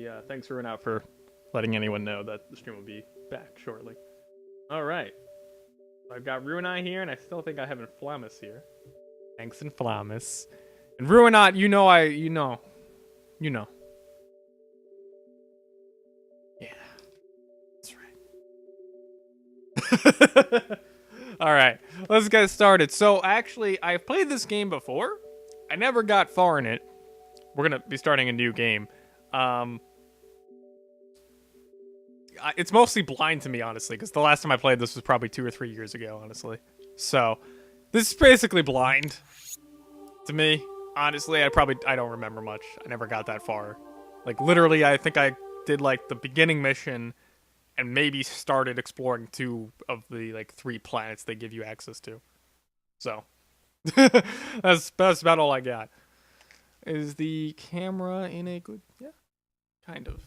Yeah, thanks for out for letting anyone know that the stream will be back shortly. All right. I've got Ruinai here, and I still think I have Inflamus here. Thanks, Inflamus. And Ruinot, you know. Yeah, that's right. All right, let's get started. So, actually, I've played this game before. I never got far in it. We're gonna be starting a new game. It's mostly blind to me, honestly, because the last time I played this was probably 2 or 3 years ago, honestly. So, this is basically blind to me. Honestly, I don't remember much. I never got that far. Like, literally, I think I did, like, the beginning mission and maybe started exploring 2 of the, like, 3 planets they give you access to. So, that's about all I got. Is the camera in a good... Yeah, kind of.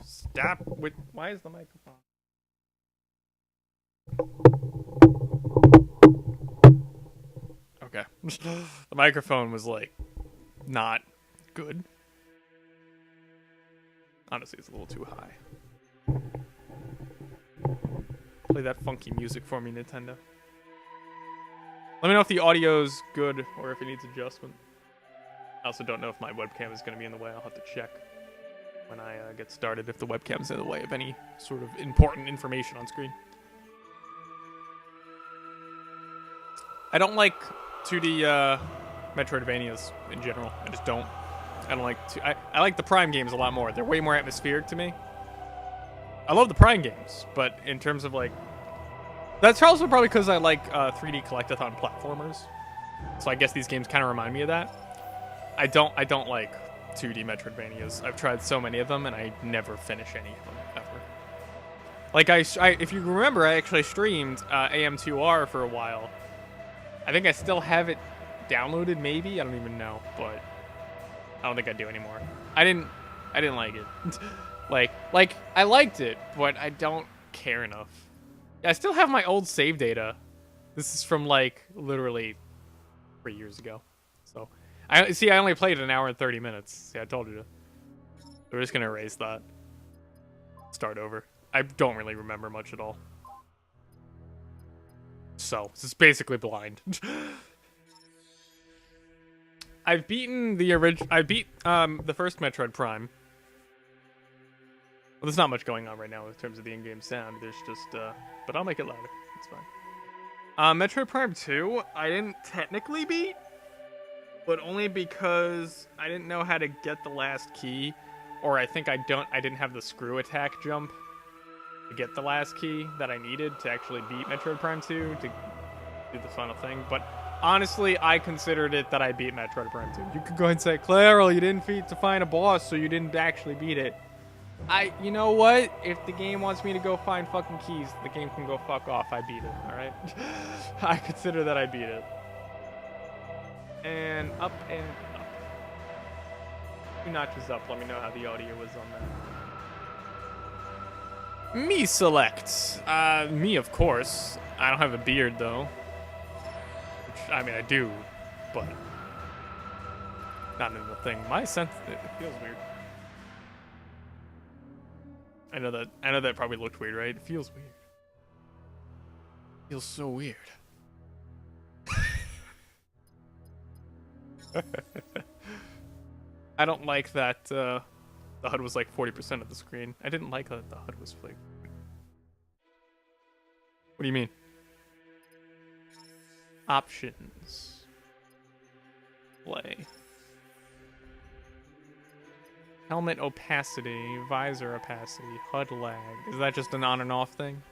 Stop with... Why is the microphone? Okay. The microphone was, like, not good. Honestly, it's a little too high. Play that funky music for me, Nintendo. Let me know if the audio's good or if it needs adjustment. I also don't know if my webcam is going to be in the way. I'll have to check when I get started if the webcam's in the way of any sort of important information on screen. I don't like 2D Metroidvanias in general. I just don't. I don't like... I like the Prime games a lot more. They're way more atmospheric to me. I love the Prime games, but in terms of, like... That's also probably because I like 3D collectathon platformers. So I guess these games kind of remind me of that. I don't like 2D Metroidvanias. I've tried so many of them, and I never finish any of them, ever. Like, if you remember, I actually streamed AM2R for a while. I think I still have it downloaded, maybe? I don't even know, but I don't think I do anymore. I didn't like it. like, I liked it, but I don't care enough. I still have my old save data. This is from, like, literally 3 years ago. So, I only played an hour and 30 minutes. See, I told you to. We're just gonna erase that. Start over. I don't really remember much at all. So, this is basically blind. I've beaten the original... I beat the first Metroid Prime. Well, there's not much going on right now in terms of the in-game sound. There's just... but I'll make it louder. It's fine. Metroid Prime 2, I didn't technically beat, but only because I didn't know how to get the last key, or I think I didn't have the screw attack jump to get the last key that I needed to actually beat Metroid Prime 2 to do the final thing. But honestly, I considered it that I beat Metroid Prime 2. You could go ahead and say, Clairol, you didn't to find a boss, so you didn't actually beat it. You know what? If the game wants me to go find fucking keys, the game can go fuck off. I beat it, alright? I consider that I beat it. And up and up. 2 notches up. Let me know how the audio was on that. Me select. Me, of course. I don't have a beard, though. Which, I mean, I do, but not in the thing. My sense, it feels weird. I know that probably looked weird, right? It feels weird. It feels so weird. I don't like that the HUD was like 40% of the screen. I didn't like that the HUD was like... What do you mean? Options. Play. Helmet opacity, visor opacity, HUD lag. Is that just an on and off thing?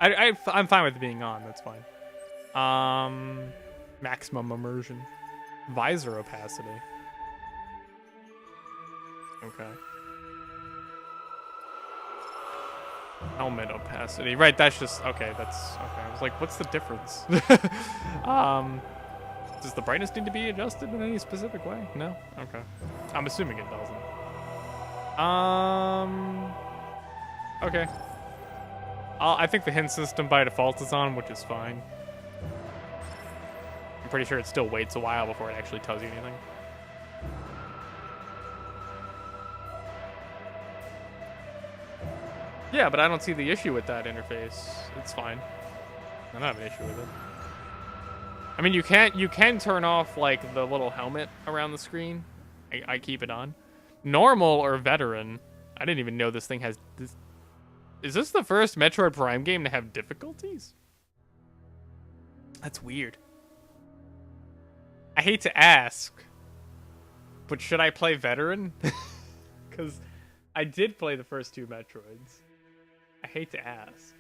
I'm fine with it being on, that's fine. Maximum immersion. Visor opacity. Okay. Helmet opacity. Right, that's just... Okay, that's... Okay, I was like, what's the difference? Does the brightness need to be adjusted in any specific way? No? Okay. I'm assuming it doesn't. Okay. I think the hint system by default is on, which is fine. I'm pretty sure it still waits a while before it actually tells you anything. Yeah, but I don't see the issue with that interface. It's fine. I don't have an issue with it. I mean, you can turn off like the little helmet around the screen. I keep it on. Normal or veteran. I didn't even know this thing has this. Is this the first Metroid Prime game to have difficulties? That's weird. I hate to ask, but should I play veteran? Because I did play the first two Metroids. I hate to ask.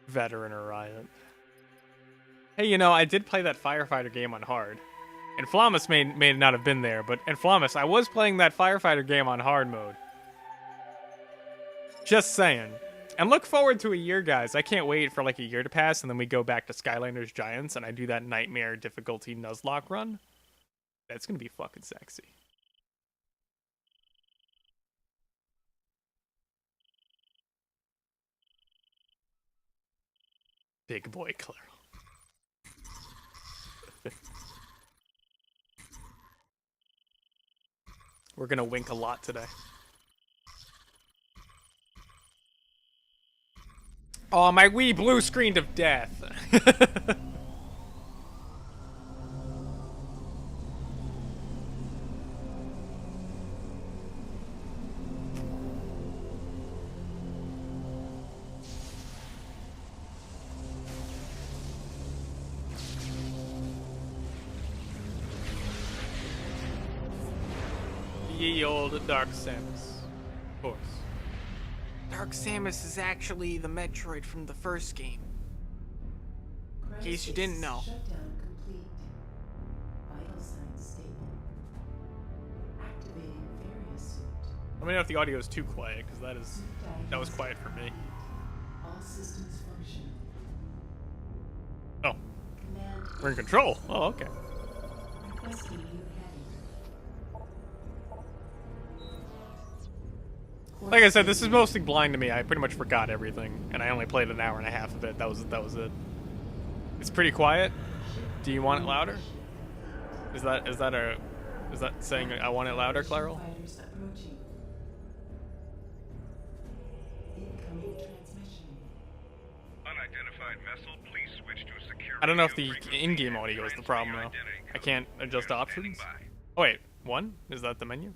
Veteran or Riot. Hey, you know, I did play that firefighter game on hard. And Flamus may not have been there, but... And Flamus, I was playing that firefighter game on hard mode. Just saying. And look forward to a year, guys. I can't wait for like a year to pass, and then we go back to Skylanders Giants, and I do that nightmare difficulty Nuzlocke run. That's gonna be fucking sexy. Big boy Claro. We're gonna wink a lot today. Oh, my Wii blue screened of death. Ye old Dark Samus. Of course. Dark Samus is actually the Metroid from the first game. In case you didn't know. Shutdown complete. Vital signs stable. Activating various suit. Let me know if the audio is too quiet, because that was quiet for me. All systems functional. Oh. Command. We're in control. Oh, okay. Requesting new heading. Like I said, this is mostly blind to me. I pretty much forgot everything, and I only played an hour and a half of it. That was it. It's pretty quiet. Do you want it louder? Is that saying I want it louder, Claro? Fighters approaching. Incoming transmission. Unidentified vessel, please switch to a secure. I don't know if the in-game audio is the problem though. I can't adjust options. Oh wait, one? Is that the menu?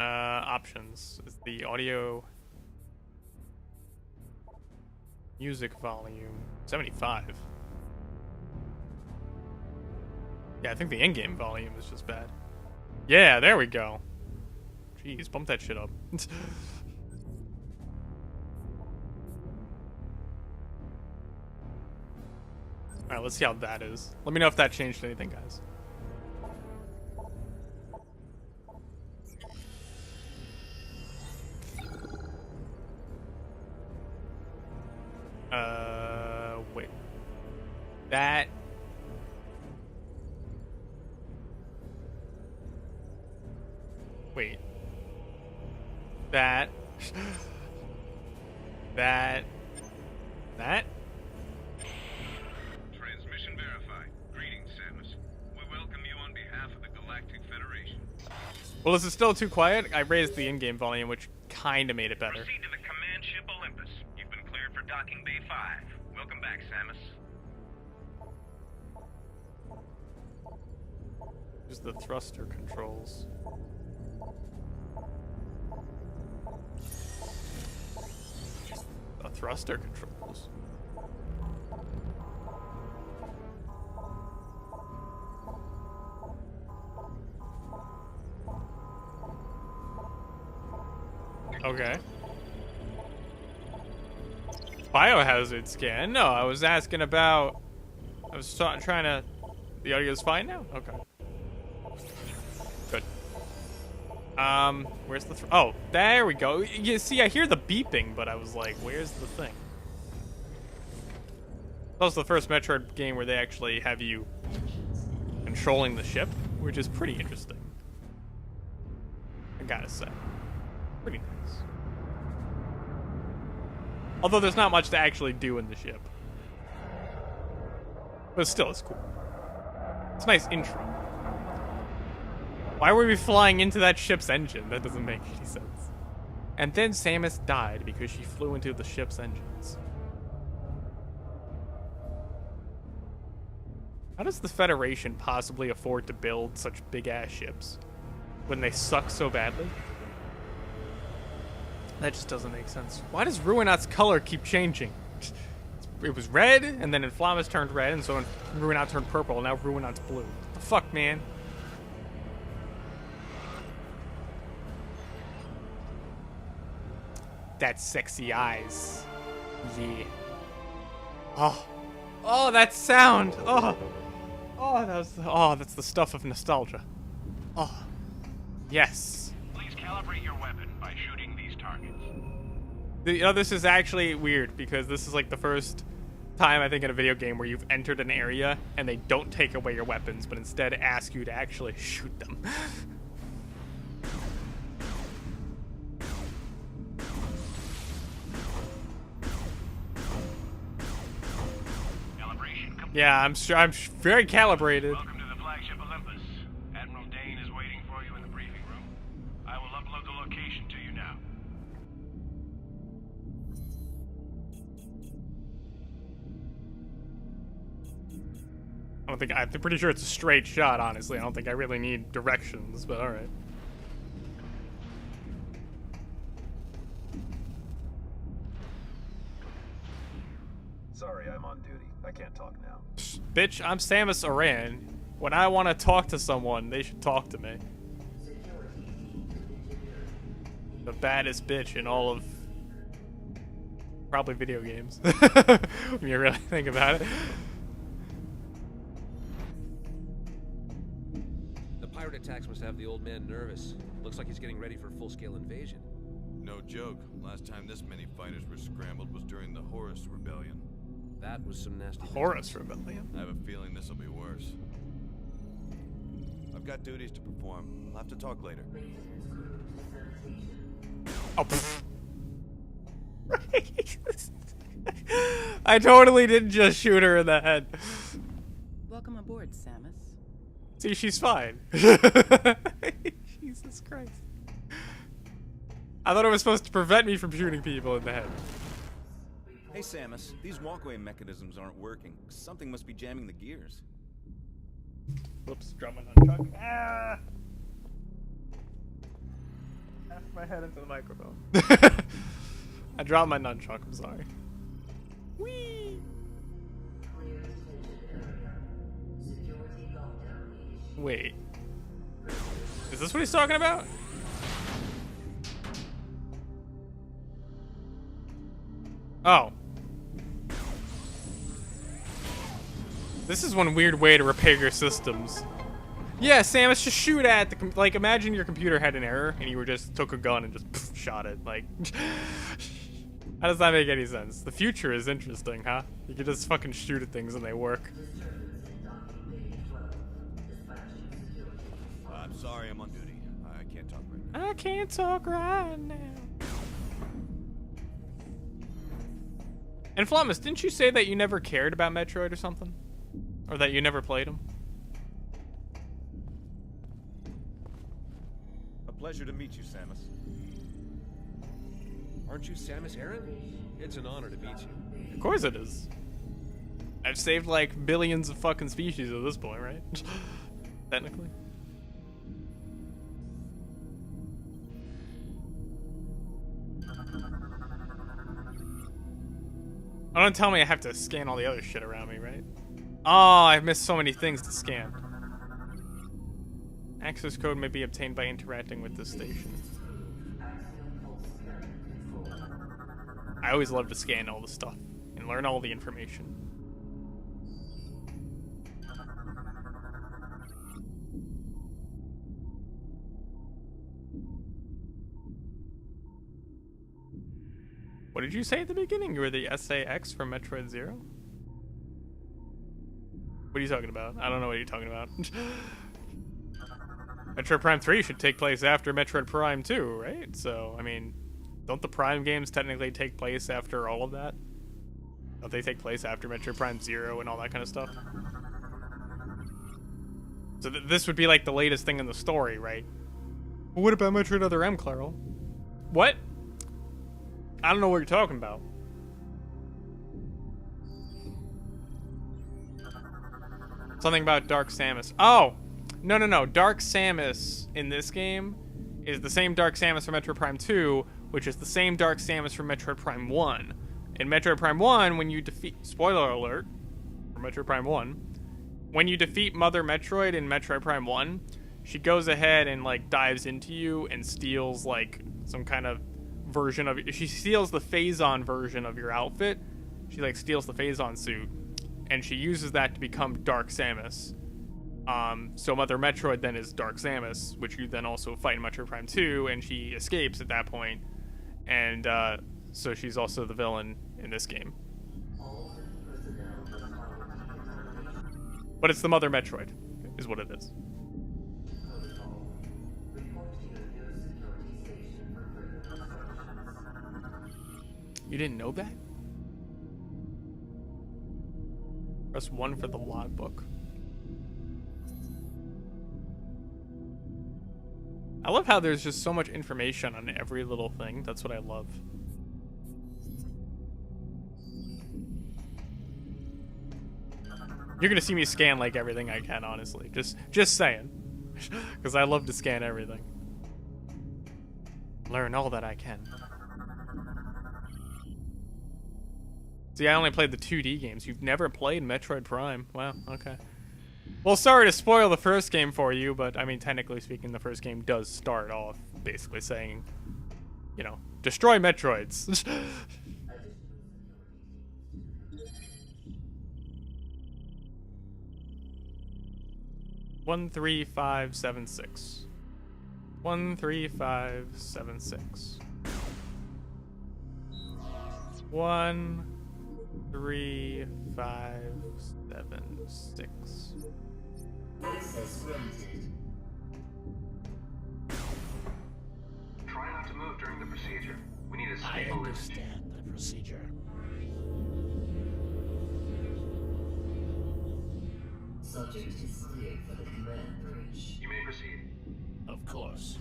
Options is the audio music volume 75. Yeah, I think the in-game volume is just bad. Yeah, there we go. Jeez, bump that shit up. Alright, let's see how that is. Let me know if that changed anything, guys. Wait. That... Wait. That... That... Transmission verified. Greetings, Samus. We welcome you on behalf of the Galactic Federation. Well, this is still too quiet. I raised the in-game volume, which kinda made it better. Proceed to the command ship Olympus. You've been cleared for docking bay 5. Welcome back, Samus. Use the thruster controls. The thruster controls. Okay. Biohazard scan? No, I was asking about... I was trying to... The audio's fine now? Okay. Good. Where's the... Oh, there we go. You see, I hear the beeping, but I was like, where's the thing? That was the first Metroid game where they actually have you controlling the ship, which is pretty interesting. I gotta say. Pretty nice. Although there's not much to actually do in the ship. But still, it's cool. It's a nice intro. Why were we flying into that ship's engine? That doesn't make any sense. And then Samus died because she flew into the ship's engines. How does the Federation possibly afford to build such big-ass ships when they suck so badly? That just doesn't make sense. Why does Ruinaut's color keep changing? It was red, and then Inflamus turned red, and so Ruinaut turned purple, and now Ruinaut's blue. What the fuck, man? That sexy eyes. Yeah. Oh. Oh, that sound. Oh. Oh, that's the stuff of nostalgia. Oh. Yes. Please calibrate your weapon by shooting these targets. You know, this is actually weird because this is like the first time I think in a video game where you've entered an area and they don't take away your weapons, but instead ask you to actually shoot them. Calibration complete. Yeah, I'm very calibrated. Welcome to the flagship Olympus. Admiral Dane is waiting for you in the briefing room. I will upload the location to you now. I'm pretty sure it's a straight shot, honestly. I don't think I really need directions, but alright. Sorry, I'm on duty. I can't talk now. Bitch, I'm Samus Aran. When I want to talk to someone, they should talk to me. The baddest bitch in all of probably video games. When you really think about it. The pirate attacks must have the old man nervous. Looks like he's getting ready for a full-scale invasion. No joke. Last time this many fighters were scrambled was during the Horus Rebellion. That was some nasty Horus Rebellion. I have a feeling this will be worse. I've got duties to perform. I'll have to talk later. Oh, I totally didn't just shoot her in the head. Welcome aboard, Samus. See, she's fine. Jesus Christ. I thought it was supposed to prevent me from shooting people in the head. Hey Samus, these walkway mechanisms aren't working. Something must be jamming the gears. Whoops, drop my nunchuck. Ah! Smashed my head into the microphone. I dropped my nunchuck, I'm sorry. Whee! Wait. Is this what he's talking about? Oh. This is one weird way to repair your systems. Yeah, Samus, just shoot at the like. Imagine your computer had an error and you were just took a gun and just poof, shot it. Like, how does that make any sense? The future is interesting, huh? You can just fucking shoot at things and they work. I'm sorry, I'm on duty. I can't talk right now. I can't talk right now. And Flamus, didn't you say that you never cared about Metroid or something? Or that you never played them? A pleasure to meet you, Samus. Aren't you Samus Aran? It's an honor to meet you. Of course it is. I've saved like billions of fucking species at this point, right? Technically. Oh, don't tell me I have to scan all the other shit around me, right? Oh, I've missed so many things to scan. Access code may be obtained by interacting with this station. I always love to scan all the stuff and learn all the information. What did you say at the beginning? You were the SAX from Metroid Zero? What are you talking about? I don't know what you're talking about. Metroid Prime 3 should take place after Metroid Prime 2, right? So, I mean, don't the Prime games technically take place after all of that? Don't they take place after Metroid Prime 0 and all that kind of stuff? So this would be like the latest thing in the story, right? Well, what about Metroid Other M, Claral? What? I don't know what you're talking about. Something about Dark Samus. Oh! No. Dark Samus in this game is the same Dark Samus from Metroid Prime 2, which is the same Dark Samus from Metroid Prime 1. In Metroid Prime 1, when you defeat... Spoiler alert for Metroid Prime 1. When you defeat Mother Metroid in Metroid Prime 1, she goes ahead and, like, dives into you and steals, like, some kind of version of... She steals the Phazon version of your outfit. She, like, steals the Phazon suit. And she uses that to become Dark Samus. So Mother Metroid then is Dark Samus, which you then also fight in Metroid Prime 2, and she escapes at that point. And, so she's also the villain in this game. But it's the Mother Metroid, is what it is. You didn't know that? Press 1 for the logbook. I love how there's just so much information on every little thing. That's what I love. You're gonna see me scan like everything I can, honestly. Just saying. Because I love to scan everything. Learn all that I can. See, I only played the 2D games. You've never played Metroid Prime. Wow, okay. Well, sorry to spoil the first game for you, but I mean, technically speaking, the first game does start off basically saying, you know, destroy Metroids. 13576. 13576. 13576. Try not to move during the procedure. We need a stable understand the procedure. Subject is cleared for the command bridge. You may proceed. Of course.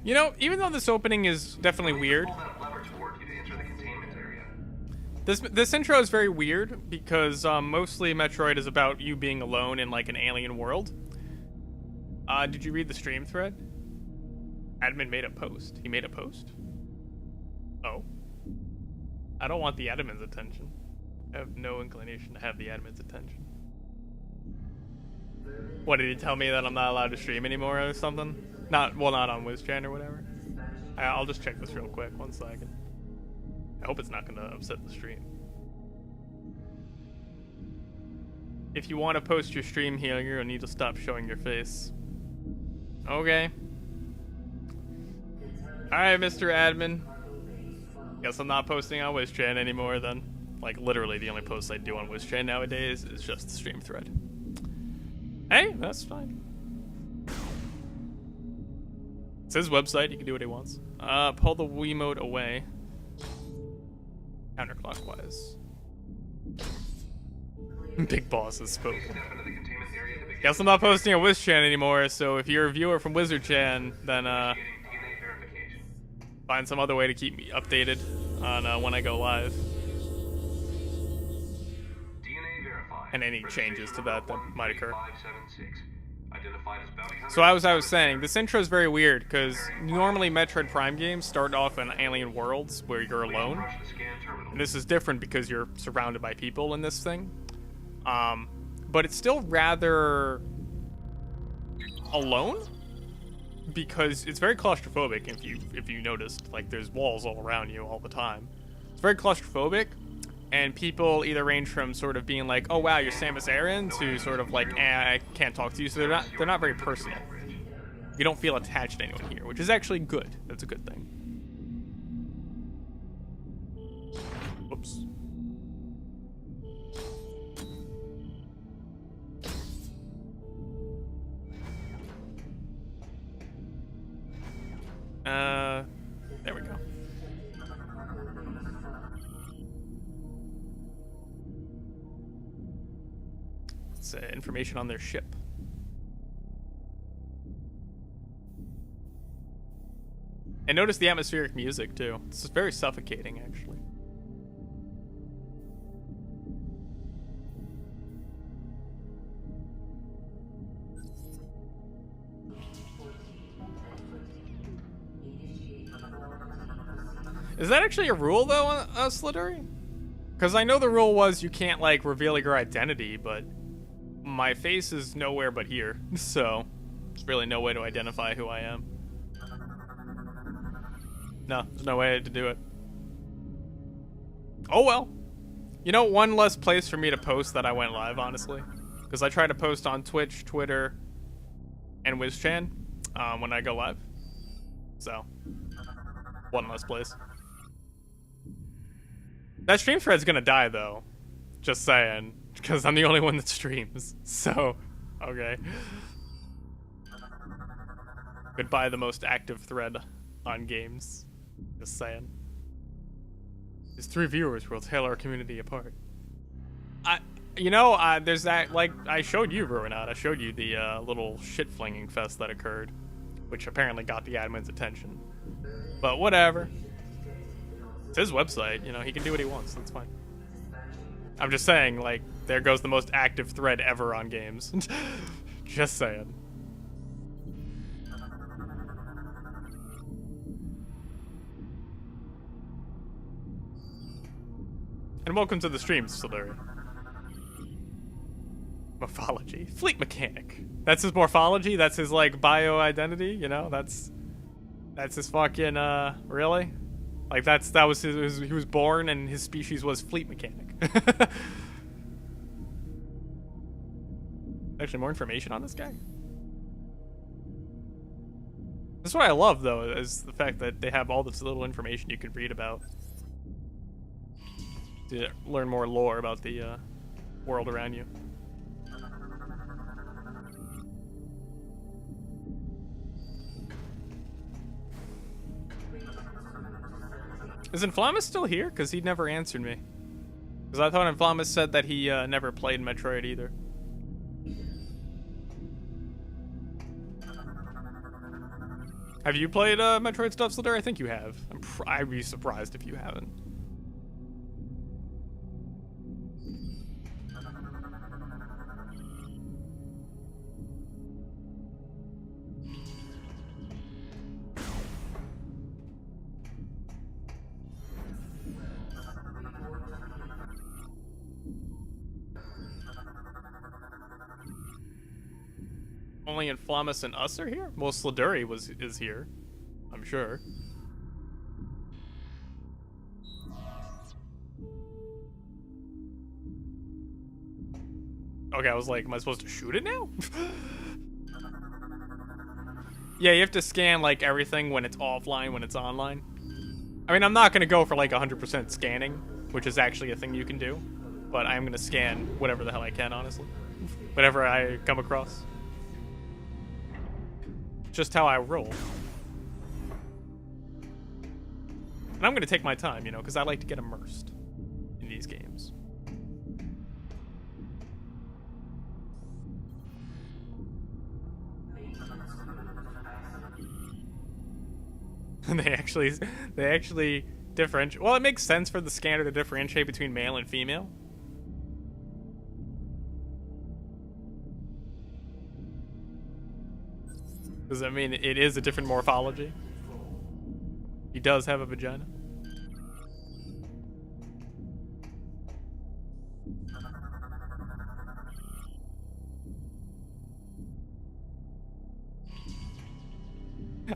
You know, even though this opening is definitely weird, Pull that lever toward you to enter the containment area. this intro is very weird because mostly Metroid is about you being alone in like an alien world. Did you read the stream thread? Admin made a post. He made a post? Oh. I don't want the admin's attention. I have no inclination to have the admin's attention. What, did he tell me that I'm not allowed to stream anymore or something? Not on WizChan or whatever. I'll just check this real quick, 1 second. I hope it's not gonna upset the stream. If you want to post your stream here, you're gonna need to stop showing your face. Okay. Alright, Mr. Admin. Guess I'm not posting on WizChan anymore then. Like, literally the only posts I do on WizChan nowadays is just the stream thread. Hey, that's fine. It's his website, he can do what he wants. Pull the Wiimote away. Counterclockwise. Big boss has spoken. Step into the containment area to begin Guess I'm not posting on WizChan anymore, so if you're a viewer from WizardChan, then DNA verification. find some other way to keep me updated on when I go live. DNA verified. And any changes to that might occur. 576. Identified as bounty hunter. So as I was saying, this intro is very weird, because normally Metroid Prime games start off in alien worlds where you're alone. Rush the scan terminal. And this is different because you're surrounded by people in this thing. But it's still rather alone, because it's very claustrophobic. If you noticed, like, there's walls all around you all the time. It's very claustrophobic, and people either range from sort of being like, "Oh wow, you're Samus Aran," to sort of like, "I can't talk to you." So they're not very personal. You don't feel attached to anyone here, which is actually good. That's a good thing. Whoops. There we go. It's information on their ship. I noticed the atmospheric music too. It's very suffocating, actually. Is that actually a rule though on Slithery? Because I know the rule was you can't like reveal your identity, but my face is nowhere but here, so there's really no way to identify who I am. No, there's no way to do it. Oh well. You know, one less place for me to post that I went live, honestly. Because I try to post on Twitch, Twitter, and WizChan when I go live. So, one less place. That stream thread's gonna die, though. Just saying. Because I'm the only one that streams. So, okay. Goodbye, the most active thread on games. Just saying. These 3 viewers will tear our community apart. There's that, like, I showed you, Ruinat. I showed you the little shit-flinging fest that occurred, which apparently got the admin's attention. But whatever. It's his website, you know, he can do what he wants, that's fine. I'm just saying, like, there goes the most active thread ever on games. Just saying. And welcome to the stream, Slithery. Morphology. Fleet mechanic. That's his morphology? That's his, like, bio-identity? You know, that's his fucking, really? Like, that was his, he was born and his species was fleet mechanic. Actually, more information on this guy? That's what I love, though, is the fact that they have all this little information you can read about. To learn more lore about the world around you. Is Inflamus still here? Because he never answered me. Because I thought Inflamus said that he never played Metroid either. Have you played Metroid stuff, Slitter? I think you have. I'd be surprised if you haven't. Only Inflamus and us are here? Well, Slithery is here, I'm sure. Okay, I was like, am I supposed to shoot it now? Yeah, you have to scan like everything when it's offline, when it's online. I mean, I'm not gonna go for like 100% scanning, which is actually a thing you can do, but I'm gonna scan whatever the hell I can, honestly. Whatever I come across. Just how I roll. And I'm gonna take my time, you know, because I like to get immersed in these games. And they actually differentiate. Well, it makes sense for the scanner to differentiate between male and female. Because, I mean, it is a different morphology. He does have a vagina.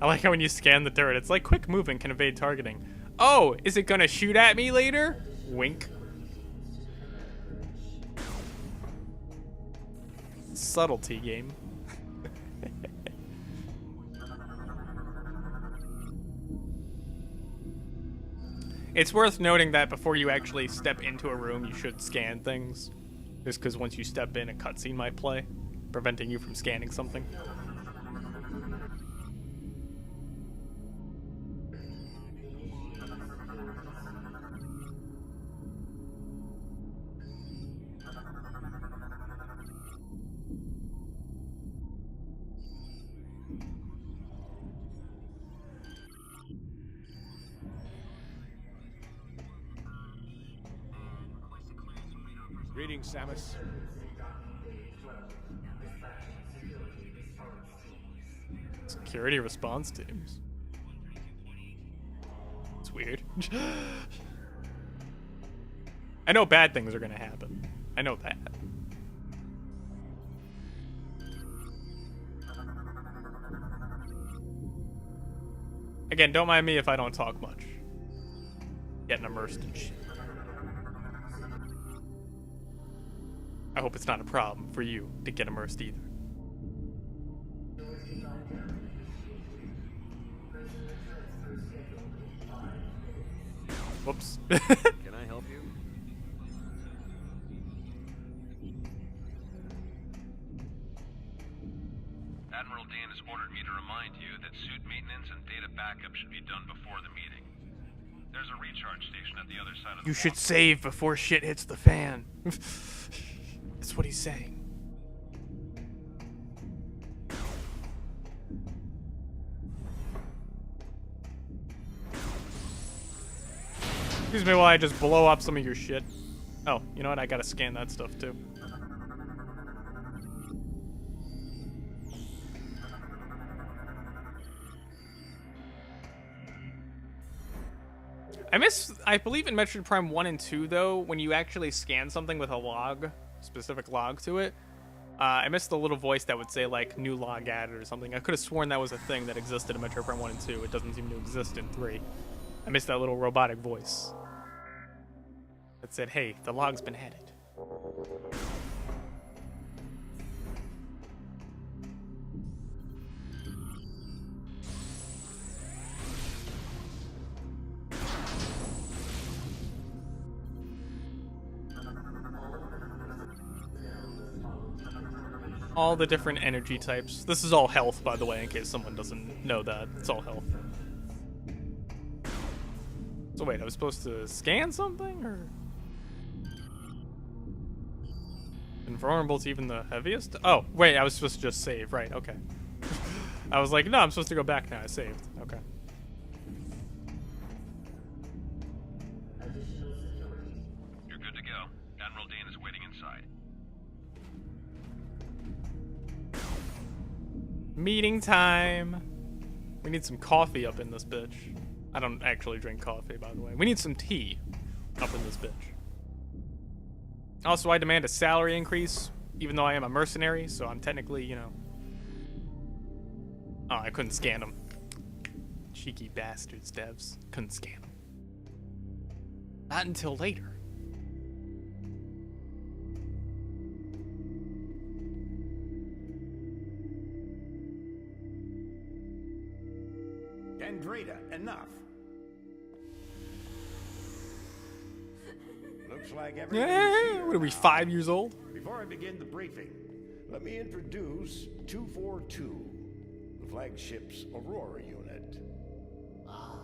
I like how when you scan the turret, it's like quick movement can evade targeting. Oh, is it gonna shoot at me later? Wink. Subtlety game. It's worth noting that before you actually step into a room, you should scan things. Just because once you step in, a cutscene might play, preventing you from scanning something. Greetings, Samus. Security response teams. It's weird. I know bad things are gonna happen. I know that. Again, don't mind me if I don't talk much. Getting immersed in shit. I hope it's not a problem for you to get immersed either. Whoops. Can I help you? Admiral Dane has ordered me to remind you that suit maintenance and data backup should be done before the meeting. There's a recharge station at the other side of the You should walkway. save before shit hits the fan. That's what he's saying. Excuse me while I just blow up some of your shit. Oh, you know what? I gotta scan that stuff too. I believe in Metroid Prime 1 and 2, though, when you actually scan something with a log, specific log to it, I missed the little voice that would say, like, new log added or something. I could have sworn that was a thing that existed in Metroid Prime 1 and 2. It doesn't seem to exist in 3. I missed that little robotic voice that said, hey, the log's been added. All the different energy types. This is all health, by the way, in case someone doesn't know that. It's all health. So wait, I was supposed to scan something, or? Invulnerable to even the heaviest? Oh, wait, I was supposed to just save. Right, okay. I was like, no, I'm supposed to go back now. I saved. Okay. You're good to go. Admiral Dane is waiting inside. Meeting time. We need some coffee up in this bitch. I don't actually drink coffee, by the way. We need some tea up in this bitch. Also, I demand a salary increase, even though I am a mercenary, so I'm technically, you know... Oh, I couldn't scan them. Cheeky bastards, devs. Couldn't scan them. Not until later. Andreda, enough. Looks like everything's here What are we, now. 5 years old? Before I begin the briefing, let me introduce 242, the flagship's Aurora unit. Ah,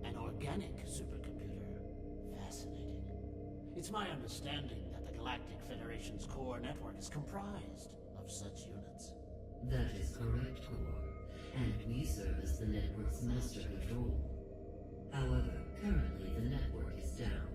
an organic supercomputer. Fascinating. It's my understanding that the Galactic Federation's core network is comprised of such units. That is correct, Core. And we serve as the network's master control. However, currently the network is down.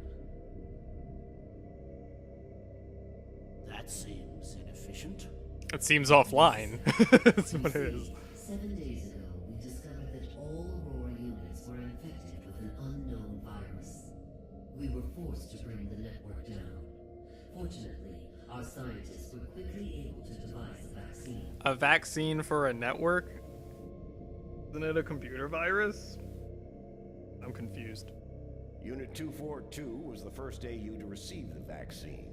That seems inefficient. It seems offline. That's what it is. 7 days ago, we discovered that all Aurora units were infected with an unknown virus. We were forced to bring the network down. Fortunately, our scientists were quickly able to devise a vaccine. A vaccine for a network? Isn't it a computer virus? I'm confused. Unit 242 was the first AU to receive the vaccine.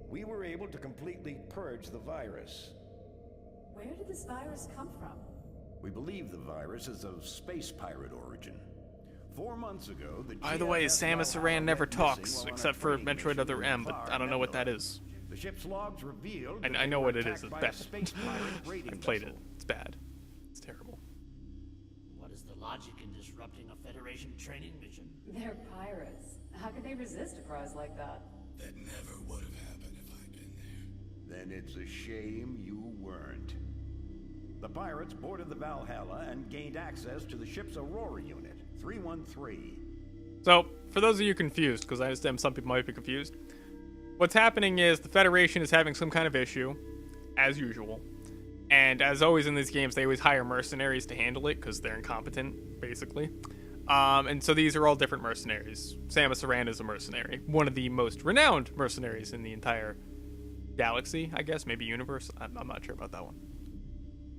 We were able to completely purge the virus. Where did this virus come from? We believe the virus is of space pirate origin. 4 months ago, the By the way, GFS Samus Valhalla Aran never went missing talks, while on a except for training Metroid mission Other M, near but I don't know what that is. The ship's logs revealed I that they know were what it is. attacked It's by a bad. space pirate raiding I played it. vessel. It's bad. It's terrible. What is the logic in disrupting a Federation training mission? They're pirates. How could they resist a prize like that? That never would have happened if I'd been there. Then it's a shame you weren't. The pirates boarded the Valhalla and gained access to the ship's Aurora unit, 313. So, for those of you confused, because I understand some people might be confused, What's happening is the Federation is having some kind of issue, as usual. And as always in these games, they always hire mercenaries to handle it because they're incompetent, basically. And so these are all different mercenaries. Samus Aran is a mercenary. One of the most renowned mercenaries in the entire galaxy, I guess. Maybe universe. I'm not sure about that one.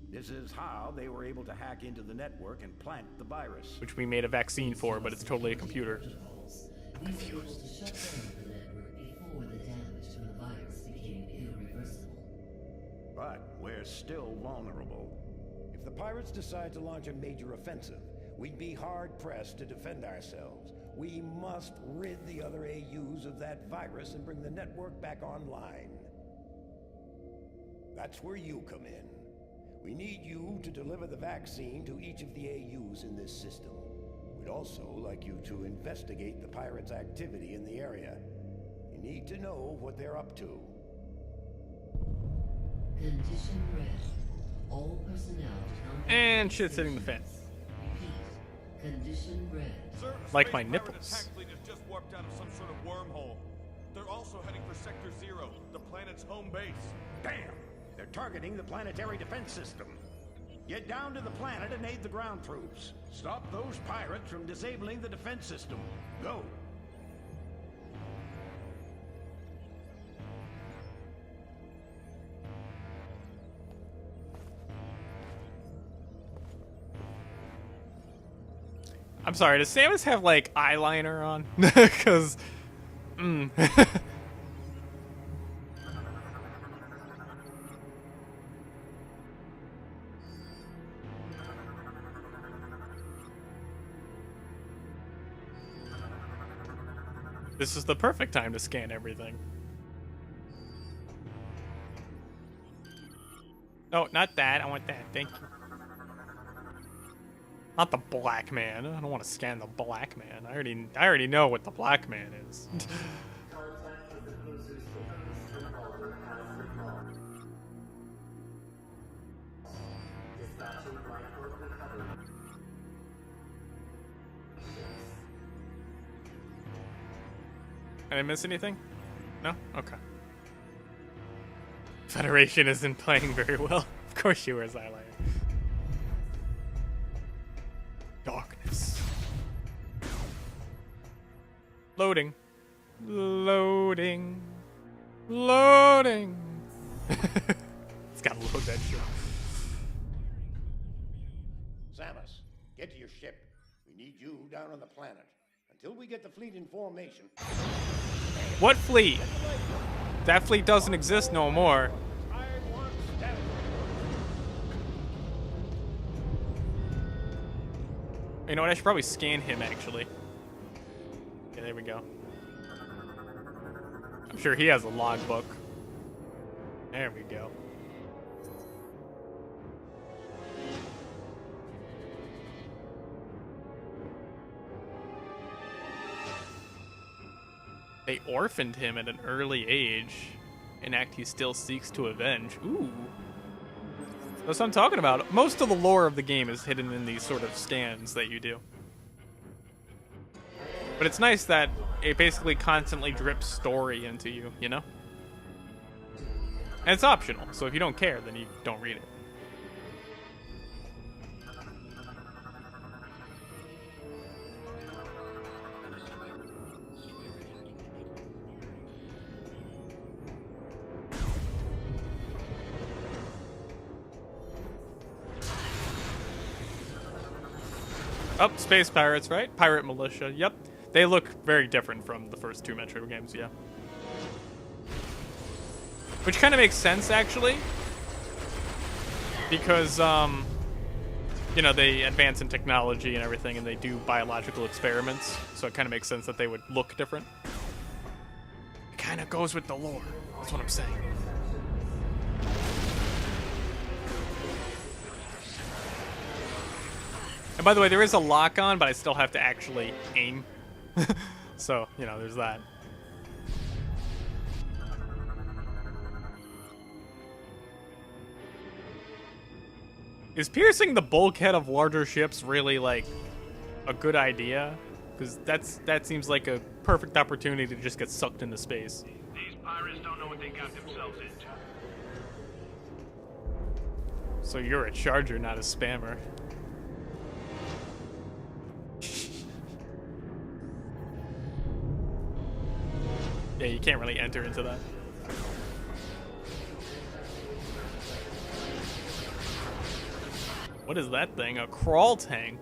This is how they were able to hack into the network and plant the virus. Which we made a vaccine for, but it's totally a computer. We were able to shut down the network before the damage from the virus became irreversible. But we're still vulnerable. If the pirates decide to launch a major offensive, we'd be hard-pressed to defend ourselves. We must rid the other AUs of that virus and bring the network back online. That's where you come in. We need you to deliver the vaccine to each of the AUs in this system. We'd also like you to investigate the pirates' activity in the area. You need to know what they're up to. Condition red. All personnel. And shit's hitting the fan. Repeat. Condition red. Sir, Like my Space nipples. Pirate attack fleet has just warped out of some sort of wormhole. They're also heading for Sector 0, the planet's home base. Damn! They're targeting the planetary defense system. Get down to the planet and aid the ground troops. Stop those pirates from disabling the defense system. Go! I'm sorry, does Samus have, like, eyeliner on? Because, This is the perfect time to scan everything. No, not that. I want that. Thank you. Not the black man. I don't want to scan the black man. I already know what the black man is. Did I miss anything? No? Okay. Federation isn't playing very well. Of course she wears eyeliner. Darkness. Loading. Loading. Loading. It's gotta load that shit. Samus, get to your ship. We need you down on the planet. Until we get the fleet in formation. What fleet? That fleet doesn't exist no more. You know what? I should probably scan him, actually. Yeah, there we go. I'm sure he has a logbook. There we go. They orphaned him at an early age, an act he still seeks to avenge. Ooh. That's what I'm talking about. Most of the lore of the game is hidden in these sort of scans that you do. But it's nice that it basically constantly drips story into you, you know? And it's optional, so if you don't care, then you don't read it. Oh, space pirates, right? Pirate militia, yep. They look very different from the first two Metroid games, yeah. Which kind of makes sense, actually. Because, you know, they advance in technology and everything, and they do biological experiments. So it kind of makes sense that they would look different. It kind of goes with the lore. That's what I'm saying. And by the way, there is a lock on, but I still have to actually aim. So, you know, there's that. Is piercing the bulkhead of larger ships really, like, a good idea? Because that seems like a perfect opportunity to just get sucked into space. These pirates don't know what they got themselves into. So you're a charger, not a spammer. Yeah, you can't really enter into that. What is that thing? A crawl tank.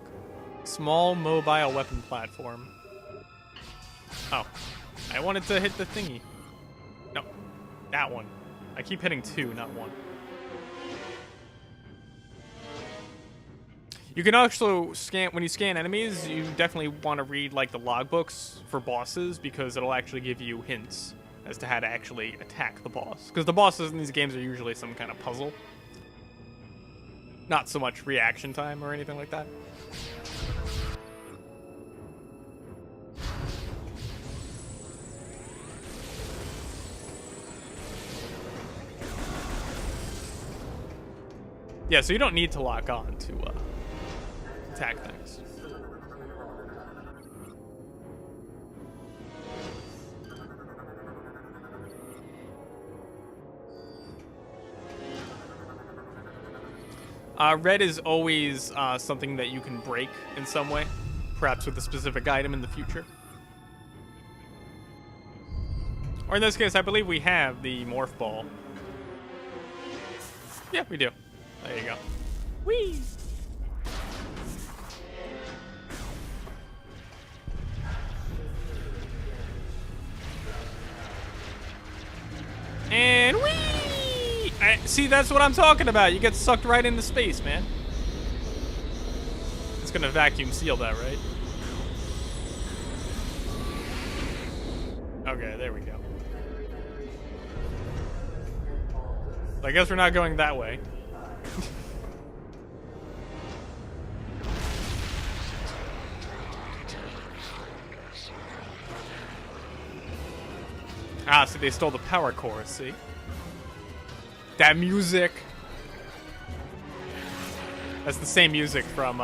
Small mobile weapon platform. Oh. I wanted to hit the thingy. No. That one. I keep hitting 2, not 1. You can also scan, when you scan enemies, you definitely want to read like the logbooks for bosses because it'll actually give you hints as to how to actually attack the boss. Because the bosses in these games are usually some kind of puzzle. Not so much reaction time or anything like that. Yeah, so you don't need to lock on to attack things. Red is always something that you can break in some way, perhaps with a specific item in the future. Or in this case, I believe we have the morph ball. Yeah, we do. There you go. Whee! And whee! See, that's what I'm talking about. You get sucked right into space, man. It's gonna vacuum seal that, right? Okay, there we go. I guess we're not going that way. Ah, so they stole the power core, see? That music. That's the same music from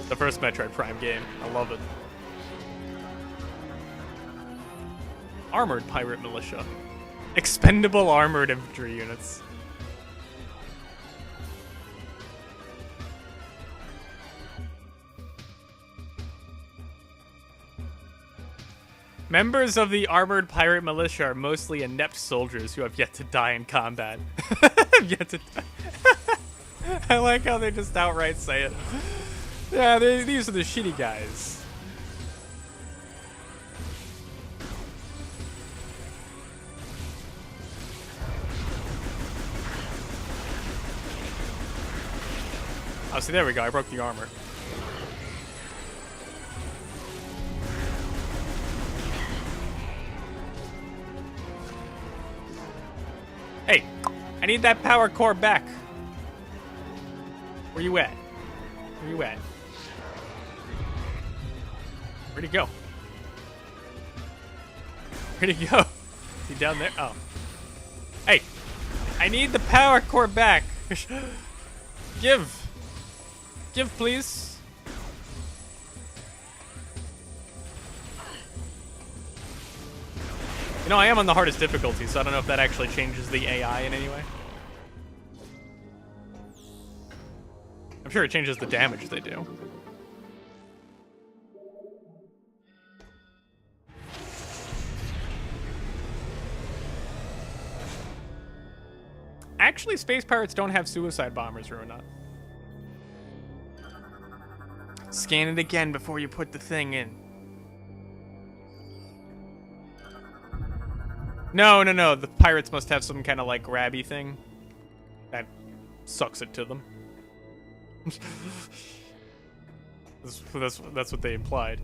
the first Metroid Prime game. I love it. Armored pirate militia. Expendable armored infantry units. Members of the armored pirate militia are mostly inept soldiers who have yet to die in combat. Yet to die. I like how they just outright say it. Yeah, these are the shitty guys. Oh, see, there we go. I broke the armor. Hey, I need that power core back. Where you at? Where you at? Where'd he go? Where'd he go? Is he down there? Oh. Hey, I need the power core back. Give. Give, please. You know, I am on the hardest difficulty, so I don't know if that actually changes the AI in any way. I'm sure it changes the damage they do. Actually, space pirates don't have suicide bombers, Runa. Scan it again before you put the thing in. No. The pirates must have some kind of like grabby thing that sucks it to them. That's what they implied.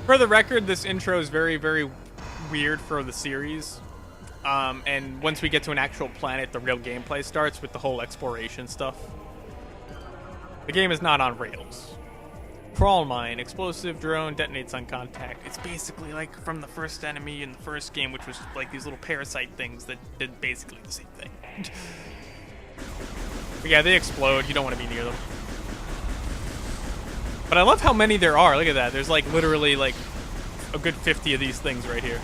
For the record, this intro is very, very weird for the series. And once we get to an actual planet, the real gameplay starts with the whole exploration stuff. The game is not on rails. Crawl mine, explosive drone, detonates on contact. It's basically like from the first enemy in the first game, which was like these little parasite things that did basically the same thing. But yeah, they explode. You don't want to be near them. But I love how many there are. Look at that. There's like literally like a good 50 of these things right here.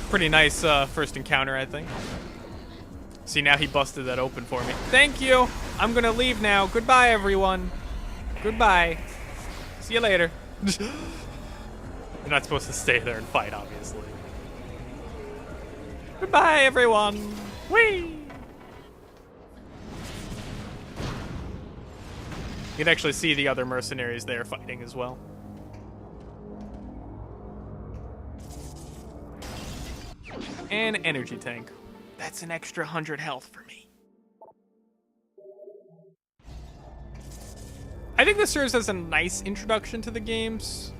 Pretty nice first encounter, I think. See, now he busted that open for me. Thank you. I'm gonna leave now. Goodbye, everyone. Goodbye. See you later. You're not supposed to stay there and fight, obviously. Goodbye, everyone. Whee! You can actually see the other mercenaries there fighting as well. And energy tank. That's an extra 100 health for me. I think this serves as a nice introduction to the games,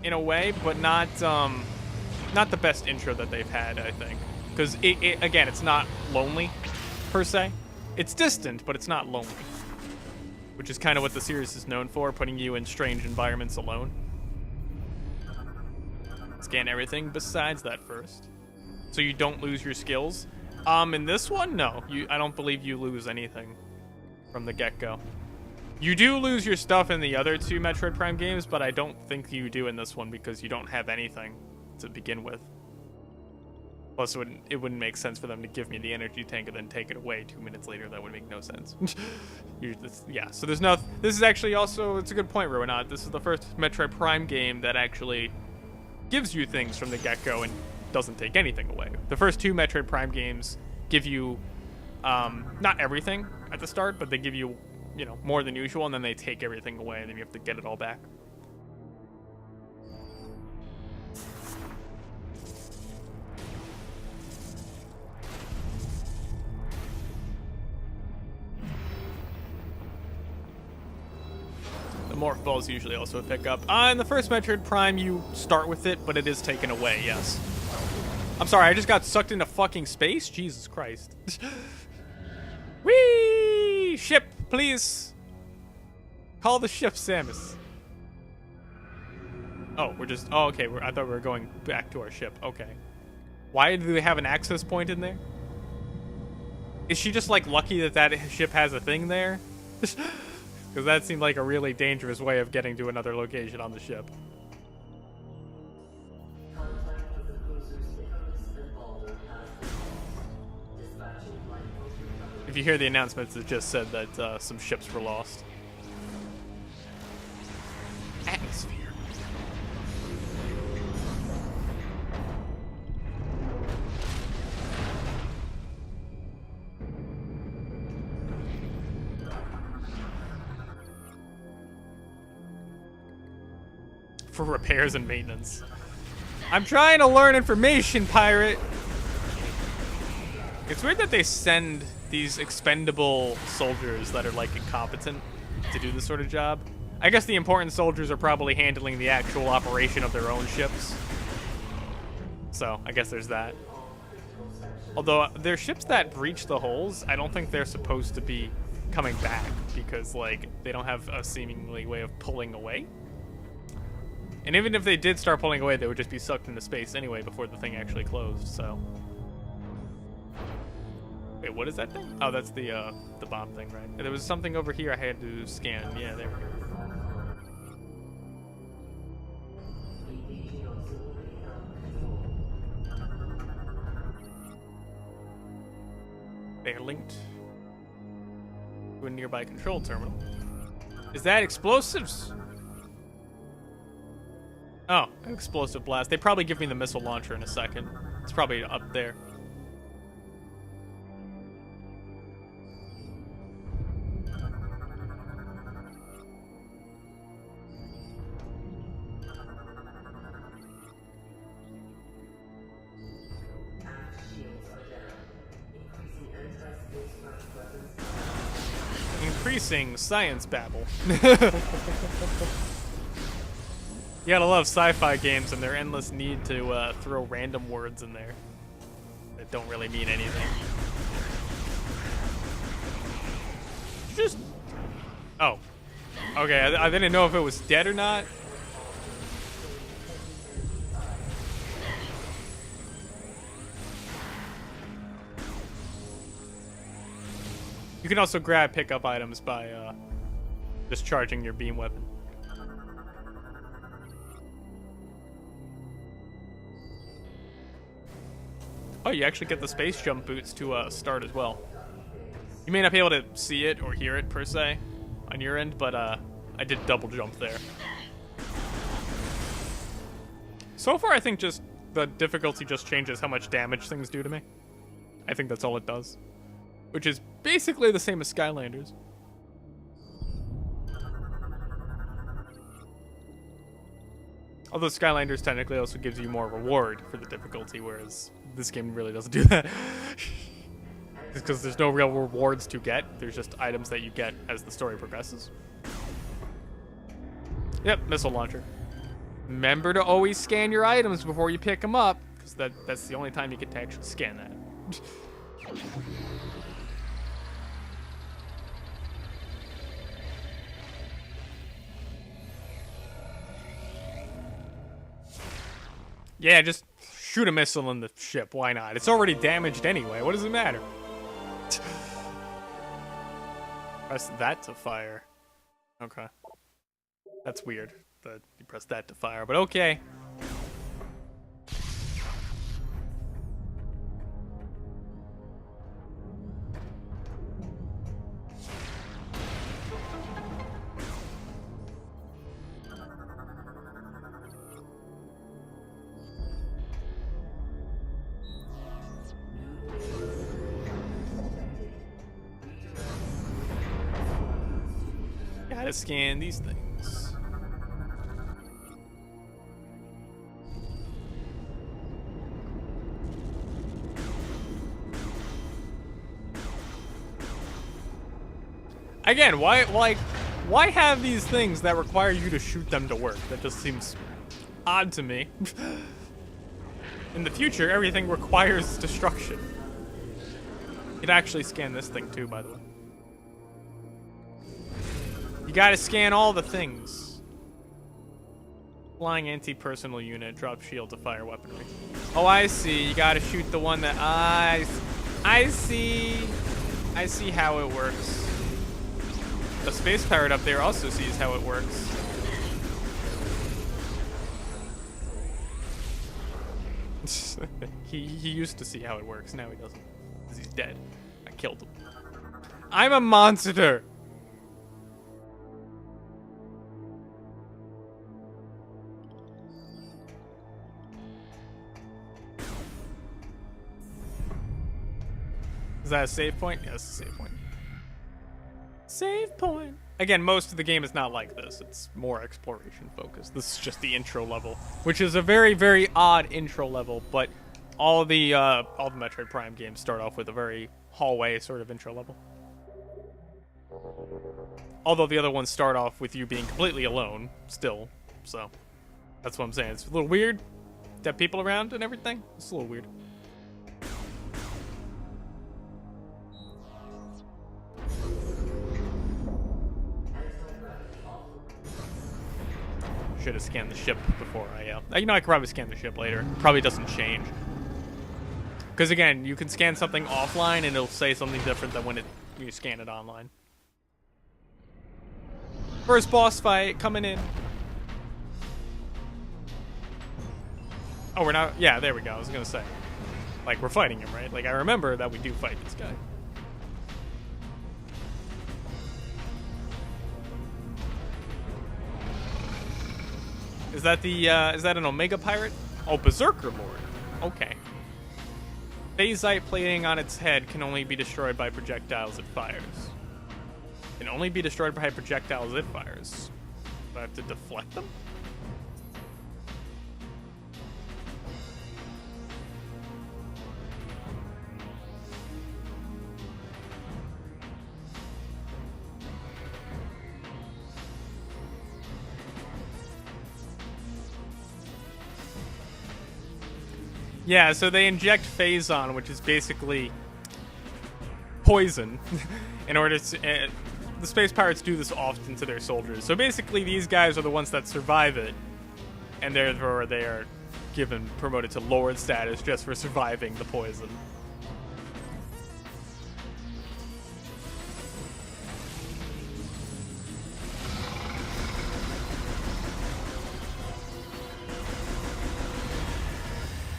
in a way, but not the best intro that they've had, I think. Because, again, it's not lonely, per se. It's distant, but it's not lonely. Which is kind of what the series is known for, putting you in strange environments alone. Scan everything besides that first. So you don't lose your skills. In this one, no. I don't believe you lose anything from the get-go. You do lose your stuff in the other two Metroid Prime games, but I don't think you do in this one because you don't have anything to begin with. Plus, it wouldn't make sense for them to give me the energy tank and then take it away 2 minutes later. That would make no sense. Yeah, so there's no... This is actually also... It's a good point, Ruinat. This is the first Metroid Prime game that actually gives you things from the get-go and doesn't take anything away. The first two Metroid Prime games give you not everything at the start, but they give you, you know, more than usual, and then they take everything away, and then you have to get it all back. The morph balls usually also pick up. In the first Metroid Prime, you start with it, but it is taken away, yes. I'm sorry, I just got sucked into fucking space? Jesus Christ. Whee! Ship, please. Call the ship, Samus. Oh, we're just... Oh, okay. I thought we were going back to our ship. Okay. Why do they have an access point in there? Is she just, like, lucky that that ship has a thing there? Because that seemed like a really dangerous way of getting to another location on the ship. If you hear the announcements, it just said that some ships were lost. Atmosphere. For repairs and maintenance. I'm trying to learn information, pirate. It's weird that they send these expendable soldiers that are like incompetent to do this sort of job. I guess the important soldiers are probably handling the actual operation of their own ships. So I guess there's that. Although they're ships that breach the holes, I don't think they're supposed to be coming back because like they don't have a seemingly way of pulling away. And even if they did start pulling away, they would just be sucked into space anyway before the thing actually closed, so. Wait, what is that thing? Oh, that's the bomb thing, right? There was something over here I had to scan. Yeah, there we go. They are linked to a nearby control terminal. Is that explosives? Oh, an explosive blast. They probably give me the missile launcher in a second. It's probably up there. Increasing science babble. You gotta love sci-fi games and their endless need to throw random words in there that don't really mean anything. Just... Oh. Okay, I didn't know if it was dead or not. You can also grab pickup items by discharging your beam weapon. Oh, you actually get the space jump boots to start as well. You may not be able to see it or hear it per se on your end, but I did double jump there. So far, I think just the difficulty just changes how much damage things do to me. I think that's all it does. Which is basically the same as Skylanders. Although Skylanders technically also gives you more reward for the difficulty, whereas this game really doesn't do that. Because there's no real rewards to get. There's just items that you get as the story progresses. Yep, missile launcher. Remember to always scan your items before you pick them up, because that's the only time you get to actually scan that. Yeah, just shoot a missile in the ship. Why not? It's already damaged anyway. What does it matter? Press that to fire. Okay. That's weird that you press that to fire, but okay. Gotta scan these things. Again, why have these things that require you to shoot them to work? That just seems odd to me. In the future, everything requires destruction. You can actually scan this thing too, by the way. You gotta scan all the things. Flying anti-personal unit, drop shield to fire weaponry. Oh, I see. You gotta shoot the one that I see. I see how it works. The space pirate up there also sees how it works. he used to see how it works. Now he doesn't, because he's dead. I killed him. I'm a monster. Is that a save point? Yes, a save point. Save point. Again, most of the game is not like this. It's more exploration focused. This is just the intro level, which is a very, very odd intro level. But all the Metroid Prime games start off with a very hallway sort of intro level. Although the other ones start off with you being completely alone, still. So that's what I'm saying. It's a little weird to have people around and everything. It's a little weird. Should have scanned the ship before I you know, I could probably scan the ship later. Probably doesn't change. Because again, you can scan something offline and it'll say something different than when you scan it online. First boss fight coming in. Oh, we're not. Yeah, there we go. I was gonna say, like, we're fighting him, right? Like, I remember that we do fight this guy. Is that is that an Omega Pirate? Oh, Berserker Lord. Okay. Phasite plating on its head can only be destroyed by projectiles it fires. Can only be destroyed by projectiles it fires. Do I have to deflect them? Yeah, so they inject Phazon, which is basically poison, in order to... the space pirates do this often to their soldiers. So basically, these guys are the ones that survive it, and therefore they are promoted to Lord status just for surviving the poison.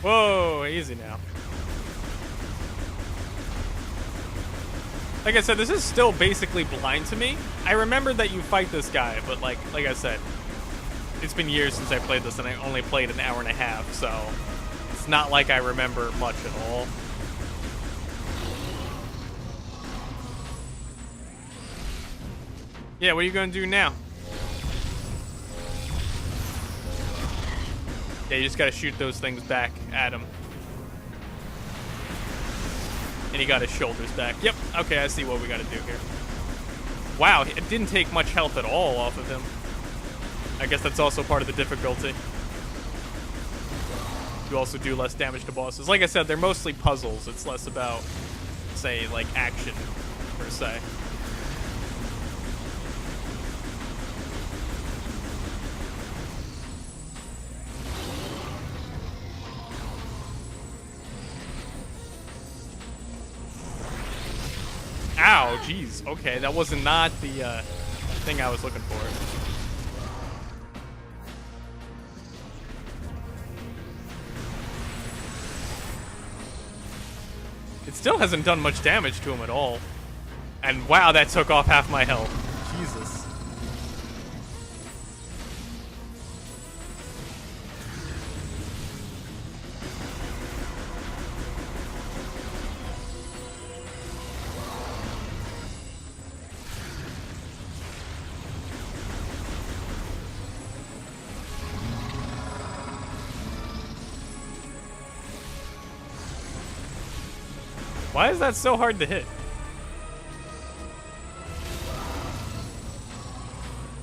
Whoa, easy now. Like I said, this is still basically blind to me. I remember that you fight this guy, but like I said, it's been years since I played this, and I only played an hour and a half, so it's not like I remember much at all. Yeah, what are you gonna do now? Yeah, you just gotta shoot those things back at him. And he got his shoulders back. Yep, okay, I see what we gotta do here. Wow, it didn't take much health at all off of him. I guess that's also part of the difficulty. You also do less damage to bosses. Like I said, they're mostly puzzles. It's less about, say, like, action, per se. Ow, jeez. Okay, that was not the thing I was looking for. It still hasn't done much damage to him at all. And wow, that took off half my health. Jesus. Why is that so hard to hit?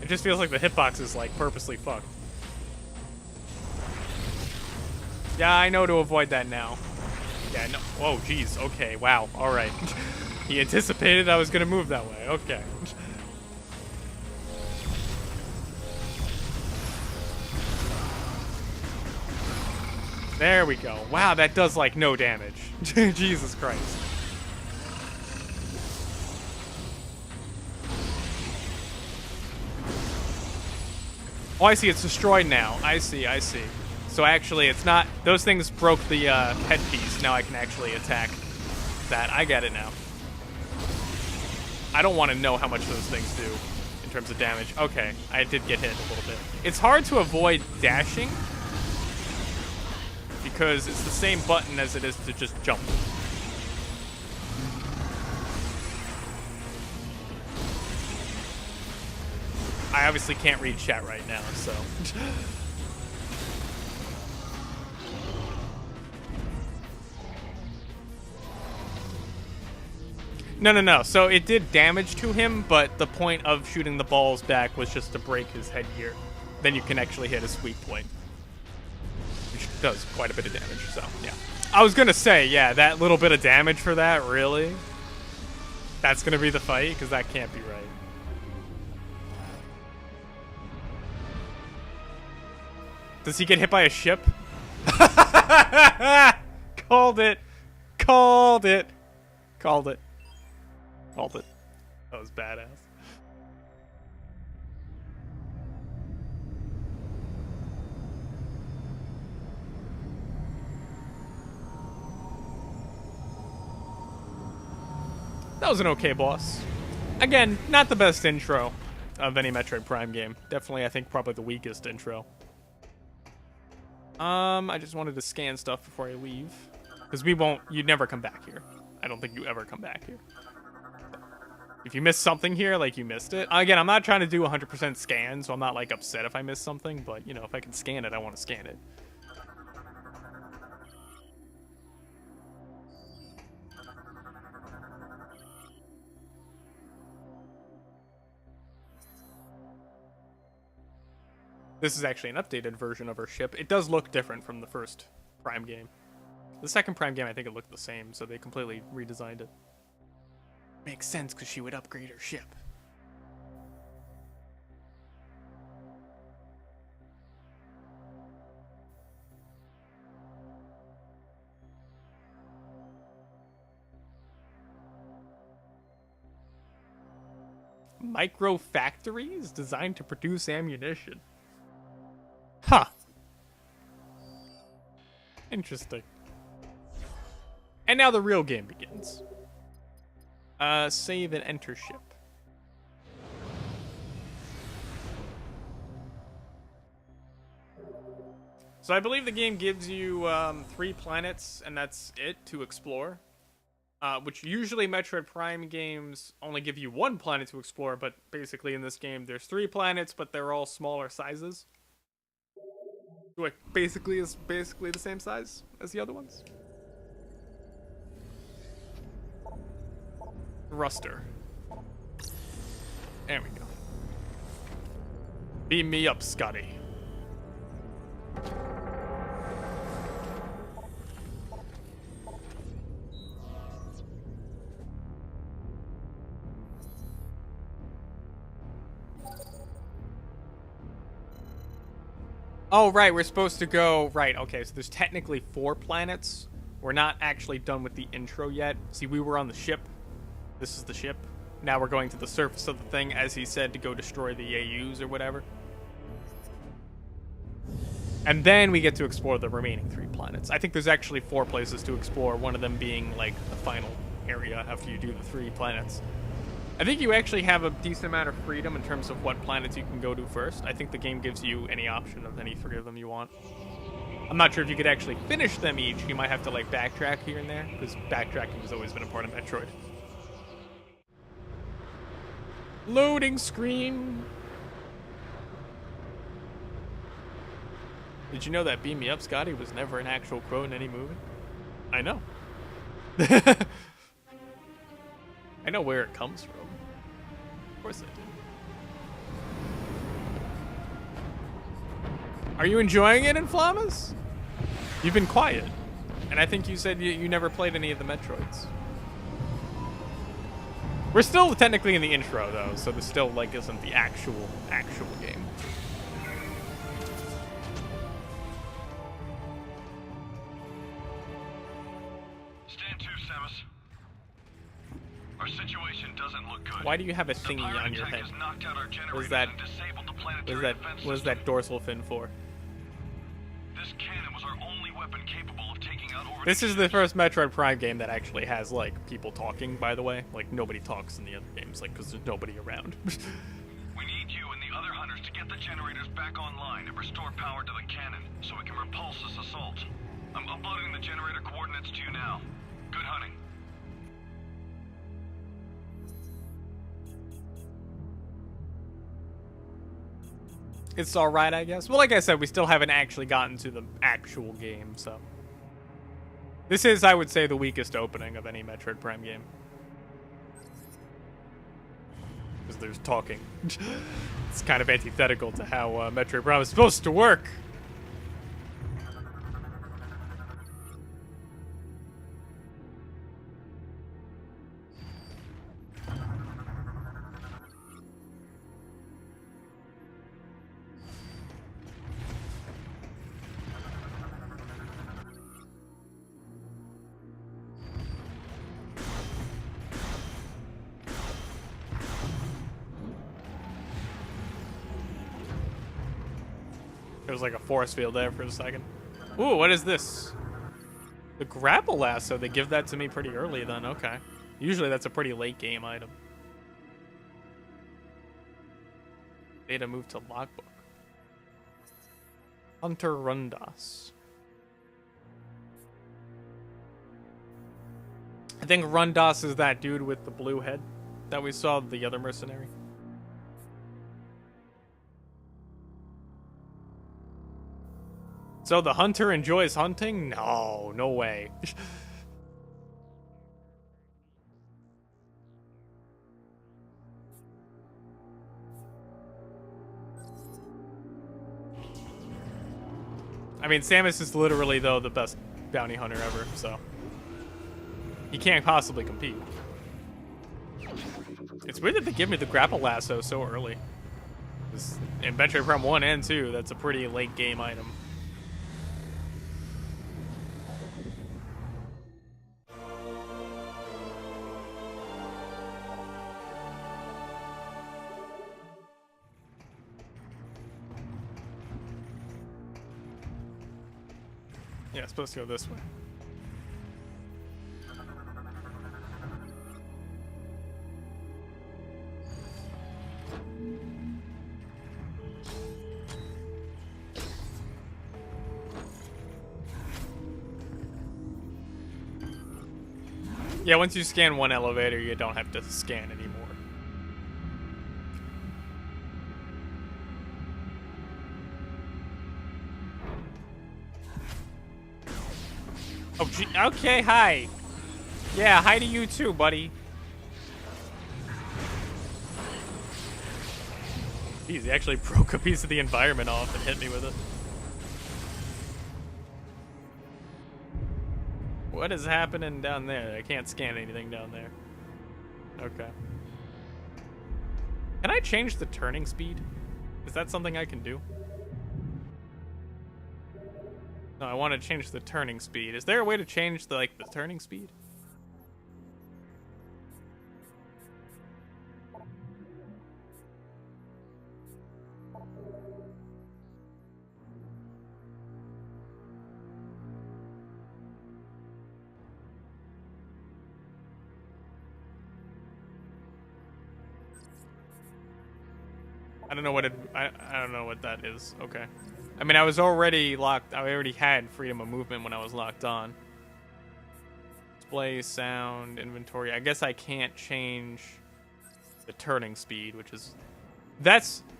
It just feels like the hitbox is like purposely fucked. Yeah, I know to avoid that now. Yeah, no. Oh, jeez. Okay, wow. All right. He anticipated I was gonna move that way. Okay. There we go. Wow, that does like no damage. Jesus Christ. Oh, I see. It's destroyed now. I see. I see. So actually, it's not... Those things broke the headpiece. Now I can actually attack that. I get it now. I don't want to know how much those things do in terms of damage. Okay, I did get hit a little bit. It's hard to avoid dashing because it's the same button as it is to just jump. I obviously can't read chat right now, so... No. So it did damage to him, but the point of shooting the balls back was just to break his headgear. Then you can actually hit a sweep point, which does quite a bit of damage, so, yeah. I was gonna say, yeah, that little bit of damage for that, really? That's gonna be the fight? Because that can't be right. Does he get hit by a ship? Called it. Called it. Called it. Called it. That was badass. That was an okay boss. Again, not the best intro of any Metroid Prime game. Definitely, I think, probably the weakest intro. I just wanted to scan stuff before I leave. Because you'd never come back here. I don't think you ever come back here. If you missed something here, like, you missed it. Again, I'm not trying to do 100% scan, so I'm not, like, upset if I miss something. But, you know, if I can scan it, I want to scan it. This is actually an updated version of her ship. It does look different from the first Prime game. The second Prime game, I think it looked the same, so they completely redesigned it. Makes sense, because she would upgrade her ship. Micro factories designed to produce ammunition. Huh. Interesting. And now the real game begins. Save and enter ship. So I believe the game gives you 3 planets, and that's it to explore. Which usually Metroid Prime games only give you 1 planet to explore, but basically in this game there's 3 planets, but they're all smaller sizes. Like basically the same size as the other ones. Thruster. There we go. Beam me up, Scotty. Oh, right, we're supposed to go... Right, okay, so there's technically 4 planets. We're not actually done with the intro yet. See, we were on the ship. This is the ship. Now we're going to the surface of the thing, as he said, to go destroy the AUs or whatever. And then we get to explore the remaining 3 planets. I think there's actually 4 places to explore, one of them being, like, the final area after you do the 3 planets. I think you actually have a decent amount of freedom in terms of what planets you can go to first. I think the game gives you any option of any 3 of them you want. I'm not sure if you could actually finish them each. You might have to, like, backtrack here and there, because backtracking has always been a part of Metroid. Loading screen. Did you know that Beam Me Up, Scotty was never an actual quote in any movie? I know. I know where it comes from. Of course I do. Are you enjoying it, Inflamas? You've been quiet. And I think you said you never played any of the Metroids. We're still technically in the intro, though, so this still, like, isn't the actual game. Stand to, Samus. Our situation doesn't look good. Why do you have a thingy on your head? What is that dorsal fin for? This cannon was our only weapon capable of taking out Oregon. This is the first Metroid Prime game that actually has, like, people talking, by the way. Like, nobody talks in the other games, like, because there's nobody around. We need you and the other hunters to get the generators back online and restore power to the cannon so we can repulse this assault. I'm uploading the generator coordinates to you now. Good hunting. It's alright, I guess. Well, like I said, we still haven't actually gotten to the actual game, so... This is, I would say, the weakest opening of any Metroid Prime game. Because there's talking. It's kind of antithetical to how Metroid Prime is supposed to work. There was like a force field there for a second. Ooh, what is this? The grapple lasso. They give that to me pretty early then. Okay. Usually that's a pretty late game item. Data move to logbook. Hunter Rundas. I think Rundas is that dude with the blue head that we saw, the other mercenary. So the hunter enjoys hunting? No, no way. I mean, Samus is literally, though, the best bounty hunter ever, so... He can't possibly compete. It's weird that they give me the grapple lasso so early. In Metroid Prime 1 and 2, that's a pretty late game item. Yeah, it's supposed to go this way. Yeah, once you scan one elevator, you don't have to scan anymore. Oh, gee, okay, hi. Yeah, hi to you too, buddy. Jeez, he actually broke a piece of the environment off and hit me with it. What is happening down there? I can't scan anything down there. Okay. Can I change the turning speed? Is that something I can do? No, I want to change the turning speed. Is there a way to change the turning speed? I don't know what I don't know what that is. Okay. I mean, I was already locked. I already had freedom of movement when I was locked on. Display, sound, inventory. I guess I can't change the turning speed, which is...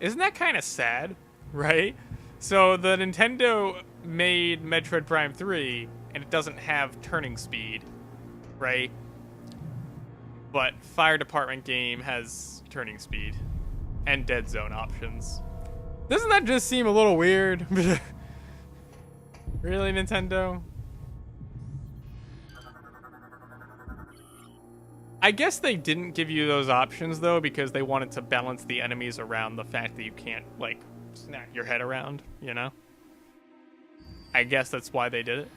Isn't that kind of sad, right? So the Nintendo made Metroid Prime 3, and it doesn't have turning speed, right? But Fire Department game has turning speed. And dead zone options. Doesn't that just seem a little weird? Really, Nintendo? I guess they didn't give you those options, though, because they wanted to balance the enemies around the fact that you can't, like, snap your head around, you know? I guess that's why they did it.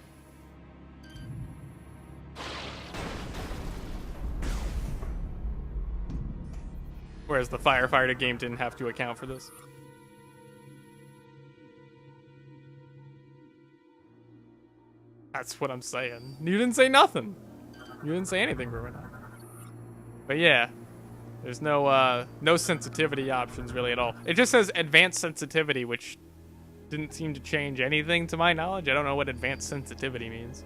Whereas the Firefighter game didn't have to account for this. That's what I'm saying. You didn't say nothing. You didn't say anything, Ruina. But yeah, there's no sensitivity options really at all. It just says advanced sensitivity, which didn't seem to change anything to my knowledge. I don't know what advanced sensitivity means.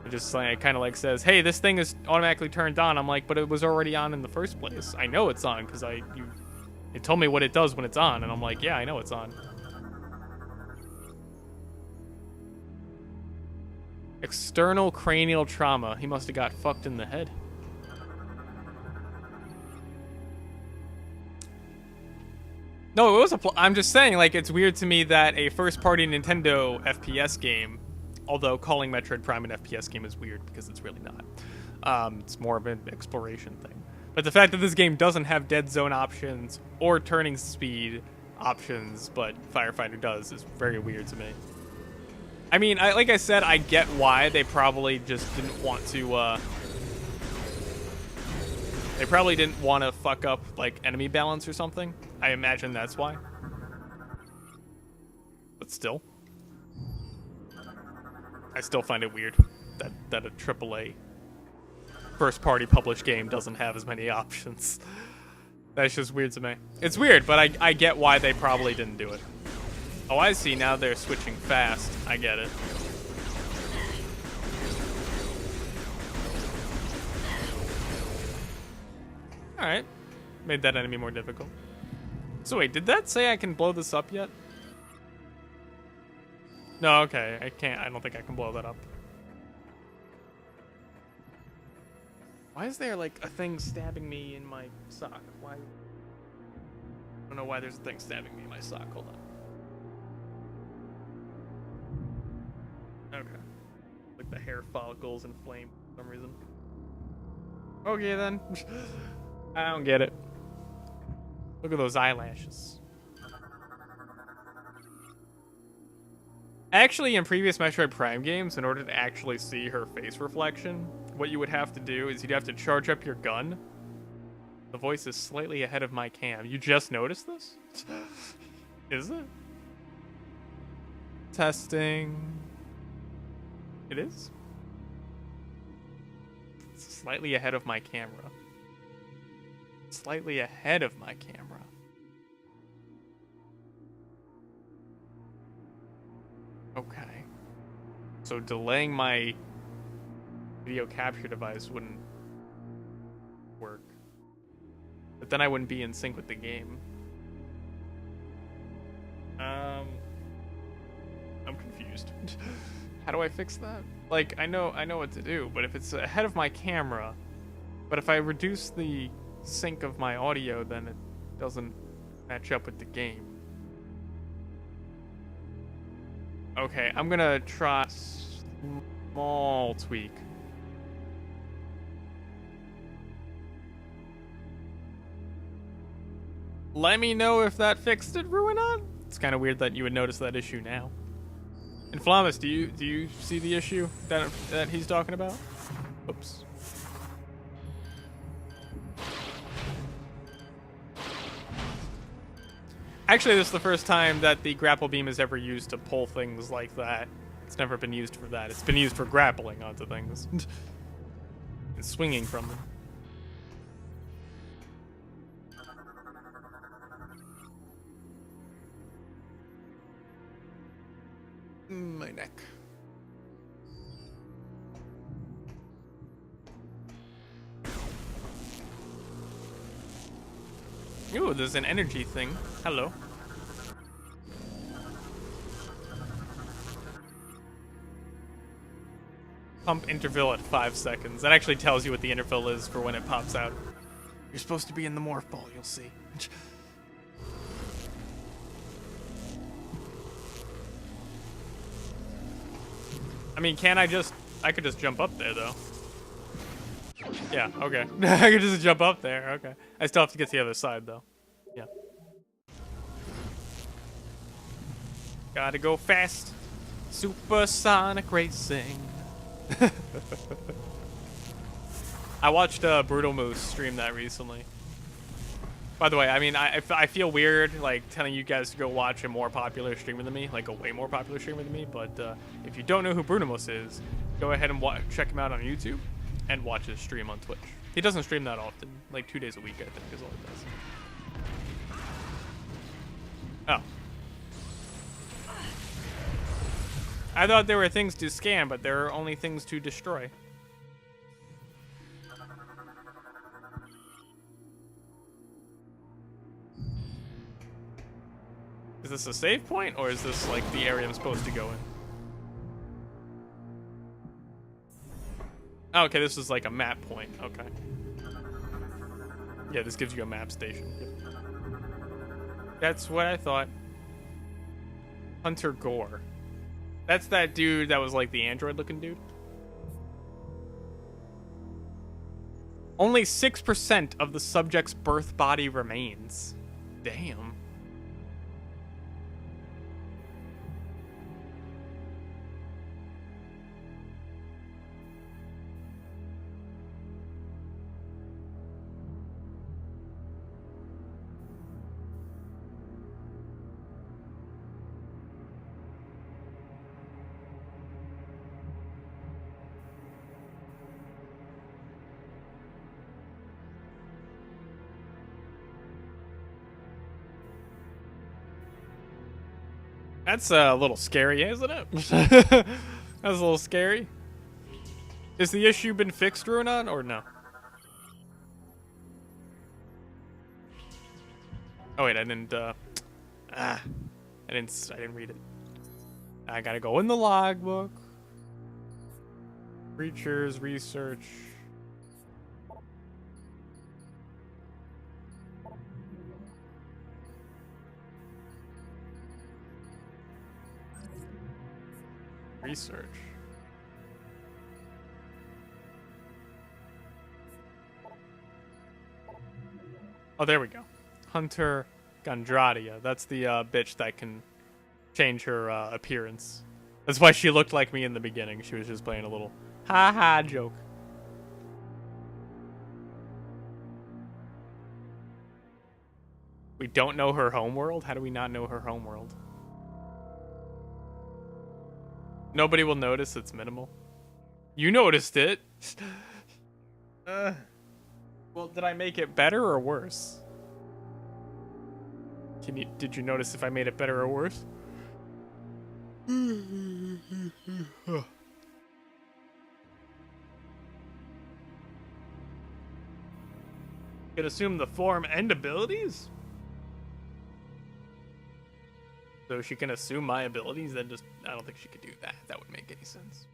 It just like kind of like says, "Hey, this thing is automatically turned on." I'm like, "But it was already on in the first place. I know it's on because it told me what it does when it's on." And I'm like, "Yeah, I know it's on." External cranial trauma. He must have got fucked in the head. No, it was I'm just saying, like, it's weird to me that a first-party Nintendo FPS game, although calling Metroid Prime an FPS game is weird because it's really not. It's more of an exploration thing. But the fact that this game doesn't have dead zone options or turning speed options, but Firefighter does, is very weird to me. I mean, like I said, I get why they probably just didn't want to, they probably didn't want to fuck up, like, enemy balance or something. I imagine that's why. But still. I still find it weird that a AAA first-party published game doesn't have as many options. That's just weird to me. It's weird, but I get why they probably didn't do it. Oh, I see. Now they're switching fast. I get it. Alright. Made that enemy more difficult. So wait, did that say I can blow this up yet? No, okay. I can't. I don't think I can blow that up. Why is there, like, a thing stabbing me in my sock? Why? I don't know why there's a thing stabbing me in my sock. Hold on. Okay. Like the hair follicles inflamed for some reason. Okay, then. I don't get it. Look at those eyelashes. Actually, in previous Metroid Prime games, in order to actually see her face reflection, what you would have to do is you'd have to charge up your gun. The voice is slightly ahead of my cam. You just noticed this? Is it? Testing. It is? It's slightly ahead of my camera. Slightly ahead of my camera. Okay. So delaying my video capture device wouldn't work. But then I wouldn't be in sync with the game. I'm confused. How do I fix that? Like, I know what to do, but if it's ahead of my camera, but if I reduce the sync of my audio, then it doesn't match up with the game. Okay, I'm gonna try a small tweak. Let me know if that fixed it, Ruinon. It's kind of weird that you would notice that issue now. Inflamus, do you see the issue that he's talking about? Oops. Actually, this is the first time that the grapple beam is ever used to pull things like that. It's never been used for that. It's been used for grappling onto things. And swinging from them. My neck. Ooh, there's an energy thing. Hello. Pump interval at 5 seconds. That actually tells you what the interval is for when it pops out. You're supposed to be in the morph ball, you'll see. I mean, I could just jump up there, though. Yeah, okay. I could just jump up there, okay. I still have to get to the other side, though. Yeah. Gotta go fast. Supersonic racing. I watched Brutal Moose stream that recently. By the way, I mean, I feel weird, like, telling you guys to go watch a more popular streamer than me, like a way more popular streamer than me, but if you don't know who Brutal Moose is, go ahead and check him out on YouTube and watch his stream on Twitch. He doesn't stream that often, like 2 days a week, I think, is all he does. Oh. I thought there were things to scan, but there are only things to destroy. Is this a save point, or is this like the area I'm supposed to go in? Oh, okay, this is like a map point. Okay. Yeah, this gives you a map station. That's what I thought. Hunter Gore. That's that dude that was like the android-looking dude. Only 6% of the subject's birth body remains. Damn. That's a little scary, isn't it? That's a little scary. Is the issue been fixed, Ruinon, or no? Oh wait, I didn't read it. I gotta go in the logbook. Creatures, research. Research. Oh, there we go. Hunter Gandradia. That's the bitch that can change her appearance. That's why she looked like me in the beginning. She was just playing a little ha-ha joke. We don't know her homeworld? How do we not know her homeworld? Nobody will notice it's minimal. You noticed it. Well, did I make it better or worse? Did you notice if I made it better or worse? Could assume the form and abilities? So she can assume my abilities, then just, I don't think she could do that. That would make any sense.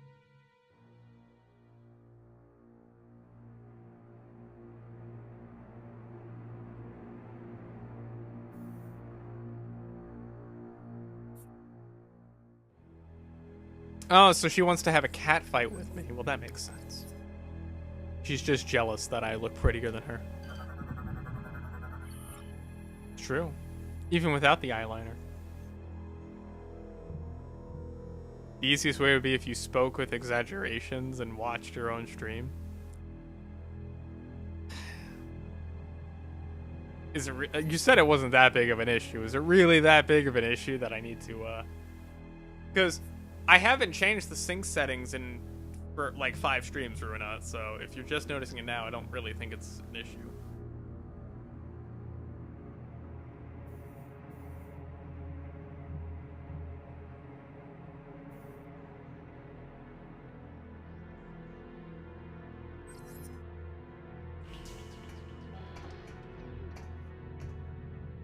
Oh, so she wants to have a cat fight with me. Well, that makes sense. She's just jealous that I look prettier than her. True. Even without the eyeliner. The easiest way would be if you spoke with exaggerations and watched your own stream. Is it you said it wasn't that big of an issue. Is it really that big of an issue that I need to, because I haven't changed the sync settings for like 5 streams, Ruinat, so if you're just noticing it now, I don't really think it's an issue.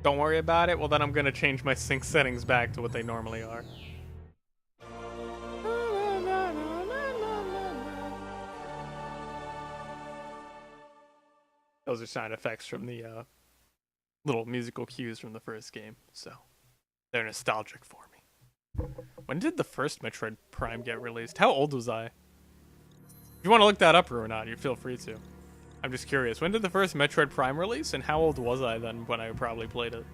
Don't worry about it? Well, then I'm gonna change my sync settings back to what they normally are. Those are sound effects from the little musical cues from the first game, so they're nostalgic for me. When did the first Metroid Prime get released? How old was I? If you want to look that up or not, you feel free to. I'm just curious. When did the first Metroid Prime release, and how old was I then when I probably played it?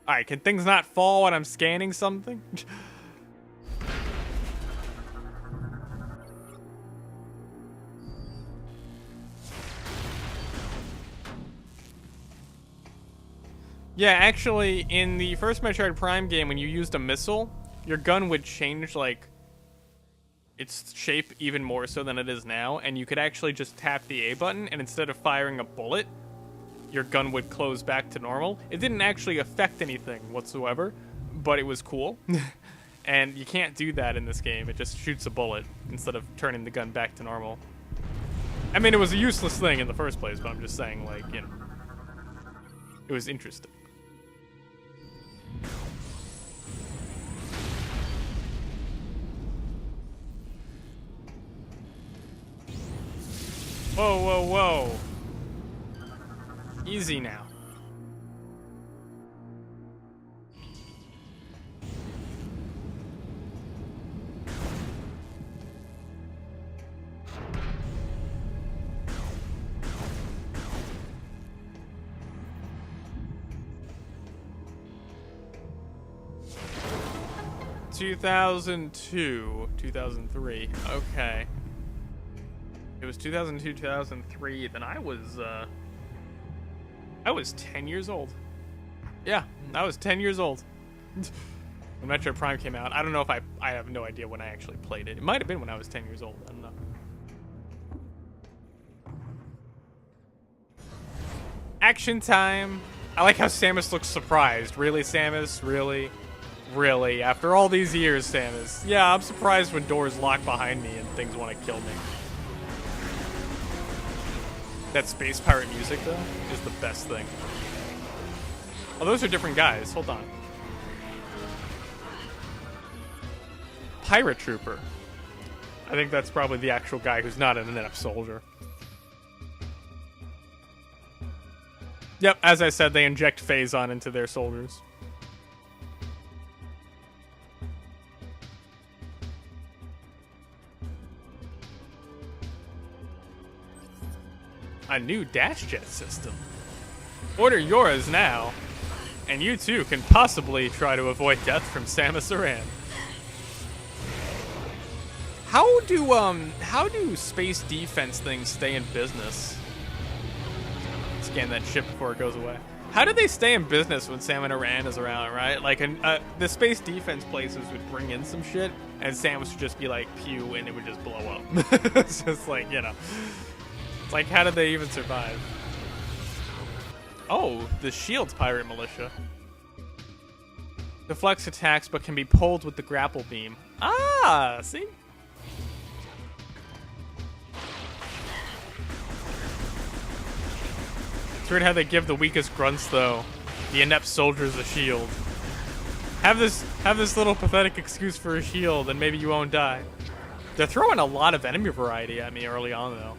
Alright, can things not fall when I'm scanning something? Yeah, actually, in the first Metroid Prime game, when you used a missile, your gun would change, like, its shape even more so than it is now, and you could actually just tap the A button, and instead of firing a bullet, your gun would close back to normal. It didn't actually affect anything whatsoever, but it was cool. And you can't do that in this game. It just shoots a bullet instead of turning the gun back to normal. I mean, it was a useless thing in the first place, but I'm just saying, like, you know, it was interesting. Whoa, whoa, whoa. Easy now. (2002, 2003). Okay. It was 2002, 2003. Then I was 10 years old. Yeah, I was 10 years old when Metroid Prime came out. I don't know if I have no idea when I actually played it. It might have been when I was 10 years old. I don't know. Action time. I like how Samus looks surprised. Really, Samus? Really? Really? After all these years, Samus? Yeah, I'm surprised when doors lock behind me and things want to kill me. That space pirate music, though, is the best thing. Oh, those are different guys. Hold on. Pirate Trooper. I think that's probably the actual guy who's not an inept soldier. Yep, as I said, they inject Phazon into their soldiers. A new dash jet system. Order yours now, and you too can possibly try to avoid death from Samus Aran. How do space defense things stay in business? Scan that ship before it goes away. How do they stay in business when Sam and Iran is around, right? Like, the space defense places would bring in some shit, and Samus would just be like, pew, and it would just blow up. It's just like, you know. It's like, how did they even survive? Oh, the Shield's pirate militia. Deflects attacks, but can be pulled with the grapple beam. Ah, see? It's weird how they give the weakest grunts, though, the inept soldiers a shield. Have this little pathetic excuse for a shield, and maybe you won't die. They're throwing a lot of enemy variety at me early on, though,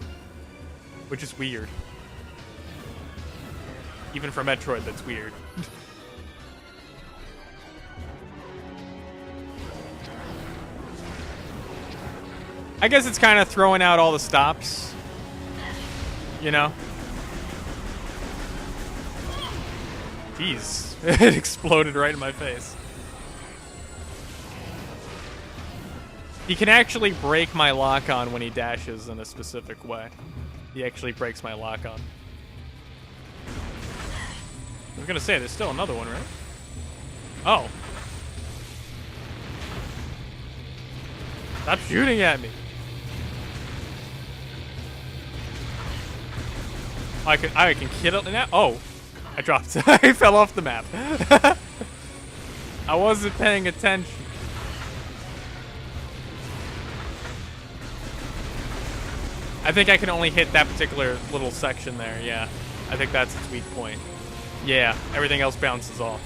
which is weird. Even for Metroid, that's weird. I guess it's kind of throwing out all the stops, you know? Jeez, it exploded right in my face. He can actually break my lock-on when he dashes in a specific way. He actually breaks my lock-on. I was gonna say, there's still another one, right? Oh. Stop shooting at me. I can kill it now? Oh. I dropped. I fell off the map. I wasn't paying attention. I think I can only hit that particular little section there, yeah. I think that's its weak point. Yeah, everything else bounces off.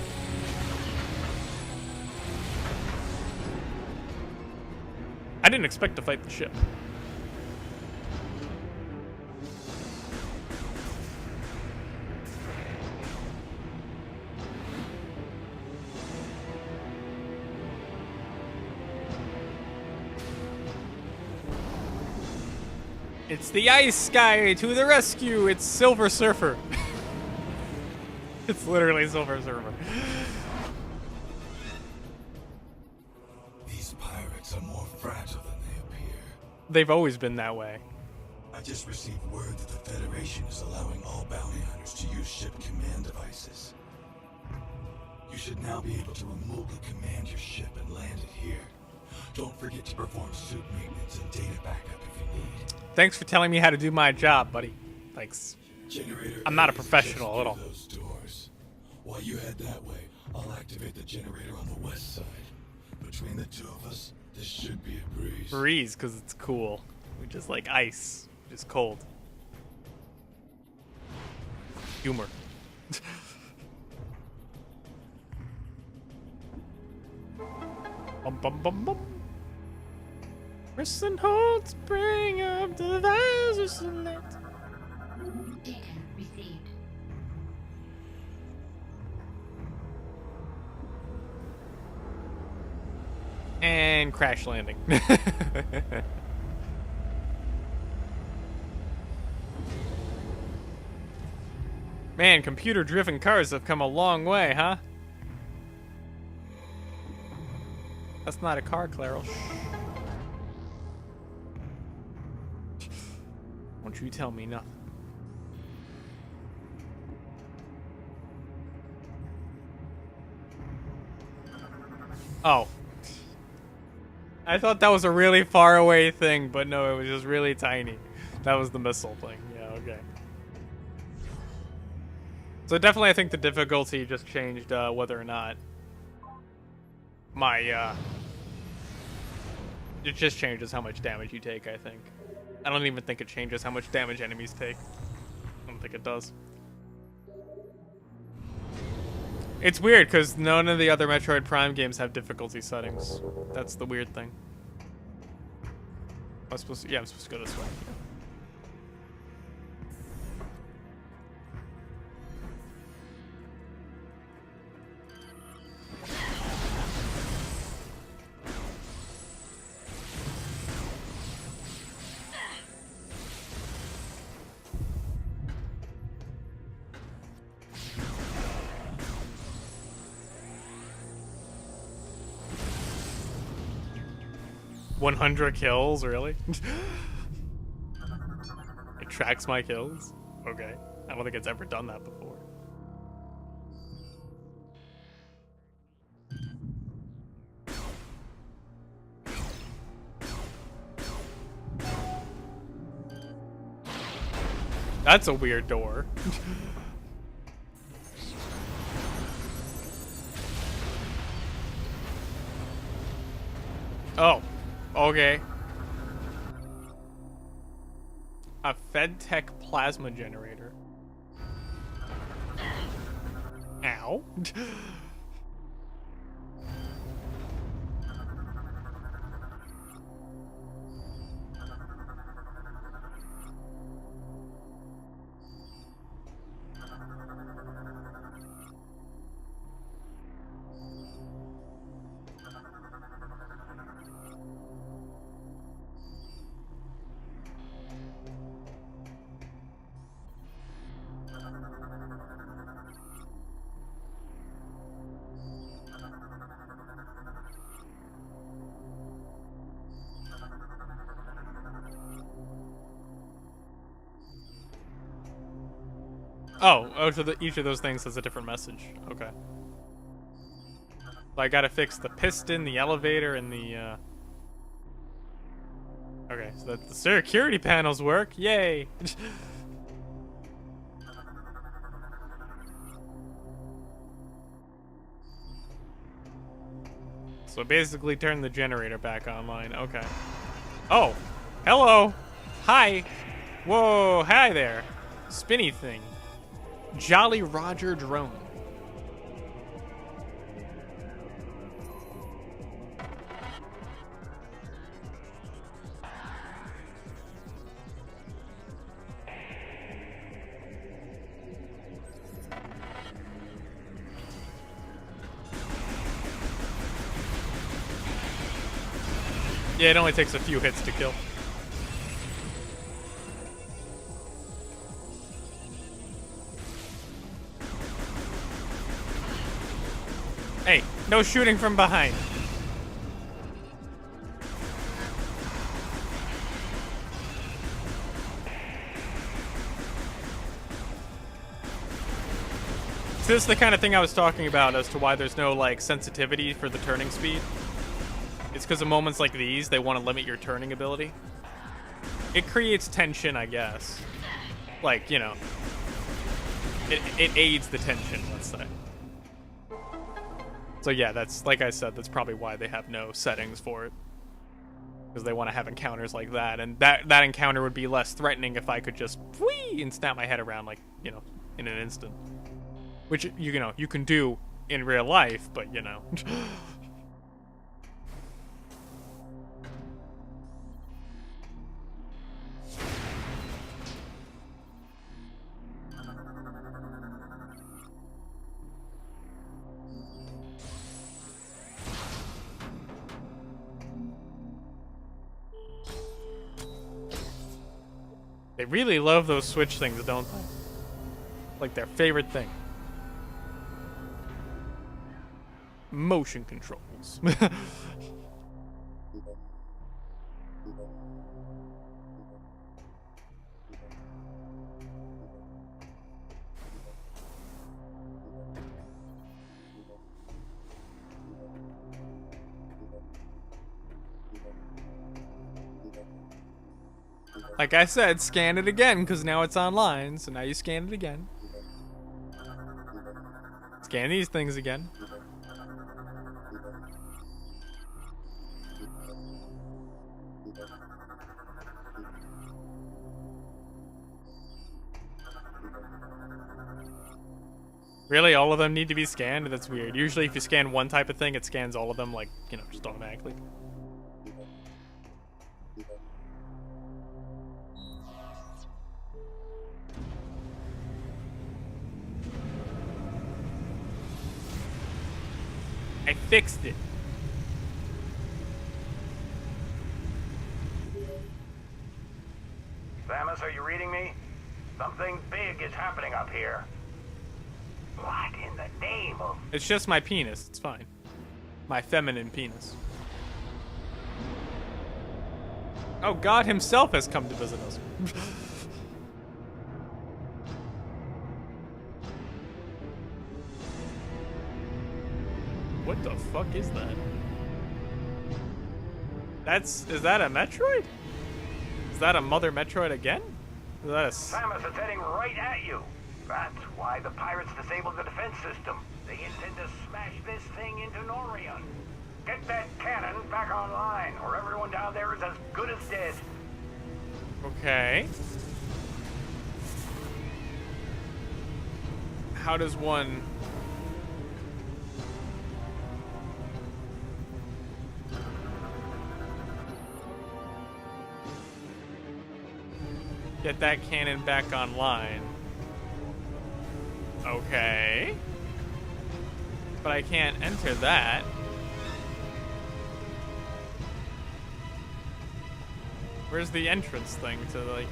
I didn't expect to fight the ship. It's the ice guy to the rescue. It's Silver Surfer. It's literally Silver Surfer. These pirates are more fragile than they appear. They've always been that way. I just received word that the Federation is allowing all bounty hunters to use ship command devices. You should now be able to remotely command your ship and land it here. Don't forget to perform suit maintenance and data backup if you need. Thanks for telling me how to do my job, buddy. Thanks. Generator I'm not a A professional at all. those doors. While you head that way, I'll activate the generator on the west side. Between the two of us, this should be a breeze. Breeze, because it's cool. Which is like ice, which is cold. Humor. Bum bum bum bum. Press and hold to bring up the visor select. Data received. And crash landing. Man, computer-driven cars have come a long way, huh? That's not a car, Claro. Won't you tell me nothing? Oh. I thought that was a really far away thing, but no, it was just really tiny. That was the missile thing. Yeah, okay. So definitely I think the difficulty just changed whether or not my, it just changes how much damage you take, I think. I don't even think it changes how much damage enemies take. I don't think it does. It's weird, because none of the other Metroid Prime games have difficulty settings. That's the weird thing. I'm supposed to, yeah, I'm supposed to go this way. 100 kills, really? It tracks my kills? Okay. I don't think it's ever done that before. That's a weird door. Oh, okay. A FedTech plasma generator. Ow. Oh, so each of those things has a different message. Okay. So I gotta fix the piston, the elevator, and the, Okay, so that the security panels work. Yay! So basically turn the generator back online. Okay. Oh! Hello! Hi! Whoa, hi there! Spinny thing. Jolly Roger drone. Yeah, it only takes a few hits to kill. Hey, no shooting from behind. So this is the kind of thing I was talking about as to why there's no, like, sensitivity for the turning speed. It's because of moments like these, they want to limit your turning ability. It creates tension, I guess. Like, you know. It aids the tension, let's say. So yeah, that's, like I said, that's probably why they have no settings for it. Because they want to have encounters like that, and that encounter would be less threatening if I could just whee and snap my head around, like, you know, in an instant. Which, you know, you can do in real life, but, you know. They really love those switch things, don't they? Like their favorite thing. Motion controls. Like I said, scan it again, because now it's online, so now you scan it again. Scan these things again. Really, all of them need to be scanned? That's weird. Usually if you scan one type of thing, it scans all of them, like, you know, just automatically. I fixed it. Samus, are you reading me? Something big is happening up here. What in the name of... It's just my penis. It's fine. My feminine penis. Oh, God himself has come to visit us. What the fuck is that? Is that a Metroid? Is that a Mother Metroid again? Is that a... Samus is heading right at you. That's why the pirates disabled the defense system. They intend to smash this thing into Norion. Get that cannon back online, or everyone down there is as good as dead. Okay. How does one... get that cannon back online? Okay. But I can't enter that. Where's the entrance thing to, like...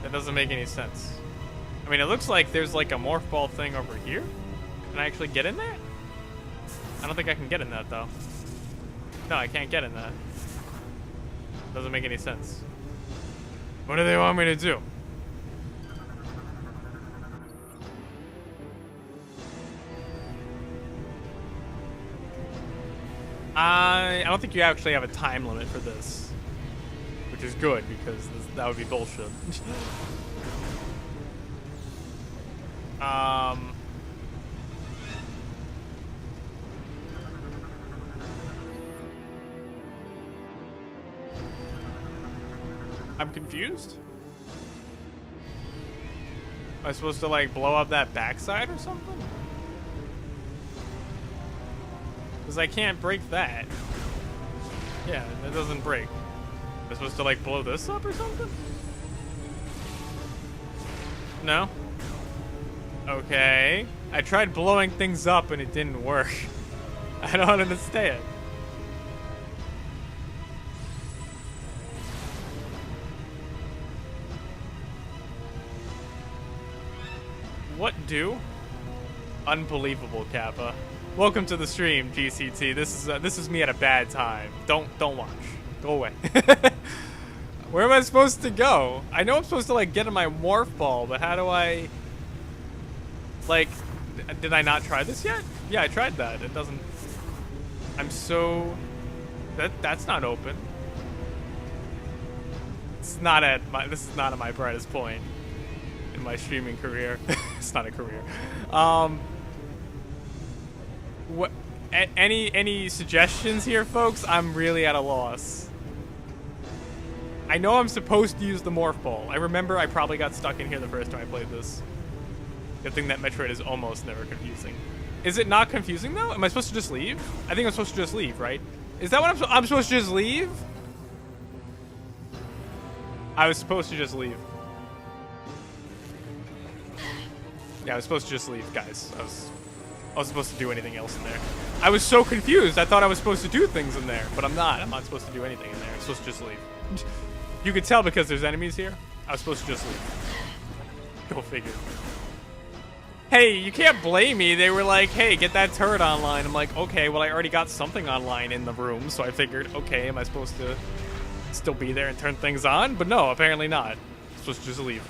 That doesn't make any sense. I mean, it looks like there's like a morph ball thing over here. Can I actually get in there? I don't think I can get in that, though. No, I can't get in that. Doesn't make any sense. What do they want me to do? I don't think you actually have a time limit for this, which is good because that would be bullshit. I'm confused. Am I supposed to like blow up that backside or something? Because I can't break that. Yeah, that doesn't break. Am I supposed to like blow this up or something? No? Okay. I tried blowing things up and it didn't work. I don't understand. What do? Unbelievable, Kappa. Welcome to the stream, GCT. This is me at a bad time. Don't watch. Go away. Where am I supposed to go? I know I'm supposed to like get in my morph ball, but how do I like did I not try this yet? Yeah, I tried that. It doesn't I'm so that's not open. This is not at my brightest point in my streaming career. It's not a career. What? Any suggestions here, folks? I'm really at a loss. I know I'm supposed to use the morph ball. I remember I probably got stuck in here the first time I played this. Good thing that Metroid is almost never confusing. Is it not confusing though? Am I supposed to just leave? I think I'm supposed to just leave, right? Is that what I'm supposed to just leave? I was supposed to just leave. Yeah, I was supposed to just leave, guys. I was supposed to do anything else in there. I was so confused. I thought I was supposed to do things in there, but I'm not. I'm not supposed to do anything in there. I'm supposed to just leave. You could tell because there's enemies here. I was supposed to just leave. Go figure. Hey, you can't blame me. They were like, hey, get that turret online. I'm like, okay, well, I already got something online in the room, so I figured, okay, am I supposed to still be there and turn things on? But no, apparently not. I'm supposed to just leave.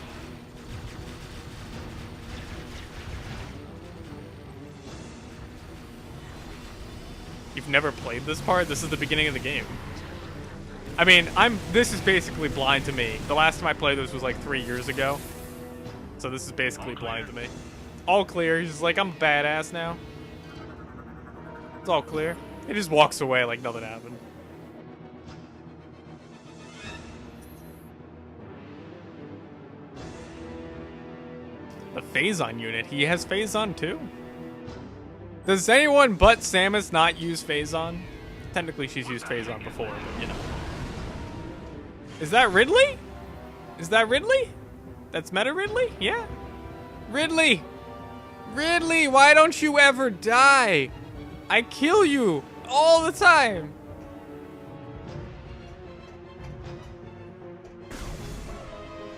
You've never played this part? This is the beginning of the game. I mean, this is basically blind to me. The last time I played this was like 3 years ago. So this is basically blind to me. All clear. He's just like, I'm a badass now. It's all clear. He just walks away like nothing happened. The Phazon unit. He has Phazon too? Does anyone but Samus not use Phazon? Technically, she's used Phazon before, but you know. Is that Ridley? Is that Ridley? That's Meta Ridley? Yeah. Ridley! Ridley, why don't you ever die? I kill you all the time.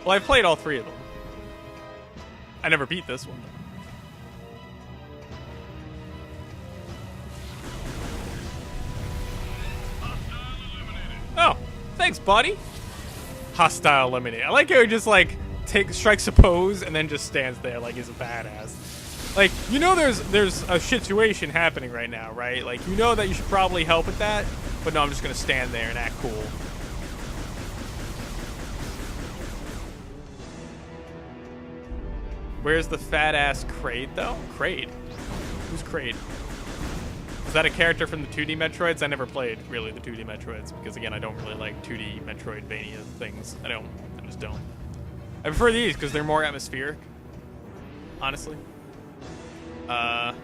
Well, I've played all 3 of them. I never beat this one, though. thanks, buddy. Hostile eliminate. I like how he just like strikes a pose and then just stands there like he's a badass. Like, you know there's a situation happening right now, right? Like, you know that you should probably help with that, but no, I'm just gonna stand there and act cool. Where's the fat ass Kraid though? Kraid? Who's Kraid? Is that a character from the 2D Metroids? I never played really the 2D Metroids because again I don't really like 2D Metroidvania things. I just don't. I prefer these because they're more atmospheric. Honestly. I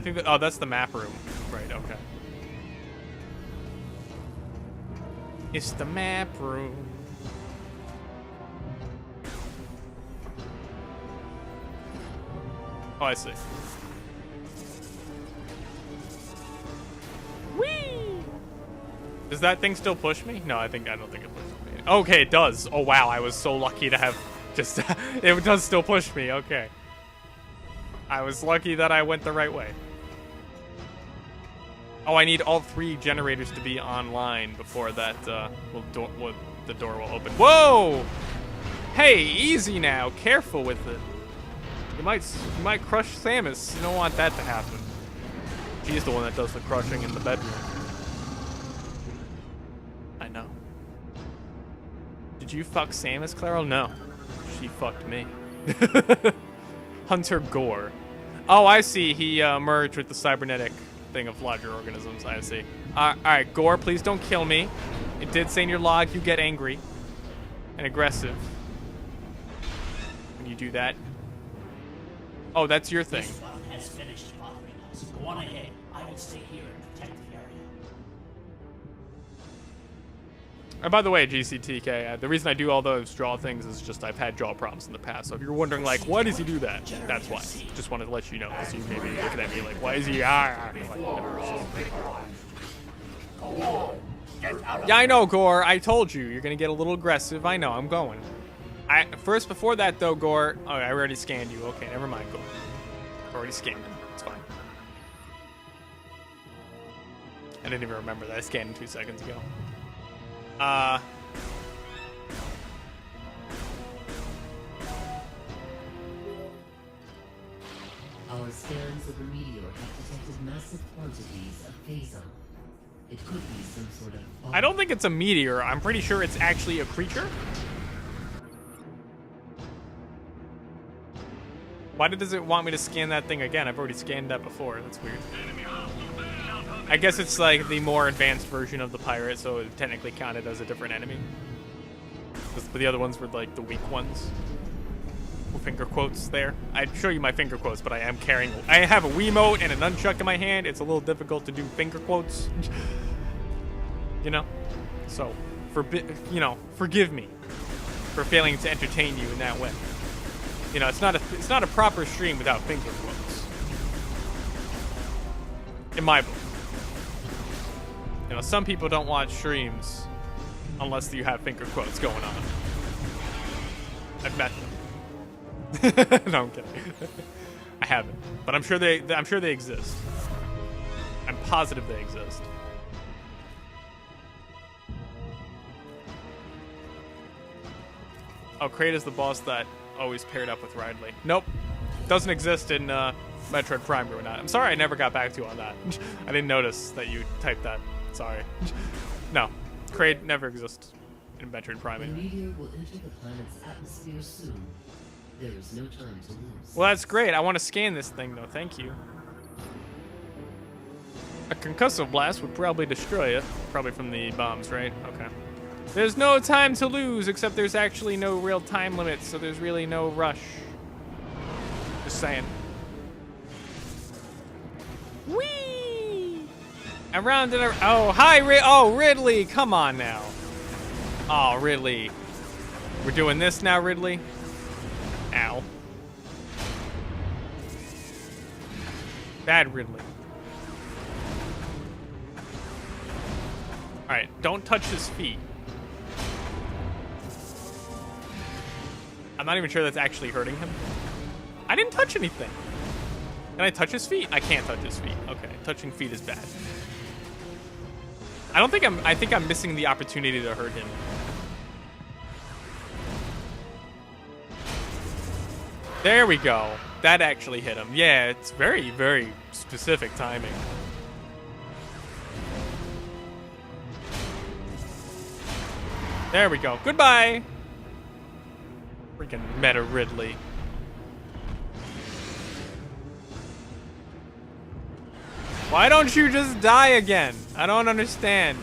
think that, oh, that's the map room. Right, okay. It's the map room. Oh, I see. Whee! Does that thing still push me? No, I don't think it pushes me. Okay, it does. Oh, wow, I was so lucky to have just... it does still push me, okay. I was lucky that I went the right way. Oh, I need all 3 generators to be online before that, the door will open. Whoa! Hey, easy now. Careful with it. You might crush Samus. You don't want that to happen. She's the one that does the crushing in the bedroom. I know. Did you fuck Samus, Claro? No. She fucked me. Hunter Gore. Oh, I see. He merged with the cybernetic thing of larger organisms. I see. Alright, Gore, please don't kill me. It did say in your log you get angry and aggressive when you do that. Oh, that's your thing. This one has finished bothering us. Go on ahead. I will stay here and protect the area. And by the way, GCTK, the reason I do all those draw things is just I've had draw problems in the past. So if you're wondering, like, why does he do that? That's why. Just wanted to let you know, because you may be looking at me like, why is he? Yeah, I know, Gore. I told you. You're going to get a little aggressive. I know. I'm going. First, before that, though, Gore... Oh, I already scanned you. Okay, never mind, Gore. I've already scanned him. It's fine. I didn't even remember that I scanned him 2 seconds ago. Our scans of the meteor have detected massive quantities of phazon. It could be some sort of... I don't think it's a meteor. I'm pretty sure it's actually a creature. Why does it want me to scan that thing again? I've already scanned that before. That's weird. I guess it's like the more advanced version of the pirate, so it technically counted as a different enemy. But the other ones were like the weak ones. Finger quotes there. I'd show you my finger quotes, but I am carrying... I have a Wiimote and a nunchuck in my hand. It's a little difficult to do finger quotes. You know? So, forgive me for failing to entertain you in that way. You know, it's not a proper stream without finger quotes. In my book. You know, some people don't watch streams unless you have finger quotes going on. I've met them. No, I'm kidding. I haven't, but I'm sure they exist. I'm positive they exist. Oh, Kraid is the boss that always paired up with Ridley. Nope, doesn't exist in Metroid Prime or not. I'm sorry I never got back to you on that. I didn't notice that you typed that. Sorry. No, Kraid never exists in Metroid Prime. The meteor will enter the planet's atmosphere soon. There is no time to lose. Well, that's great. I want to scan this thing, though. Thank you. A concussive blast would probably destroy it. Probably from the bombs, right? Okay. There's no time to lose, except there's actually no real time limit, so there's really no rush. Just saying. Whee! Around and around. Oh, hi, Ridley! Come on now. Oh, Ridley. We're doing this now, Ridley? Ow. Bad Ridley. Alright, don't touch his feet. I'm not even sure that's actually hurting him. I didn't touch anything. Can I touch his feet? I can't touch his feet. Okay, touching feet is bad. I think I'm missing the opportunity to hurt him. There we go. That actually hit him. Yeah, it's very, very specific timing. There we go. Goodbye. Freaking Meta Ridley. Why don't you just die again? I don't understand.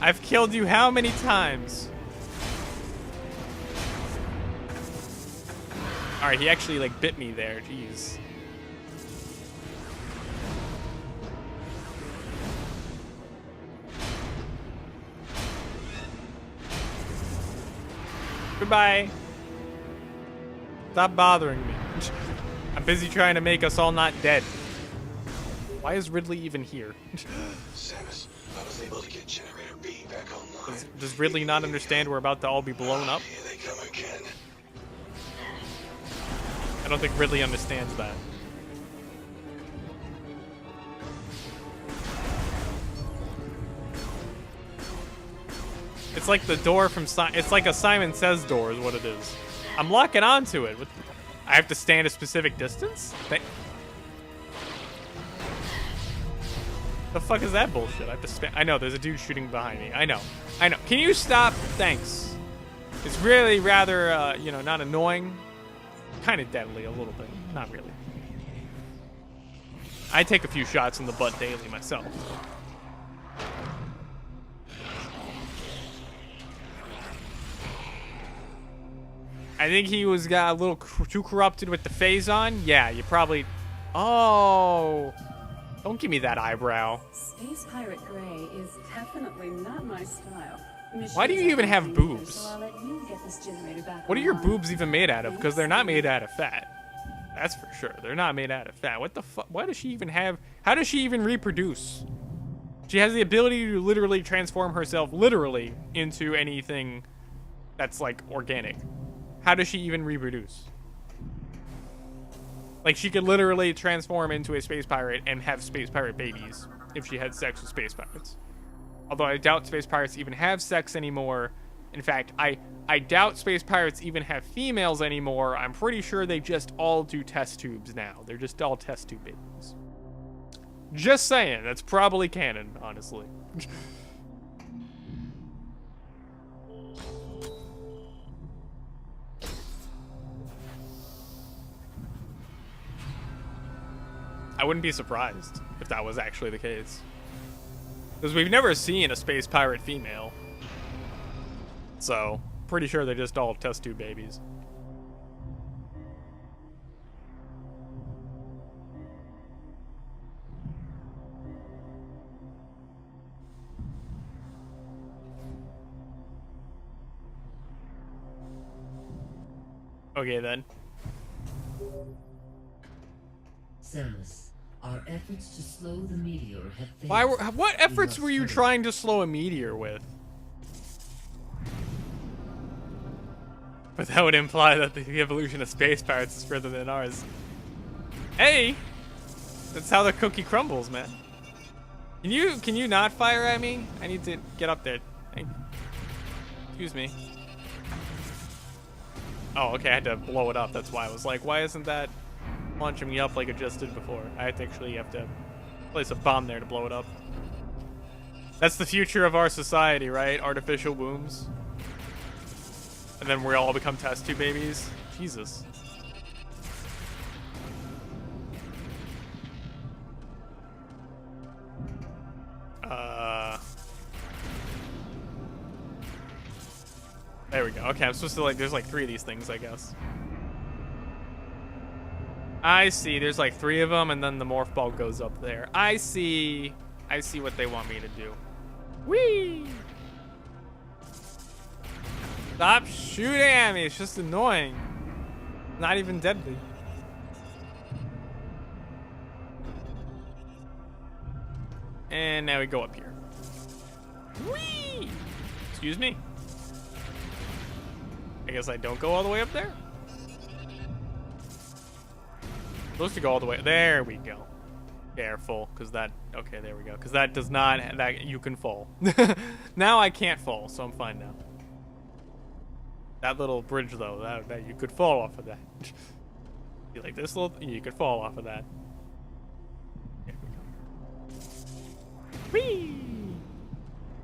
I've killed you how many times? Alright, he actually like bit me there. Jeez. Goodbye. Stop bothering me. I'm busy trying to make us all not dead. Why is Ridley even here? Samus, I was able to get generator B back online. Does Ridley not understand we're about to all be blown up? Here they come again. I don't think Ridley understands that. It's like the door from it's like a Simon Says door is what it is. I'm locking onto it. I have to stand a specific distance? The fuck is that bullshit? I have to spam. I know, there's a dude shooting behind me. I know. Can you stop? Thanks. It's really rather, you know, not annoying. Kind of deadly a little bit. Not really. I take a few shots in the butt daily myself. I think he got a little too corrupted with the phase on. Yeah, you probably... Oh... Don't give me that eyebrow. Space Pirate Gray is definitely not my style. Why do you even have boobs? So I'll let you get this generator back What are your online. boobs even made out of? Because they're not made out of fat. That's for sure. They're not made out of fat. What the fuck? Why does she even have... How does she even reproduce? She has the ability to literally transform herself literally into anything that's like organic. How does she even reproduce? Like, she could literally transform into a space pirate and have space pirate babies if she had sex with space pirates. Although I doubt space pirates even have sex anymore. In fact, I doubt space pirates even have females anymore. I'm pretty sure they just all do test tubes now. They're just all test tube babies. Just saying, that's probably canon, honestly. I wouldn't be surprised if that was actually the case. Because we've never seen a space pirate female. So, pretty sure they're just all test tube babies. Okay then. Samus, our efforts to slow the meteor have failed. What efforts were you trying to slow a meteor with? But that would imply that the evolution of space pirates is further than ours. Hey! That's how the cookie crumbles, man. Can you not fire at me? I need to get up there. Hey. Excuse me. Oh, okay, I had to blow it up. That's why I was like, why isn't that launching me up like it just did before? I actually have to place a bomb there to blow it up. That's the future of our society, right? Artificial wombs. And then we all become test tube babies. Jesus. There we go. Okay, I'm supposed to like, there's like 3 of these things, I guess. I see, there's like 3 of them, and then the morph ball goes up there. I see what they want me to do. Whee! Stop shooting at me, it's just annoying. Not even deadly. And now we go up here. Whee! Excuse me. I guess I don't go all the way up there? Supposed to go all the way. There we go. Careful, because that... Okay, there we go. Because that does not... That you can fall. Now I can't fall, so I'm fine now. That little bridge, though, that you could fall off of that. You like this little... You could fall off of that. There we go. Whee!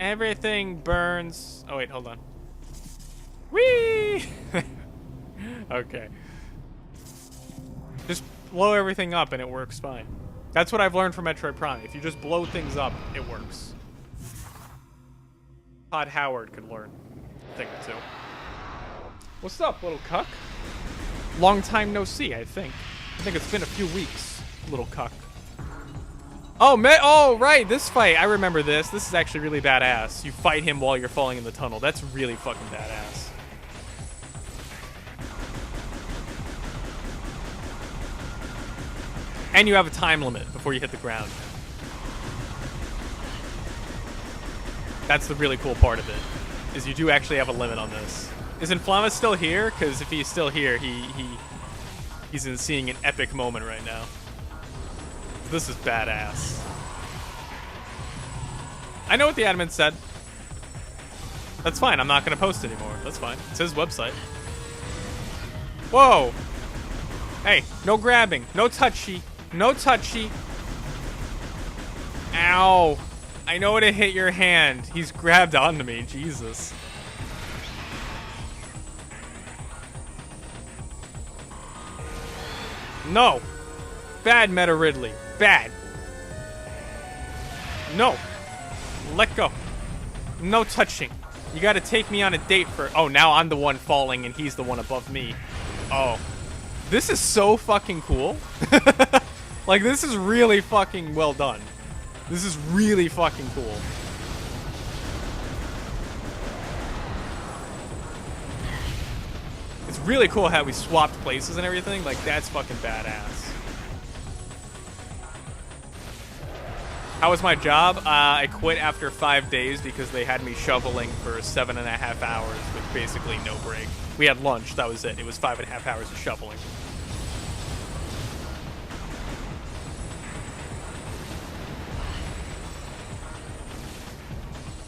Everything burns... Oh, wait, hold on. Whee! Okay. Just blow everything up and it works fine. That's what I've learned from Metroid Prime. If you just blow things up, it works. Todd Howard could learn a thing or two. What's up, little cuck? Long time no see, I think. I think it's been a few weeks, little cuck. Oh, oh, right, this fight. I remember this. This is actually really badass. You fight him while you're falling in the tunnel. That's really fucking badass. And you have a time limit before you hit the ground. That's the really cool part of it, is you do actually have a limit on this. Is Inflamus still here? Because if he's still here, he's seeing an epic moment right now. This is badass. I know what the admin said. That's fine. I'm not going to post anymore. That's fine. It's his website. Whoa. Hey, no grabbing. No touchy. No touchy. Ow. I know it hit your hand. He's grabbed onto me. Jesus. No. Bad Meta Ridley. Bad. No. Let go. No touching. You gotta take me on a date for... Oh, now I'm the one falling and he's the one above me. Oh. This is so fucking cool. Like, this is really fucking well done. This is really fucking cool. It's really cool how we swapped places and everything. Like, that's fucking badass. How was my job? I quit after 5 days because they had me shoveling for 7.5 hours with basically no break. We had lunch, that was it. It was 5.5 hours of shoveling.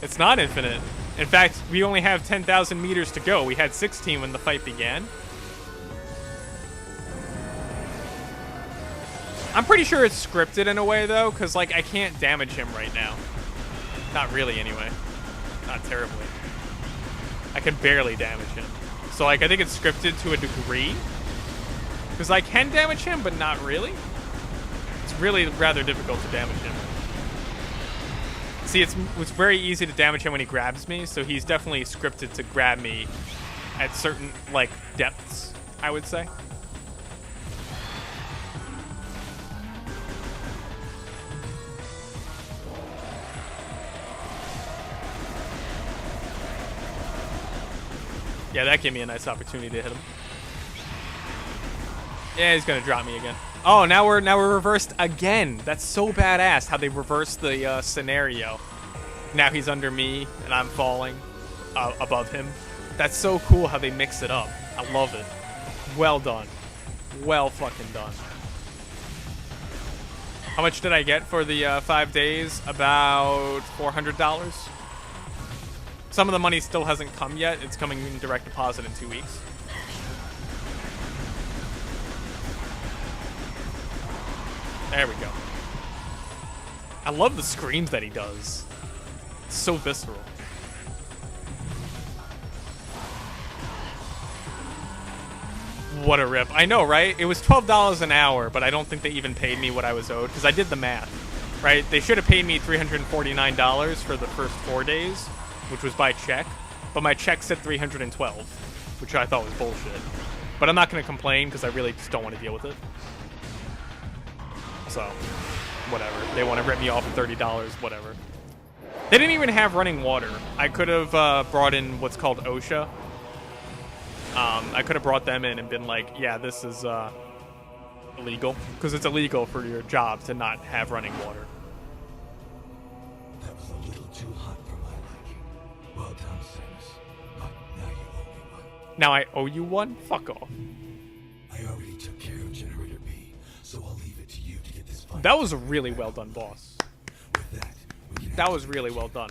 It's not infinite. In fact, we only have 10,000 meters to go. We had 16 when the fight began. I'm pretty sure it's scripted in a way, though, because, like, I can't damage him right now. Not really, anyway. Not terribly. I can barely damage him. So, like, I think it's scripted to a degree. Because I can damage him, but not really. It's really rather difficult to damage him. See, it's very easy to damage him when he grabs me, so he's definitely scripted to grab me at certain, like, depths, I would say. Yeah, that gave me a nice opportunity to hit him. Yeah, he's gonna drop me again. Oh, now we're reversed again. That's so badass how they reversed the scenario. Now he's under me and I'm falling above him. That's so cool how they mix it up. I love it. Well done. Well fucking done. How much did I get for the 5 days? About $400. Some of the money still hasn't come yet. It's coming in direct deposit in 2 weeks. There we go. I love the screams that he does. It's so visceral. What a rip. I know, right? It was $12 an hour, but I don't think they even paid me what I was owed, because I did the math, right? They should have paid me $349 for the first 4 days, which was by check, but my check said $312, which I thought was bullshit. But I'm not going to complain, because I really just don't want to deal with it. So, whatever. They want to rip me off at $30, whatever. They didn't even have running water. I could have brought in what's called OSHA. I could have brought them in and been like, yeah, this is illegal. Because it's illegal for your job to not have running water. That was a little too hot for my liking. Well done, Samus. But now you owe me one. Now I owe you one? Fuck off. I already took care of Generator B, so I'll leave it to you to get this final That was a really well done boss. That was really well done.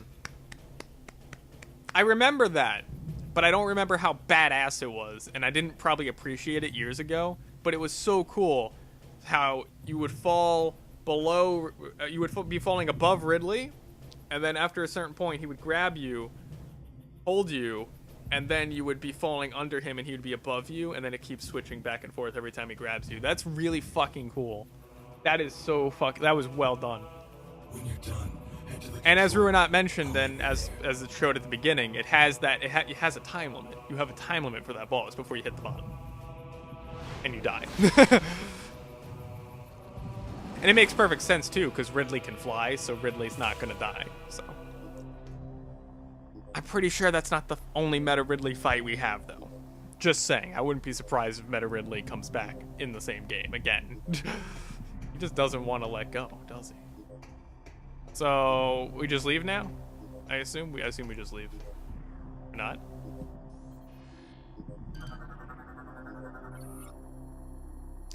I remember that, but I don't remember how badass it was, and I didn't probably appreciate it years ago, but it was so cool how you would fall below, you would be falling above Ridley, and then after a certain point he would grab you, hold you, and then you would be falling under him and he would be above you, and then it keeps switching back and forth every time he grabs you. That's really fucking cool. That is so that was well done. When you're done, and as Ruinat mentioned, and as it showed at the beginning, it has that it has a time limit. You have a time limit for that boss before you hit the bottom, and you die. And it makes perfect sense too, because Ridley can fly, so Ridley's not gonna die. So I'm pretty sure that's not the only Meta Ridley fight we have, though. Just saying, I wouldn't be surprised if Meta Ridley comes back in the same game again. He just doesn't want to let go, does he? So we just leave now? I assume we just leave. Or not?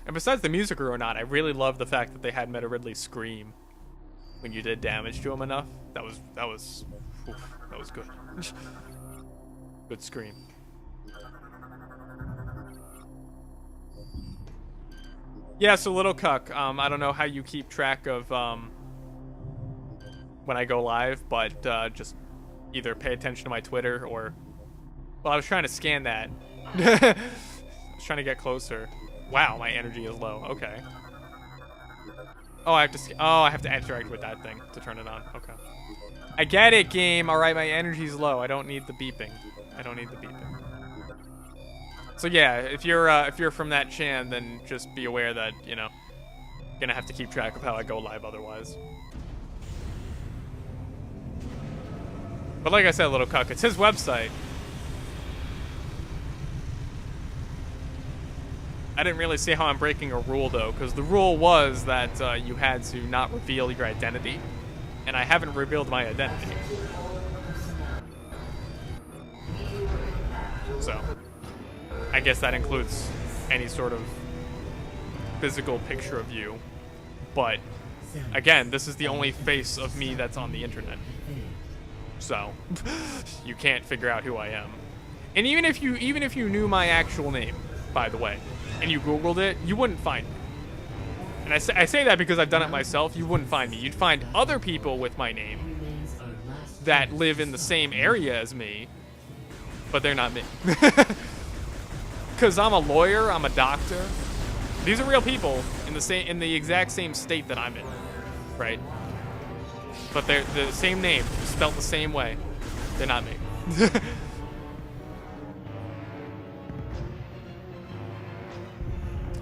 And besides the music or not, I really love the fact that they had Meta Ridley scream when you did damage to him enough. That was good. Good scream. Yeah, so Little Cuck, I don't know how you keep track of when I go live, but just either pay attention to my Twitter or... Well, I was trying to scan that. I was trying to get closer. Wow, my energy is low. Okay. Oh, I have to interact with that thing to turn it on. Okay. I get it, game. All right, my energy's low. I don't need the beeping. So yeah, if you're from that chan, then just be aware that, you know, you're gonna have to keep track of how I go live otherwise. But like I said, Little Cuck, it's his website. I didn't really see how I'm breaking a rule, though, because the rule was that you had to not reveal your identity, and I haven't revealed my identity. So, I guess that includes any sort of physical picture of you, but again, this is the only face of me that's on the internet. So, you can't figure out who I am. And even if you knew my actual name, by the way, and you Googled it, you wouldn't find me. And I say that because I've done it myself. You wouldn't find me. You'd find other people with my name that live in the same area as me, but they're not me. Because I'm a lawyer, I'm a doctor. These are real people in the exact same state that I'm in, right? But they're the same name, spelled the same way. They're not me.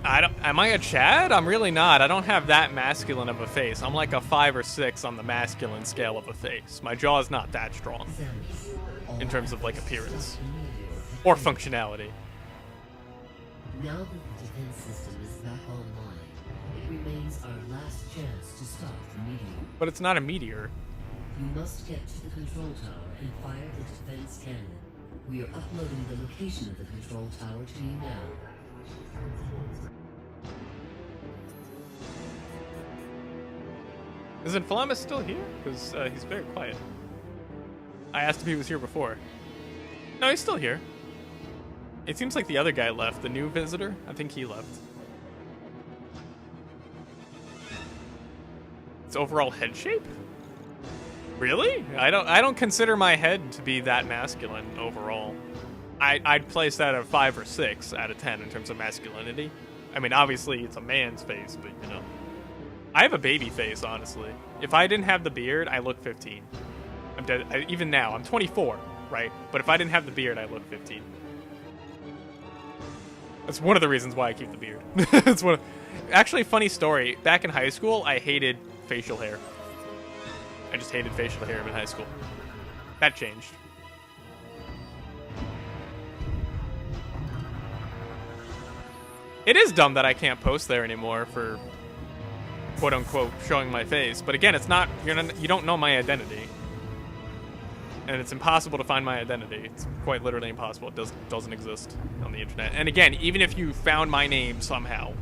Am I a Chad? I'm really not. I don't have that masculine of a face. I'm like a 5 or 6 on the masculine scale of a face. My jaw is not that strong in terms of like appearance or functionality. Now that the defense system is back online, it remains our last chance to stop the meteor. But it's not a meteor. You must get to the control tower and fire the defense cannon. We are uploading the location of the control tower to you now. Is Inflamus still here? Because he's very quiet. I asked if he was here before. No, he's still here. It seems like the other guy left. The new visitor? I think he left. Its overall head shape? Really? I don't consider my head to be that masculine overall. I'd place that at a 5 or 6 out of 10 in terms of masculinity. I mean, obviously it's a man's face, but you know. I have a baby face, honestly. If I didn't have the beard, I look 15. I'm dead. Even now, I'm 24, right? But if I didn't have the beard, I look 15. That's one of the reasons why I keep the beard. It's one. Actually, funny story. Back in high school, I hated facial hair. I just hated facial hair in high school. That changed. It is dumb that I can't post there anymore for quote unquote showing my face, but again, it's not, you don't know my identity, and it's impossible to find my identity. It's quite literally impossible. It doesn't exist on the internet. And again, even if you found my name somehow,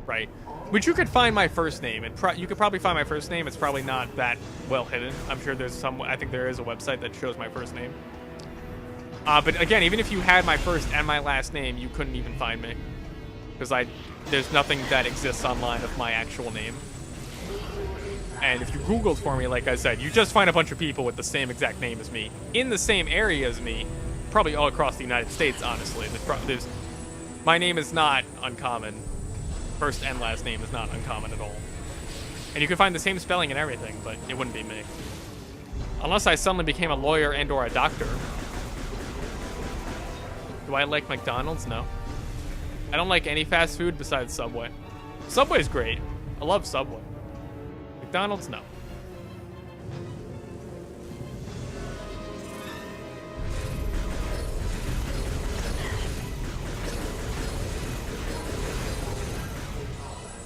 right? Which you could find my first name. You could probably find my first name. It's probably not that well hidden. I'm sure there's some. I think there is a website that shows my first name. But again, even if you had my first and my last name, you couldn't even find me, because there's nothing that exists online of my actual name. And if you Googled for me, like I said, you just find a bunch of people with the same exact name as me, in the same area as me, probably all across the United States, honestly. My name is not uncommon. First and last name is not uncommon at all. And you can find the same spelling and everything, but it wouldn't be me. Unless I suddenly became a lawyer and or a doctor. Do I like McDonald's? No. I don't like any fast food besides Subway. Subway's great. I love Subway. McDonald's, no.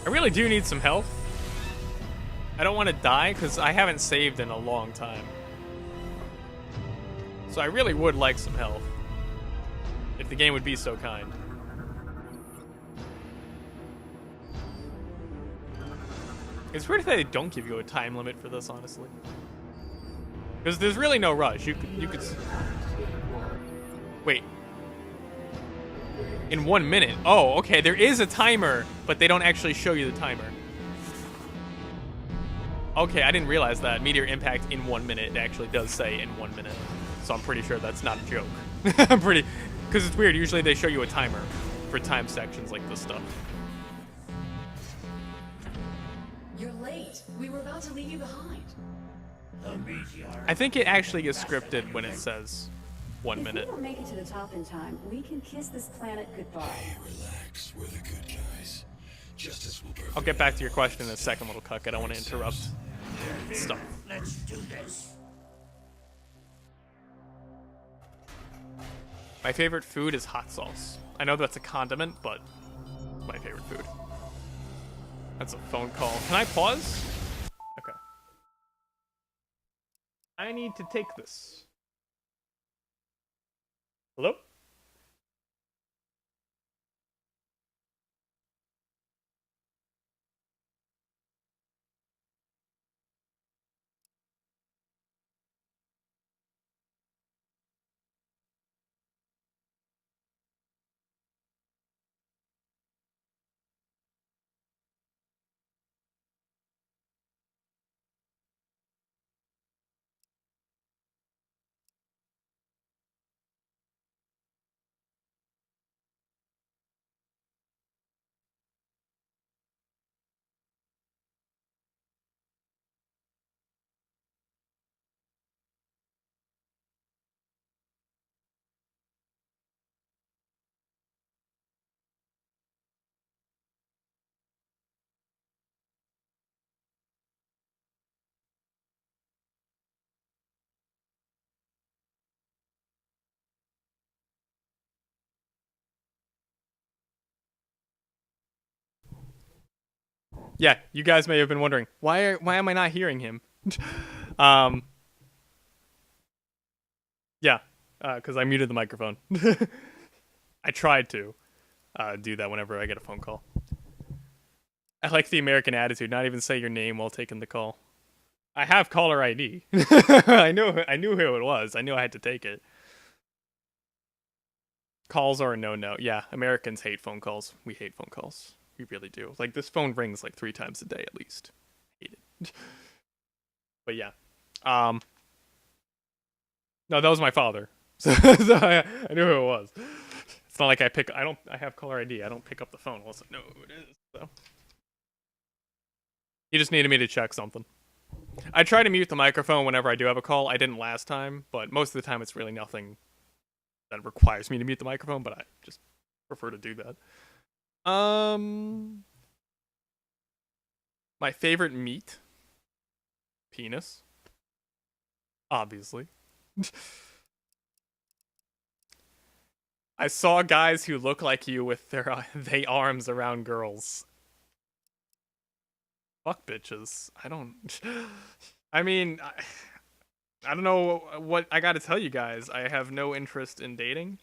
I really do need some health. I don't want to die because I haven't saved in a long time. So I really would like some health, if the game would be so kind. It's weird that they don't give you a time limit for this, honestly. Because there's really no rush. You could... Wait. In 1 minute. Oh, okay, there is a timer, but they don't actually show you the timer. Okay, I didn't realize that. Meteor impact in 1 minute. It actually does say in 1 minute. So I'm pretty sure that's not a joke. I'm pretty... Because it's weird. Usually they show you a timer for time sections like this stuff. You're late. We were about to leave you behind. I think it actually is scripted when it says 1 minute. If we don't make it to the top in time, we can kiss this planet goodbye. Hey, relax. We're the good guys. Justice will prevail. I'll get back to your question in a second, little cuck. I don't want to interrupt stuff. Let's do this. My favorite food is hot sauce. I know that's a condiment, but it's my favorite food. That's a phone call. Can I pause? Okay. I need to take this. Hello? Yeah, you guys may have been wondering, why am I not hearing him? Yeah, because I muted the microphone. I tried to do that whenever I get a phone call. I like the American attitude, not even say your name while taking the call. I have caller ID. I knew who it was. I knew I had to take it. Calls are a no-no. Yeah, Americans hate phone calls. We hate phone calls. We really do. Like, this phone rings like 3 times a day at least. Hate it. But yeah. No, that was my father. So I knew who it was. It's not like I have caller ID. I don't pick up the phone unless I know who it is. So he just needed me to check something. I try to mute the microphone whenever I do have a call. I didn't last time, but most of the time it's really nothing that requires me to mute the microphone, but I just prefer to do that. My favorite meat? Penis. Obviously. I saw guys who look like you with their they arms around girls. Fuck bitches. I mean, I don't know what I gotta tell you guys. I have no interest in dating.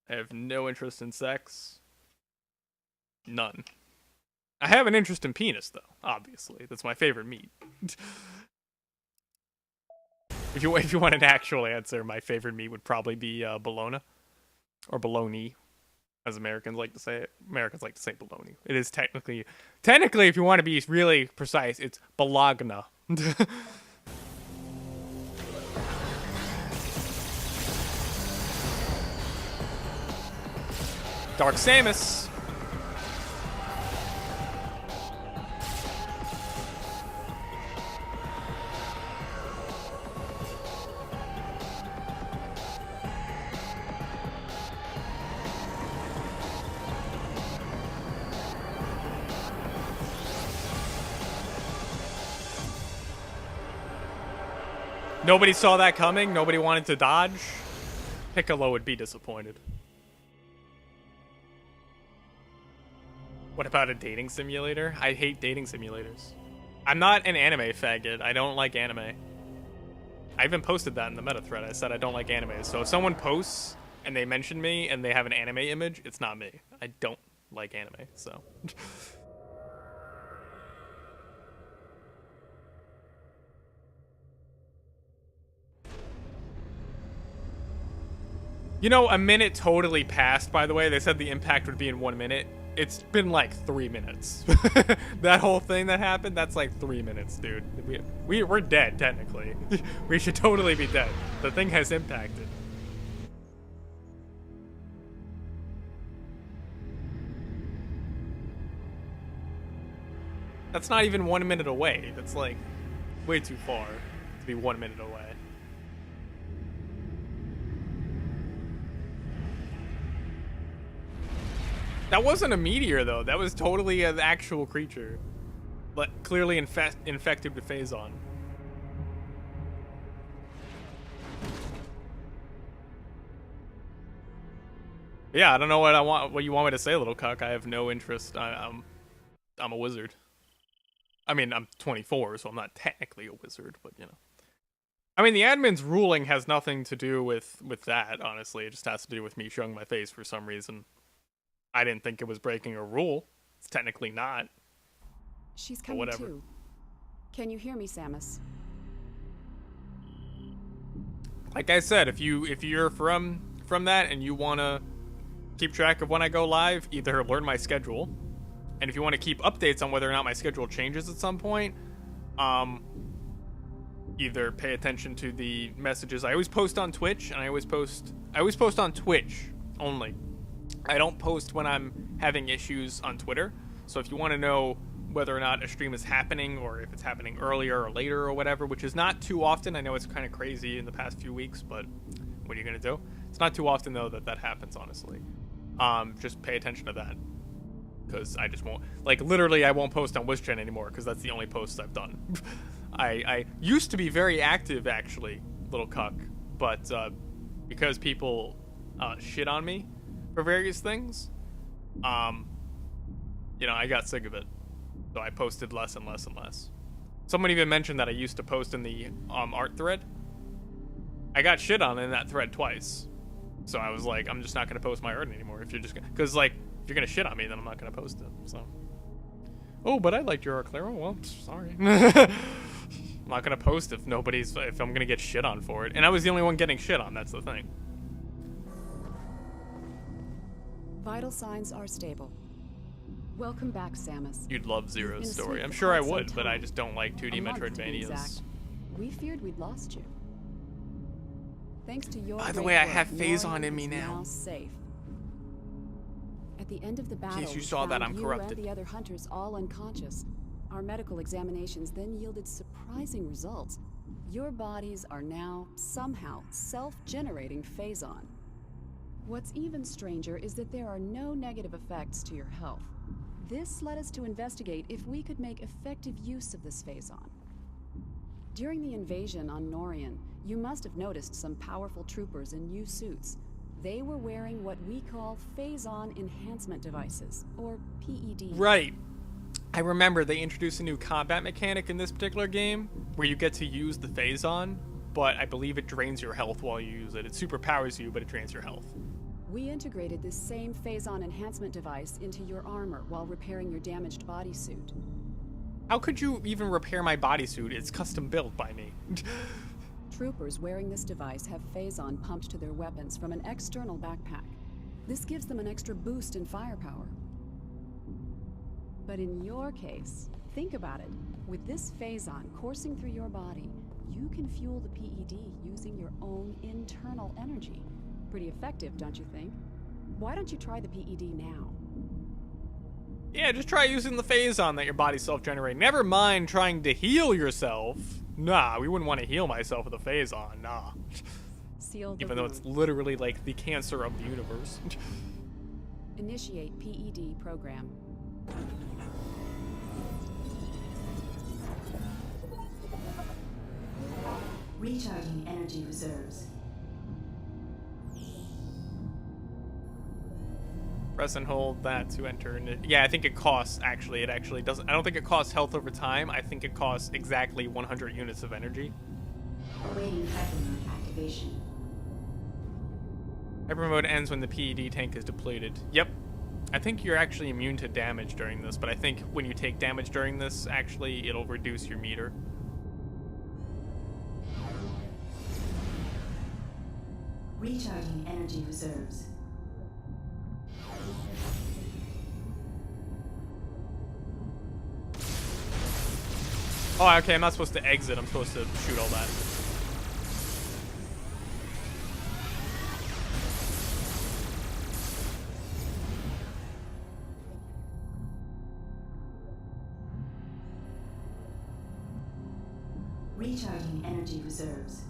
I have no interest in sex. None. I have an interest in penis, though. Obviously, that's my favorite meat. If you want an actual answer, my favorite meat would probably be bologna, or bologna, as Americans like to say it. Americans like to say bologna. It is technically, if you want to be really precise, it's bologna. Dark Samus. Nobody saw that coming. Nobody wanted to dodge. Piccolo would be disappointed. What about a dating simulator? I hate dating simulators. I'm not an anime faggot. I don't like anime. I even posted that in the meta thread. I said I don't like anime. So if someone posts and they mention me and they have an anime image, it's not me. I don't like anime, so. You know, a minute totally passed, by the way. They said the impact would be in 1 minute. It's been like 3 minutes. That whole thing that happened, that's like 3 minutes, dude. We're dead, technically. We should totally be dead. The thing has impacted. That's not even 1 minute away. That's like way too far to be 1 minute away. That wasn't a meteor, though. That was totally an actual creature. But clearly infected with Phazon. Yeah, I don't know what you want me to say, little cuck. I have no interest. I'm a wizard. I mean, I'm 24, so I'm not technically a wizard, but you know. I mean, the admin's ruling has nothing to do with that, honestly. It just has to do with me showing my face for some reason. I didn't think it was breaking a rule. It's technically not. She's coming too. Can you hear me, Samus? Like I said, if you're from that and you want to keep track of when I go live, either learn my schedule, and if you want to keep updates on whether or not my schedule changes at some point, either pay attention to the messages. I always post on Twitch, and I always post on Twitch only. I don't post when I'm having issues on Twitter. So if you want to know whether or not a stream is happening, or if it's happening earlier or later or whatever, which is not too often. I know it's kind of crazy in the past few weeks, but what are you going to do? It's not too often, though, that happens, honestly. Just pay attention to that. Because I just won't... Like, literally, I won't post on WishGen anymore, because that's the only posts I've done. I used to be very active, actually, little cuck. But because people shit on me for various things, you know, I got sick of it. So I posted less and less and less. Someone even mentioned that I used to post in the art thread. I got shit on in that thread twice. So I was like, I'm just not going to post my art anymore. If you're just because, like, if you're going to shit on me, then I'm not going to post it. So, oh, but I liked your art, Claro. Well, sorry. I'm not going to post if I'm going to get shit on for it. And I was the only one getting shit on. That's the thing. Vital signs are stable. Welcome back, Samus. You'd love Zero's story. I'm sure I would, but I just don't like 2D Metroidvanias. We feared we'd lost you. Thanks to your By the way, I have Phazon in me now. Safe. At the end of the battle, in case you saw that, I'm corrupted. You and the other hunters all unconscious. Our medical examinations then yielded surprising results. Your bodies are now somehow self-generating Phazon. What's even stranger is that there are no negative effects to your health. This led us to investigate if we could make effective use of this Phazon. During the invasion on Norian, you must have noticed some powerful troopers in new suits. They were wearing what we call Phazon enhancement devices, or PEDs. Right. I remember they introduced a new combat mechanic in this particular game, where you get to use the Phazon, but I believe it drains your health while you use it. It superpowers you, but it drains your health. We integrated this same phase-on enhancement device into your armor while repairing your damaged bodysuit. How could you even repair my bodysuit? It's custom built by me. Troopers wearing this device have phase-on pumped to their weapons from an external backpack. This gives them an extra boost in firepower. But in your case, think about it. With this phase-on coursing through your body, you can fuel the PED using your own internal energy. Pretty effective, don't you think? Why don't you try the PED now? Yeah, just try using the phase-on that your body's self-generating. Never mind trying to heal yourself. Nah, we wouldn't want to heal myself with a phase-on, nah. Even though it's literally like the cancer of the universe. Initiate PED program. Recharging energy reserves. Press and hold that to enter. Yeah, I think it costs, actually. It actually doesn't. I don't think it costs health over time. I think it costs exactly 100 units of energy. Awaiting hypermode activation. Hyper mode ends when the PED tank is depleted. Yep. I think you're actually immune to damage during this, but I think when you take damage during this, actually, it'll reduce your meter. Recharging energy reserves. Oh, okay, I'm not supposed to exit. I'm supposed to shoot all that. Recharging energy reserves.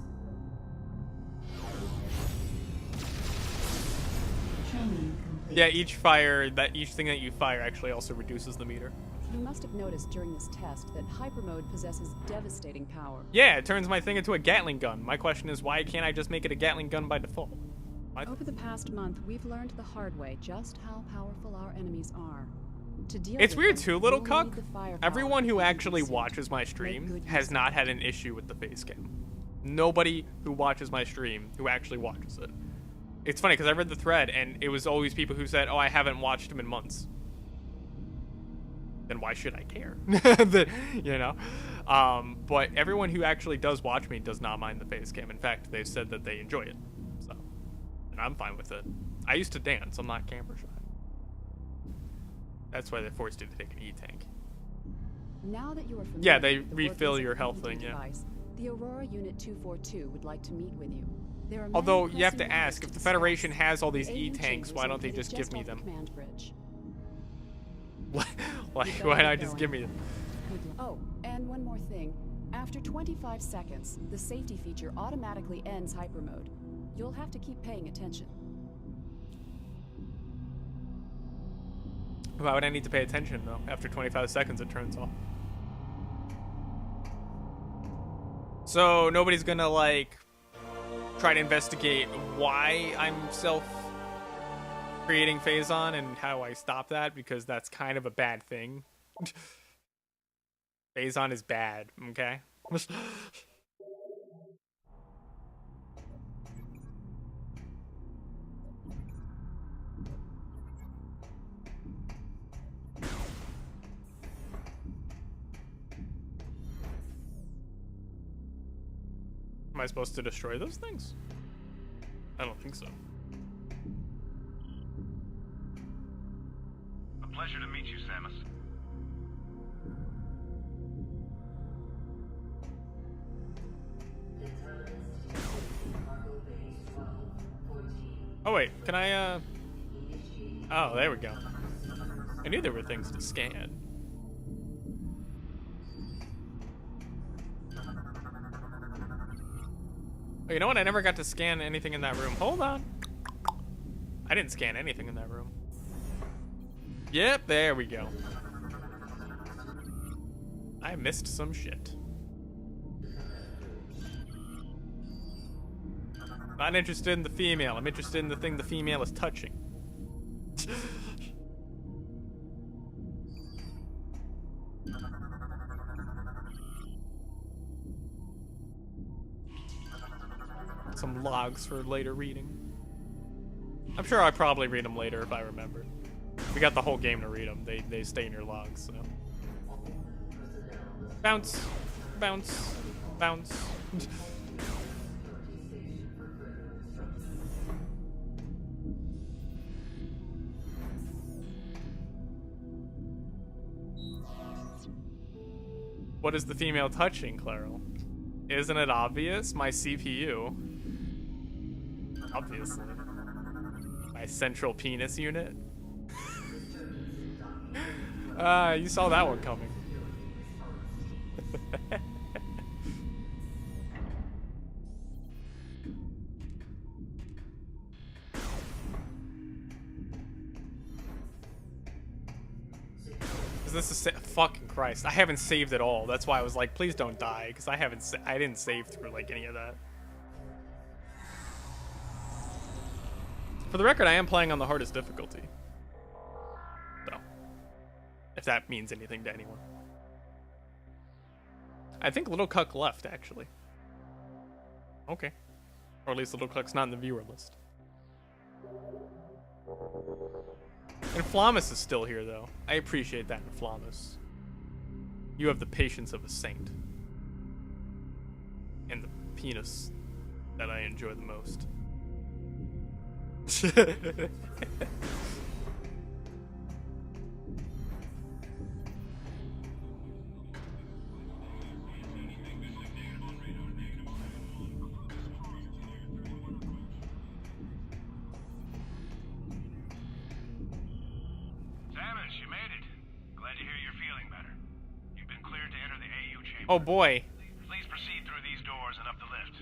Training complete. Yeah, each thing that you fire actually also reduces the meter. You must have noticed during this test that hypermode possesses devastating power. Yeah, it turns my thing into a Gatling gun. My question is, why can't I just make it a Gatling gun by default? What? Over the past month, we've learned the hard way just how powerful our enemies are. To deal It's with weird them, too, Little you'll Cuck. need the firepower Everyone who to actually consume. watches my Make stream good use has of not it. had an issue with the face cam. Nobody who watches my stream who actually watches it. It's funny because I read the thread and it was always people who said, "Oh, I haven't watched him in months." Then why should I care? You know? But everyone who actually does watch me does not mind the face cam. In fact, they've said that they enjoy it. So, and I'm fine with it. I used to dance. I'm not camera shy. That's why they forced you to take an E-tank. Now that you are familiar Yeah, they with the refill workings your of the health PED thing, yeah. device, the Aurora Unit 242 would like to meet with you. There are many Although, you have pressing to matters ask, if the discuss. Federation has all these The AU E-tanks, chambers why are don't they located just give me off the them? command bridge. Like, better why get not just going. give me them? Oh, and one more thing. After 25 seconds, the safety feature automatically ends hypermode. You'll have to keep paying attention. Why would I need to pay attention, though? After 25 seconds, it turns off. So, nobody's gonna, like, try to investigate why I'm self-creating Phazon and how I stop that, because that's kind of a bad thing. Phazon is bad, okay? Am I supposed to destroy those things? I don't think so. A pleasure to meet you, Samus. Oh wait, can I oh, there we go. I knew there were things to scan. Oh, you know what? I never got to scan anything in that room. Hold on. I didn't scan anything in that room. Yep, there we go. I missed some shit. Not interested in the female. I'm interested in the thing the female is touching. Some logs for later reading. I'm sure I probably read them later if I remember. We got the whole game to read them. They stay in your logs, so. Bounce, bounce, bounce. What is the female touching, Claro? Isn't it obvious? My CPU. Obviously. My central penis unit. You saw that one coming. Is this a fucking Christ? I haven't saved at all. That's why I was like, please don't die, because I didn't save through like any of that. For the record, I am playing on the hardest difficulty. So, if that means anything to anyone. I think Little Cuck left, actually. Okay. Or at least Little Cuck's not in the viewer list. And Flamus is still here, though. I appreciate that in Flamus. You have the patience of a saint. And the penis that I enjoy the most. Oh boy. Please proceed through these doors and up the lift.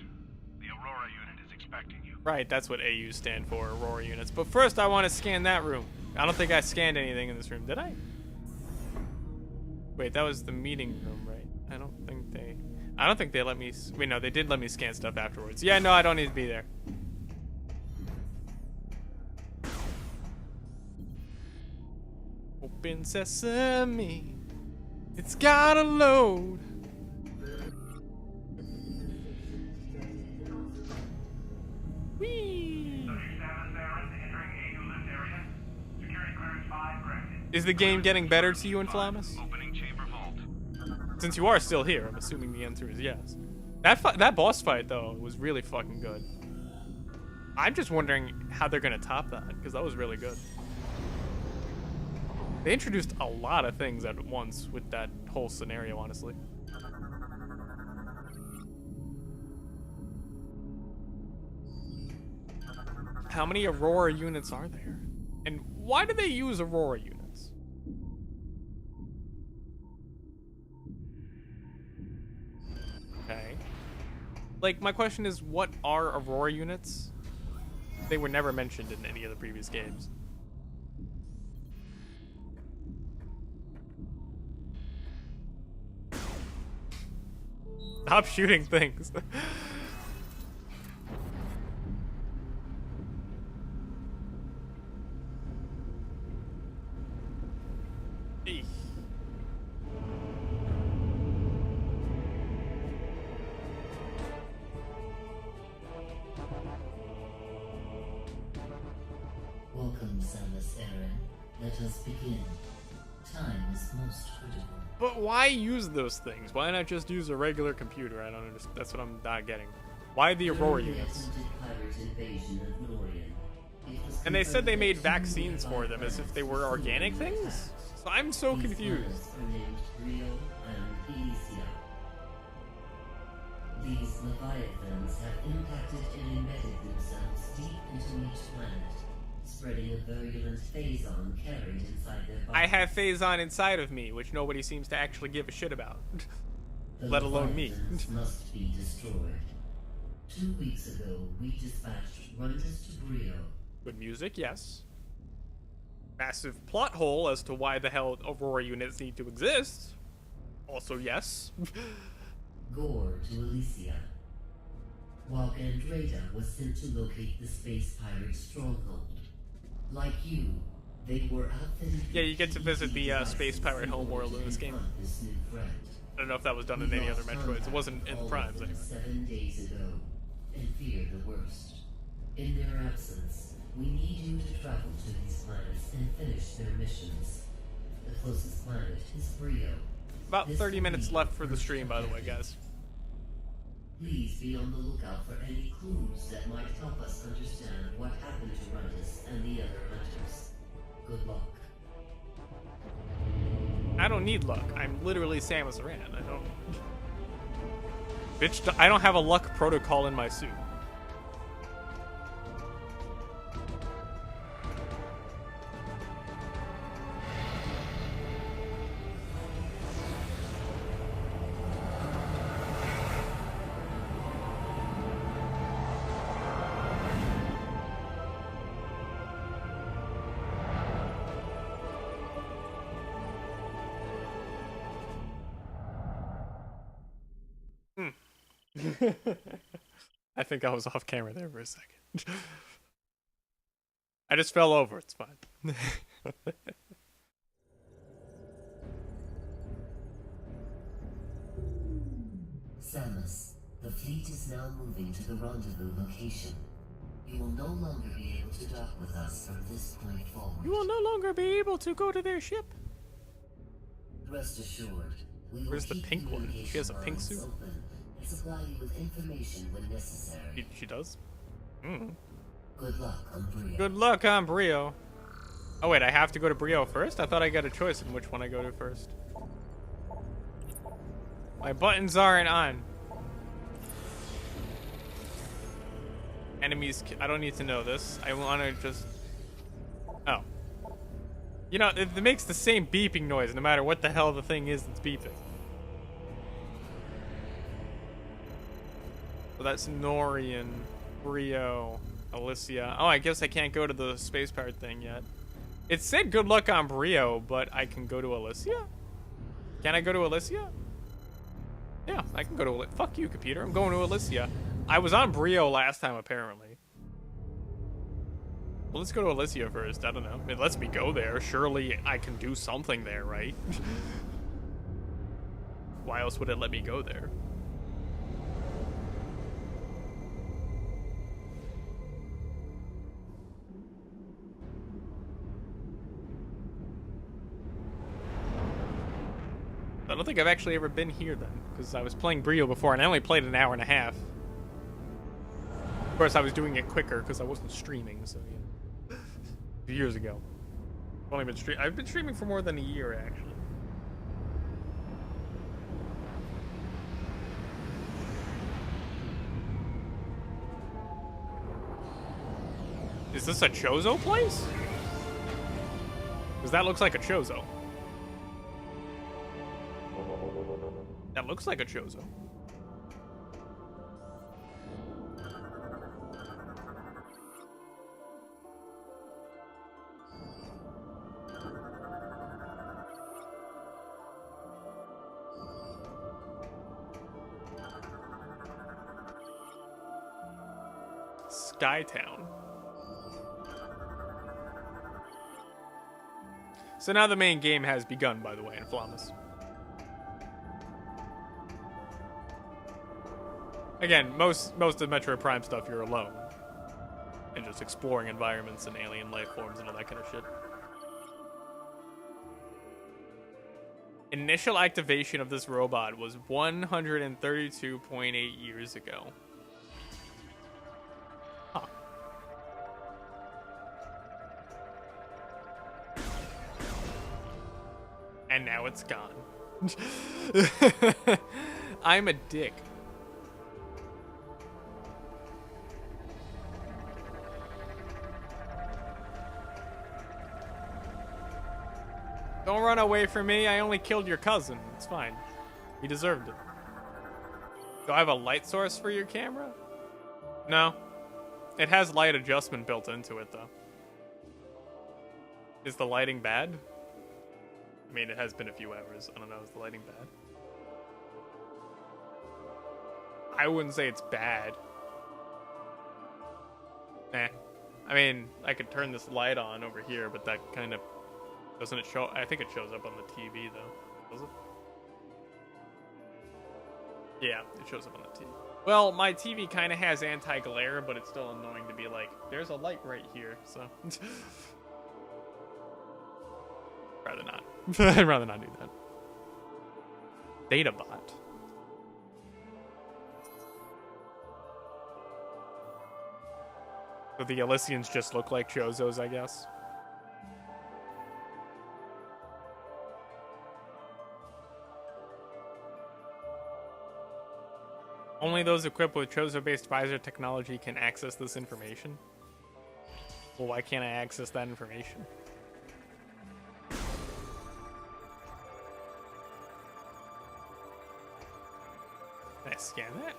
The Aurora unit is expecting you. Right, that's what AUs stand for, Aurora units. But first I want to scan that room. I don't think I scanned anything in this room, did I? Wait, that was the meeting room, right? I don't think they let me, wait, no, they did let me scan stuff afterwards. Yeah, no, I don't need to be there. Open sesame. It's gotta load. Whee! Is the game getting better to you in Flamus? Since you are still here, I'm assuming the answer is yes. That boss fight, though, was really fucking good. I'm just wondering how they're gonna top that, because that was really good. They introduced a lot of things at once with that whole scenario, honestly. How many Aurora units are there? And why do they use Aurora units? Okay. Like, my question is, what are Aurora units? They were never mentioned in any of the previous games. Stop shooting things. Welcome, Samus Aran. Let us begin. Time is most critical. But why use those things? Why not just use a regular computer? I don't understand. That's what I'm not getting. Why the Aurora units? And they said they made vaccines for them as if they were organic things? So I'm so confused. These leviathans have impacted and embedded themselves deep into each planet, spreading a virulent phazon carried inside their bodies. I have phazon inside of me, which nobody seems to actually give a shit about. Let alone me. Must be destroyed. 2 weeks ago, we dispatched runners to Brio. Good music, yes. Massive plot hole as to why the hell Aurora units need to exist. Also, yes. Gore to Elysia. While Andreda was sent to locate the space pirate stronghold. Like you, they were outfitted. Yeah, you get to visit the space pirate homeworld in this game. I don't know if that was done in any other Metroids. It wasn't in the Primes anyway. 7 days ago, and feared the worst. In their absence, We need you to travel to these planets and finish their missions. The closest planet is Brio. About 30 minutes left for the stream, by the way, guys. Please be on the lookout for any clues that might help us understand what happened to Runtus and the other hunters. Good luck. I don't need luck. I'm literally Samus Aran. I don't... Bitch, I don't have a luck protocol in my suit. I think I was off camera there for a second. I just fell over. It's fine. Samus, the fleet is now moving to the rendezvous location. You will no longer be able to dock with us from this point forward. You will no longer be able to go to their ship. Rest assured, we will Where's the pink one? She has a pink suit. open and supply you with information when necessary. She does? Mm. Good luck on Brio. Good luck on Brio. Oh wait, I have to go to Brio first? I thought I got a choice in which one I go to first. My buttons aren't on. Enemies, I don't need to know this. I want to just... Oh. You know, it makes the same beeping noise no matter what the hell the thing is that's beeping. So that's Norian, Brio, Alicia. Oh, I guess I can't go to the space-powered thing yet. It said good luck on Brio, but I can go to Alicia? Can I go to Alicia? Yeah, I can go to Alicia. Fuck you, computer. I'm going to Alicia. I was on Brio last time, apparently. Well, let's go to Alicia first. I don't know. It lets me go there. Surely I can do something there, right? Why else would it let me go there? I don't think I've actually ever been here then, because I was playing Brio before and I only played an hour and a half. Of course, I was doing it quicker because I wasn't streaming, so yeah. Years ago. I've been streaming for more than a year, actually. Is this a Chozo place? Because that looks like a Chozo. That looks like a Chozo. Skytown. So now the main game has begun, by the way, in Flamus. Again, most of the Metroid Prime stuff, you're alone. And just exploring environments and alien life forms and all that kind of shit. Initial activation of this robot was 132.8 years ago. Huh. And now it's gone. I'm a dick. Don't run away from me. I only killed your cousin. It's fine. He deserved it. Do I have a light source for your camera? No. It has light adjustment built into it, though. Is the lighting bad? I mean, it has been a few hours. I don't know. Is the lighting bad? I wouldn't say it's bad. Nah. I mean, I could turn this light on over here, but that kind of... Doesn't it show? I think it shows up on the TV, though. Does it? Yeah, it shows up on the TV. Well, my TV kind of has anti-glare, but it's still annoying to be like, there's a light right here, so. Rather not. I'd rather not do that. Databot. So the Elysians just look like Chozos, I guess. Only those equipped with Chozo-based visor technology can access this information. Well, why can't I access that information? Can I scan that?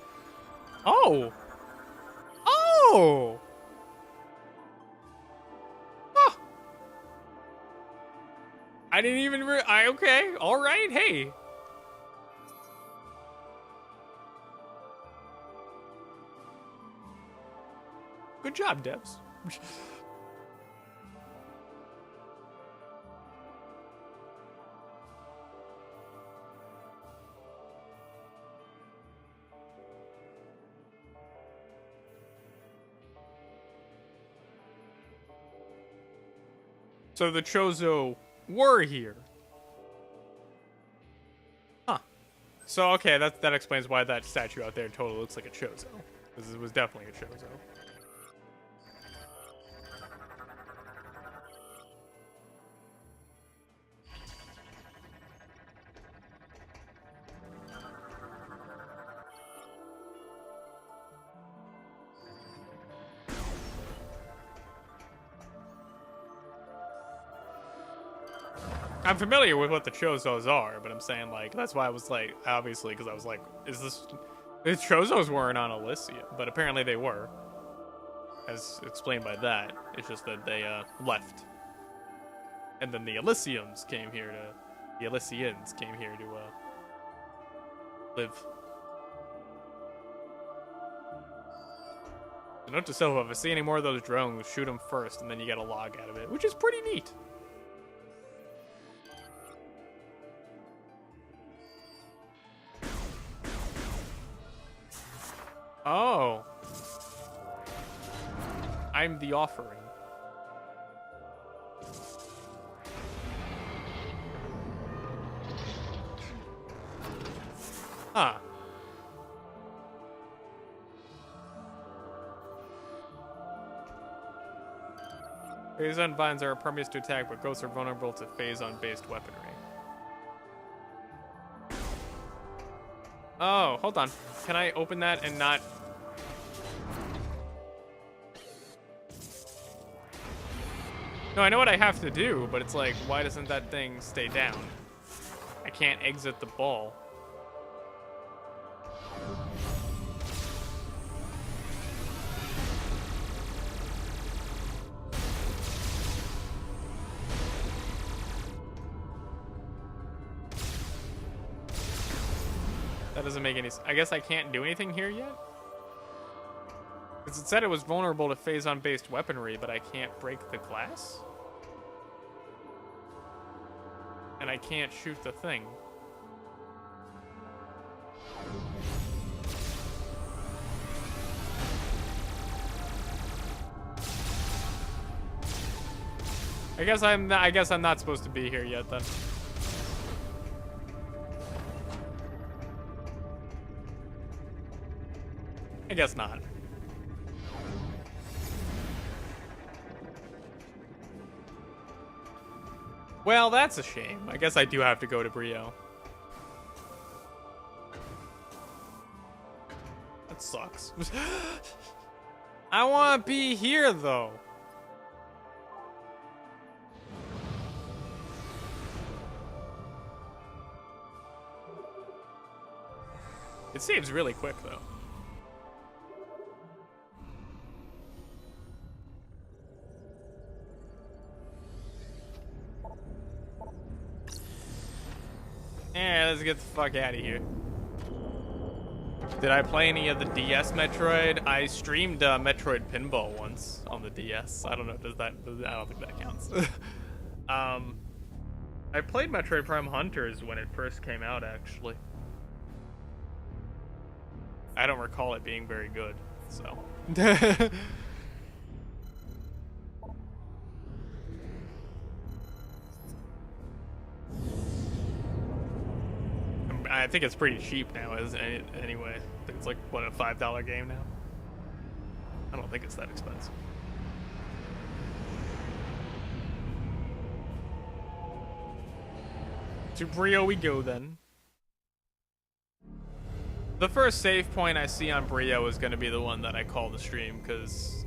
Oh! Oh! Huh. I didn't even okay, alright, hey. Good job, devs. So the Chozo were here. Huh. So, okay, that explains why that statue out there totally looks like a Chozo. Because it was definitely a Chozo. I'm familiar with what the Chozos are, but I'm saying, like, that's why I was like, obviously, because I was like, is this... The Chozos weren't on Elysia, but apparently they were. As explained by that. It's just that they, left. And then the Elysians came here to... The Elysians came here to, live. So note to self, if I see any more of those drones, shoot them first, and then you get a log out of it, which is pretty neat. Oh. I'm the offering. Huh. Phazon vines are impervious to attack, but ghosts are vulnerable to Phazon-based weaponry. Oh, hold on. Can I open that and not... No, I know what I have to do, but it's like, why doesn't that thing stay down? I can't exit the ball. That doesn't make any sense. I guess I can't do anything here yet? Because it said it was vulnerable to Phazon-based weaponry, but I can't break the glass? And I can't shoot the thing. I guess I'm not supposed to be here yet then. I guess not. Well, that's a shame. I guess I do have to go to Brio. That sucks. I want to be here, though. It saves really quick, though. Yeah, let's get the fuck out of here. Did I play any of the DS Metroid? I streamed Metroid Pinball once on the DS. I don't know, does that... I don't think that counts. I played Metroid Prime Hunters when it first came out, actually. I don't recall it being very good, so. I think it's pretty cheap now, anyway. I think it's like, what, a $5 game now? I don't think it's that expensive. To Brio we go, then. The first save point I see on Brio is going to be the one that I call the stream, because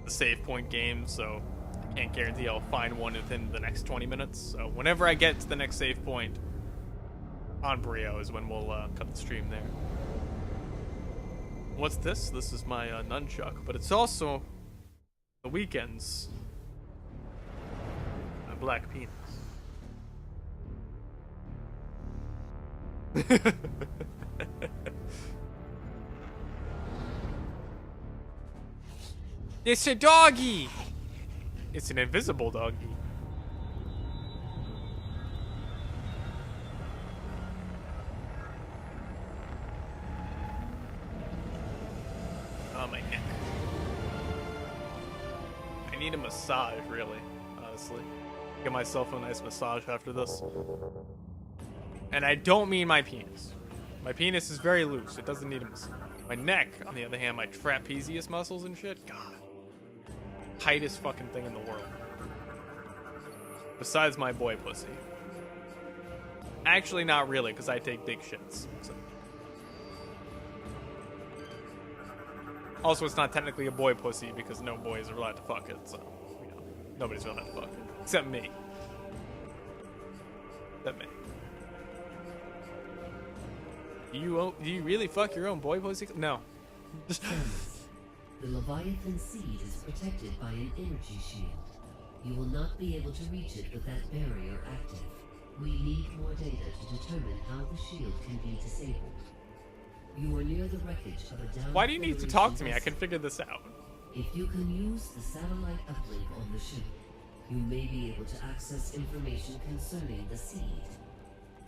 the save point game, so I can't guarantee I'll find one within the next 20 minutes. So whenever I get to the next save point on Brio is when we'll cut the stream there. What's this? This is my nunchuck, but it's also the weekend's a black penis. It's a doggy! It's an invisible doggy. Oh, my neck. I need a massage, really, honestly. Get myself a nice massage after this. And I don't mean my penis. My penis is very loose. It doesn't need a massage. My neck, on the other hand, my trapezius muscles and shit, God. Tightest fucking thing in the world. Besides my boy pussy. Actually, not really, because I take big shits. So. Also, it's not technically a boy pussy because no boys are allowed to fuck it, so, you know, nobody's allowed to fuck it. Except me. Except me. Do you really fuck your own boy pussy? No. The Leviathan seed is protected by an energy shield. You will not be able to reach it with that barrier active. We need more data to determine how the shield can be disabled. You are near the wreckage of a downed. Why do you need to talk to me? I can figure this out. If you can use the satellite uplink on the ship, you may be able to access information concerning the seed.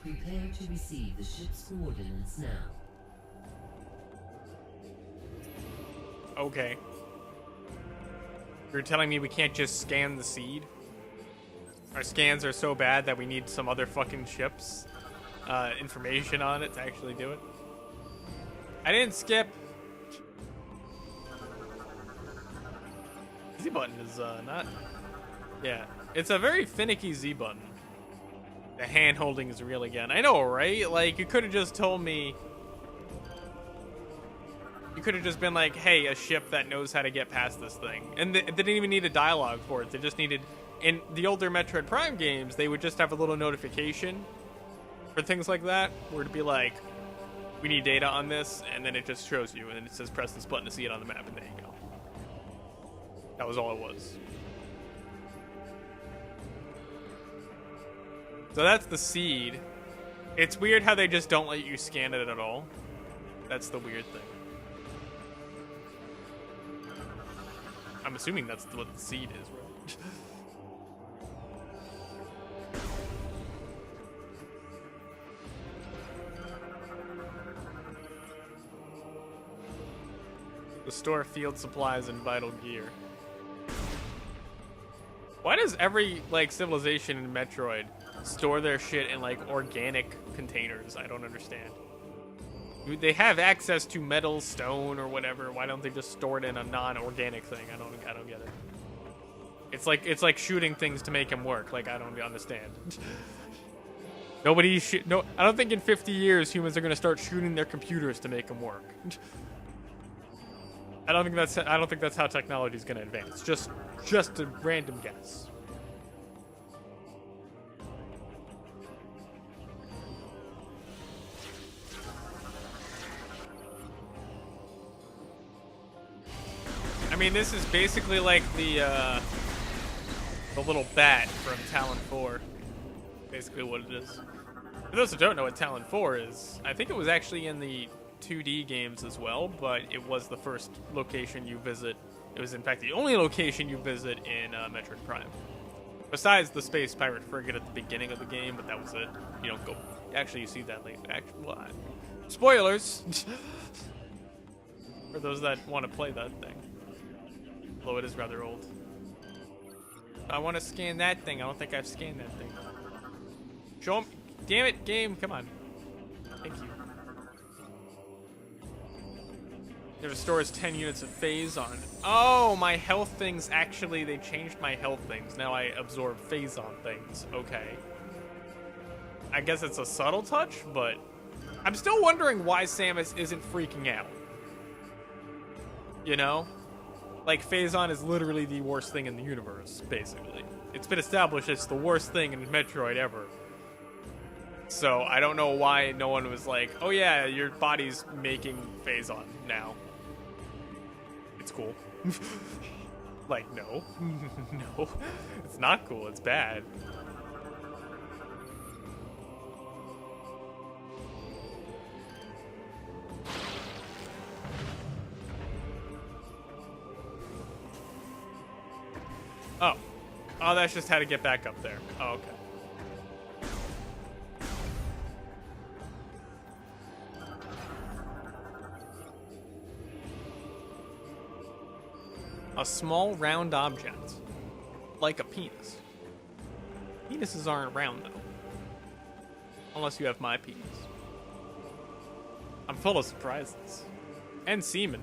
Prepare to receive the ship's coordinates now. Okay. You're telling me we can't just scan the seed? Our scans are so bad that we need some other fucking ship's information on it to actually do it? I didn't skip. Z button is not. Yeah, it's a very finicky Z button. The hand holding is real again. I know, right? Like, you could have just told me. You could have just been like, hey, a ship that knows how to get past this thing. And they didn't even need a dialogue for it. They just needed. In the older Metroid Prime games, they would just have a little notification for things like that, where it'd be like, we need data on this, and then it just shows you, and it says press this button to see it on the map, and there you go. That was all it was. So that's the seed. It's weird how they just don't let you scan it at all. That's the weird thing. I'm assuming that's what the seed is, right? Store field supplies and vital gear. Why does every, like, civilization in Metroid store their shit in, like, organic containers? I don't understand. They have access to metal, stone, or whatever. Why don't they just store it in a non-organic thing? I don't get it. It's like shooting things to make them work. Like, I don't understand. No, I don't think in 50 years humans are gonna start shooting their computers to make them work. I don't think that's how technology is going to advance. Just a random guess. I mean, this is basically like the little bat from Talon 4. Basically what it is. For those who don't know what Talon 4 is, I think it was actually in the 2D games as well, but it was the first location you visit. It was, in fact, the only location you visit in Metroid Prime. Besides the Space Pirate Frigate at the beginning of the game, but that was it. You don't go... Actually, you see that later. Spoilers! For those that want to play that thing. Although it is rather old. I want to scan that thing. I don't think I've scanned that thing. Show 'em. Damn it, game. Come on. Thank you. It restores 10 units of phase on. Oh, my health things. Actually, they changed my health things. Now I absorb phase on things. Okay. I guess it's a subtle touch, but I'm still wondering why Samus isn't freaking out. You know? Like, Phazon is literally the worst thing in the universe, basically. It's been established it's the worst thing in Metroid ever. So, I don't know why no one was like, oh yeah, your body's making Phazon now. It's cool. Like, no. No. It's not cool, it's bad. Oh. Oh, that's just how to get back up there. Oh, okay. A small round object. Like a penis. Penises aren't round, though. Unless you have my penis. I'm full of surprises. And semen.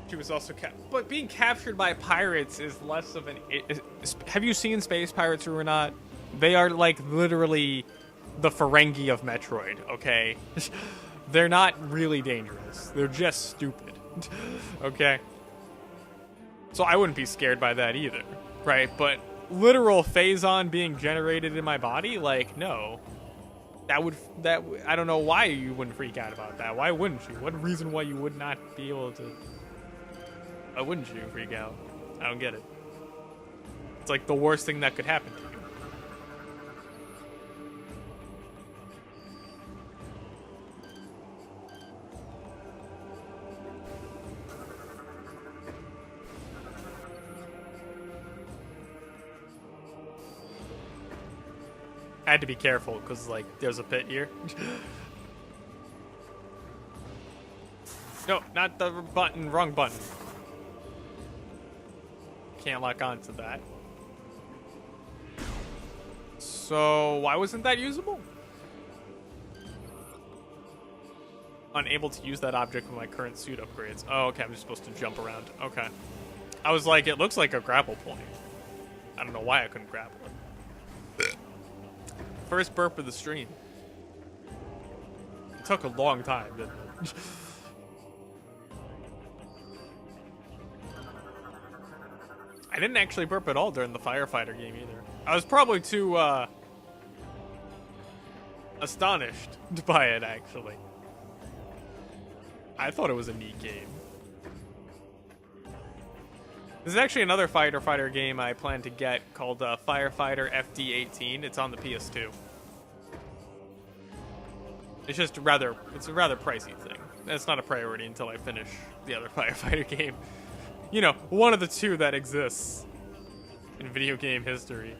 She was also but being captured by pirates is less of an... have you seen Space Pirates or not? They are, like, literally the Ferengi of Metroid, okay? They're not really dangerous. They're just stupid, okay? So I wouldn't be scared by that either, right? But literal Phazon being generated in my body, like, no. I don't know why you wouldn't freak out about that. Why wouldn't you? What reason why you would not be able to... Why wouldn't you freak out? I don't get it. It's like the worst thing that could happen to you. I had to be careful because, like, there's a pit here. No, not the button. Wrong button. Can't lock onto that. So, why wasn't that usable? Unable to use that object with my current suit upgrades. Oh, okay, I'm just supposed to jump around. Okay. I was like, it looks like a grapple point. I don't know why I couldn't grapple it. First burp of the stream. It took a long time, didn't it? I didn't actually burp at all during the firefighter game either. I was probably too astonished by it, actually. I thought it was a neat game. There's actually another fighter game I plan to get called Firefighter FD18. It's on the PS2. It's just it's a rather pricey thing. It's not a priority until I finish the other firefighter game. You know, one of the two that exists in video game history.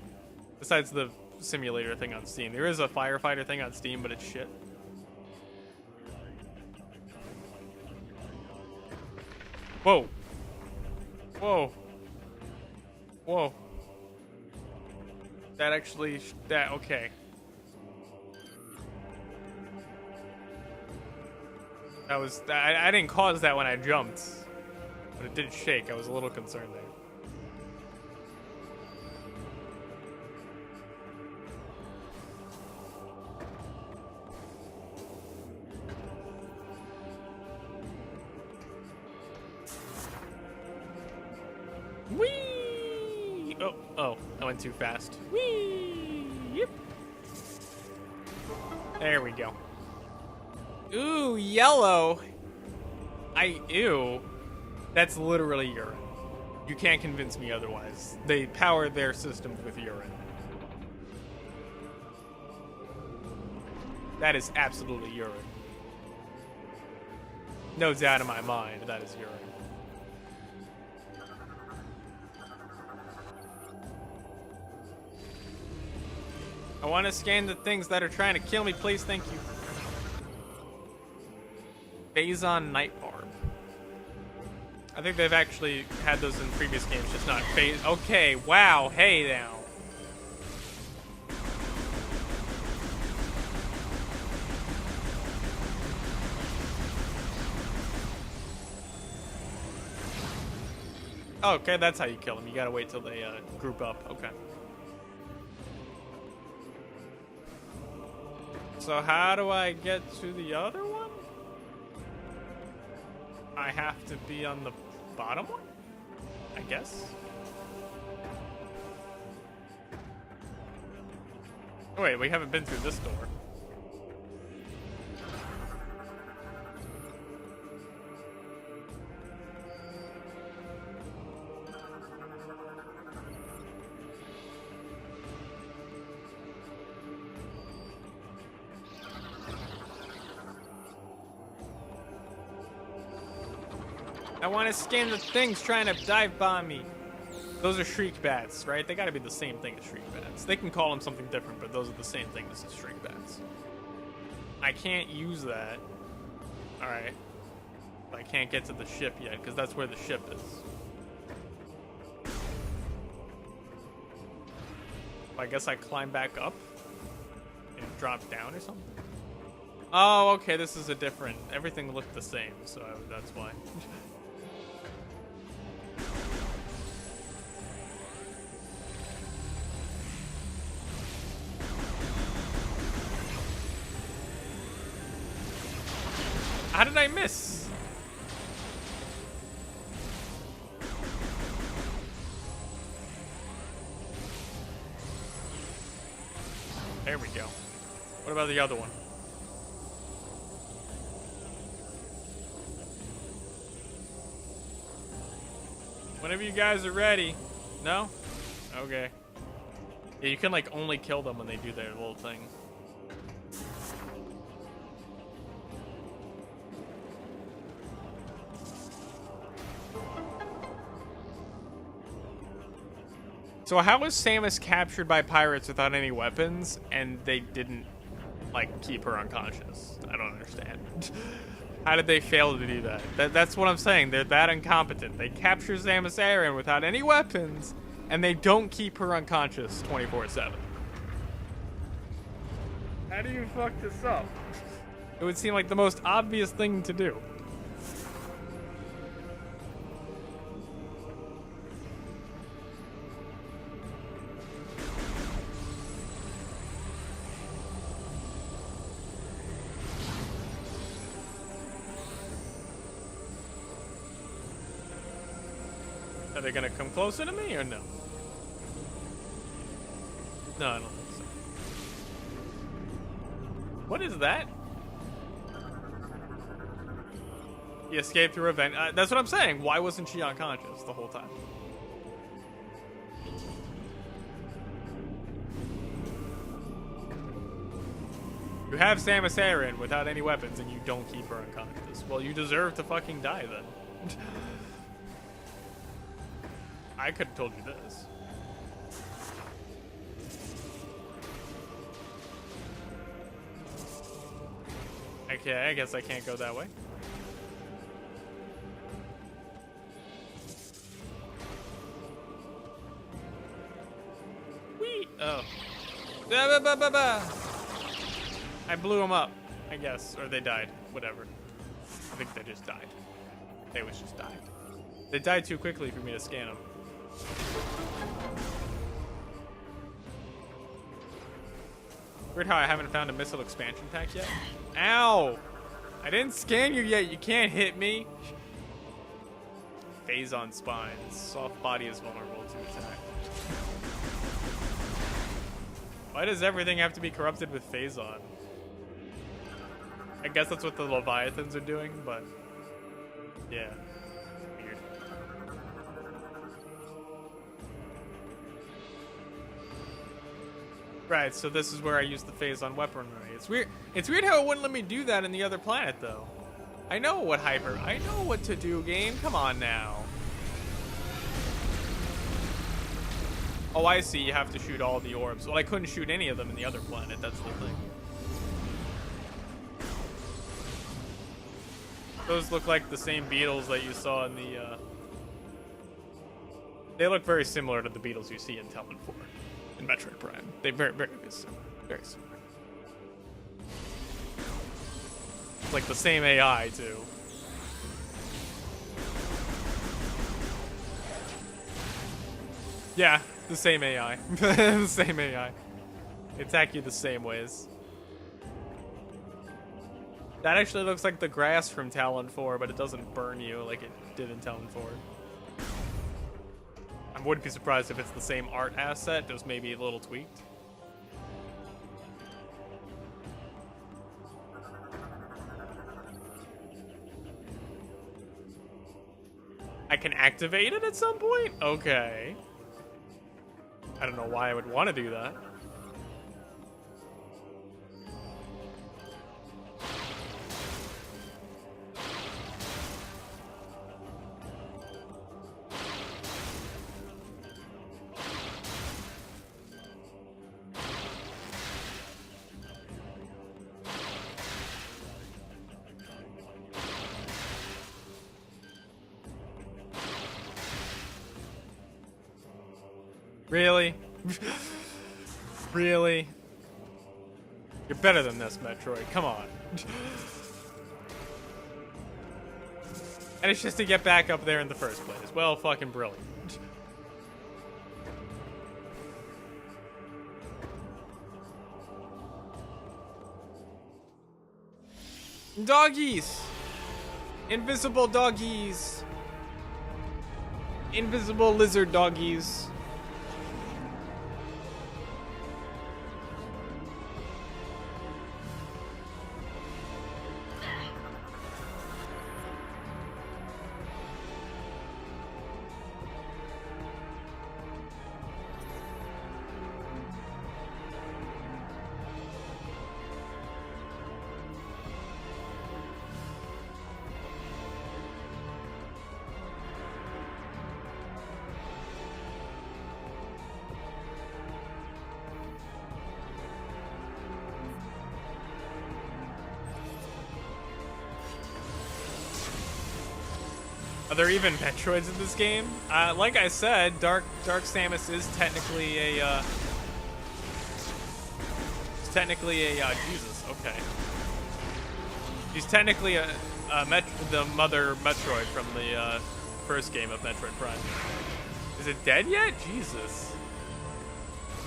Besides the simulator thing on Steam. There is a firefighter thing on Steam, but it's shit. Whoa. Whoa. Whoa. That actually... okay. That was... I didn't cause that when I jumped. But it did shake. I was a little concerned there. Whee! Oh, I went too fast. Whee! Yep. There we go. Ooh, yellow. Ew. That's literally urine. You can't convince me otherwise. They power their systems with urine. That is absolutely urine. No doubt in my mind, that is urine. I want to scan the things that are trying to kill me, please. Thank you. Phazon Night Barb. I think they've actually had those in previous games, just not phase. Okay, wow, hey now. Okay, that's how you kill them. You gotta wait till they group up. Okay. So how do I get to the other one? I have to be on the bottom one? I guess. Oh, wait, we haven't been through this door. I want to scan the things trying to dive bomb me. Those are shriek bats, right? They gotta be the same thing as shriek bats. They can call them something different, but those are the same thing as shriek bats. I can't use that. Alright. I can't get to the ship yet, because that's where the ship is. I guess I climb back up and drop down or something? Oh, okay, this is a different... Everything looked the same, so that's why. How did I miss? There we go. What about the other one? Whenever you guys are ready. No? Okay. Yeah, you can like only kill them when they do their little thing. So how was Samus captured by pirates without any weapons and they didn't like keep her unconscious? I don't understand. How did they fail to do that? That's what I'm saying. They're that incompetent. They capture Samus Aran without any weapons and they don't keep her unconscious 24/7. How do you fuck this up? It would seem like the most obvious thing to do. Are they gonna come closer to me or no? No, I don't think so. What is that? He escaped through a vent. That's what I'm saying. Why wasn't she unconscious the whole time? You have Samus Aran without any weapons and you don't keep her unconscious. Well, you deserve to fucking die then. I could have told you this. Okay, I guess I can't go that way. Whee! Oh. Ba, ba, ba, ba. I blew them up, I guess. Or they died. Whatever. I think they just died. They was just died. They died too quickly for me to scan them. Weird how I haven't found a missile expansion pack yet. Ow! I didn't scan you yet. You can't hit me. Phazon spines. Soft body is vulnerable to attack. Why does everything have to be corrupted with Phazon? I guess that's what the Leviathans are doing, but yeah. Weird. Right, so this is where I use the Phazon weaponry. It's weird. It's weird how it wouldn't let me do that in the other planet, though. I know what I know what to do, game. Come on now. Oh, I see. You have to shoot all the orbs. Well, I couldn't shoot any of them in the other planet. That's the thing. Those look like the same beetles that you saw in the, They look very similar to the beetles you see in Talon 4 in Metroid Prime. They very similar. Very similar. It's like the same AI, too. Yeah, the same AI. The same AI. They attack you the same ways. That actually looks like the grass from Talon 4, but it doesn't burn you like it did in Talon 4. I wouldn't be surprised if it's the same art asset, just maybe a little tweaked. I can activate it at some point? Okay. I don't know why I would want to do that. Really? Really? You're better than this, Metroid. Come on. And it's just to get back up there in the first place. Well, fucking brilliant. Doggies! Invisible doggies! Invisible lizard doggies. Are there even Metroids in this game? Like I said, Dark Samus is technically a Jesus. Okay. He's technically the mother Metroid from the first game of Metroid Prime. Is it dead yet? Jesus.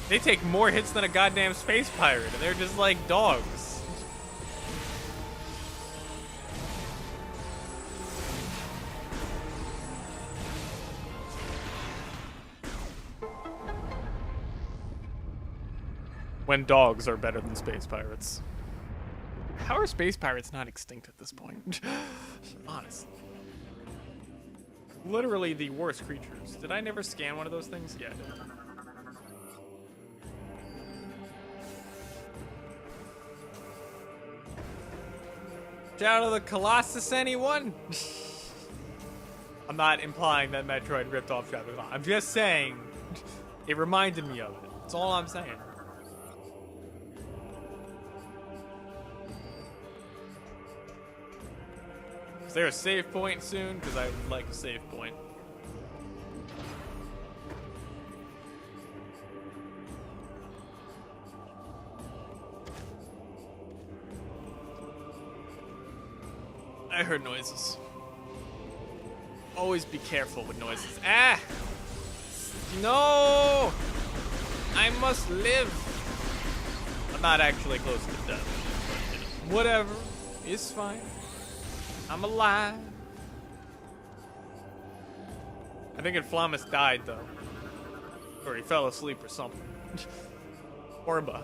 They take more hits than a goddamn space pirate, and they're just like dogs. When dogs are better than space pirates. How are space pirates not extinct at this point? Honestly. Literally the worst creatures. Did I never scan one of those things? Yeah, I did. Shout out to the Colossus, anyone? I'm not implying that Metroid ripped off Shadow. I'm just saying it reminded me of it. That's all I'm saying. Is there a save point soon? Because I would like a save point. I heard noises. Always be careful with noises. Ah! No! I must live! I'm not actually close to death. But whatever. It's fine. I'm alive. I think Inflamus died, though. Or he fell asleep or something. Orba.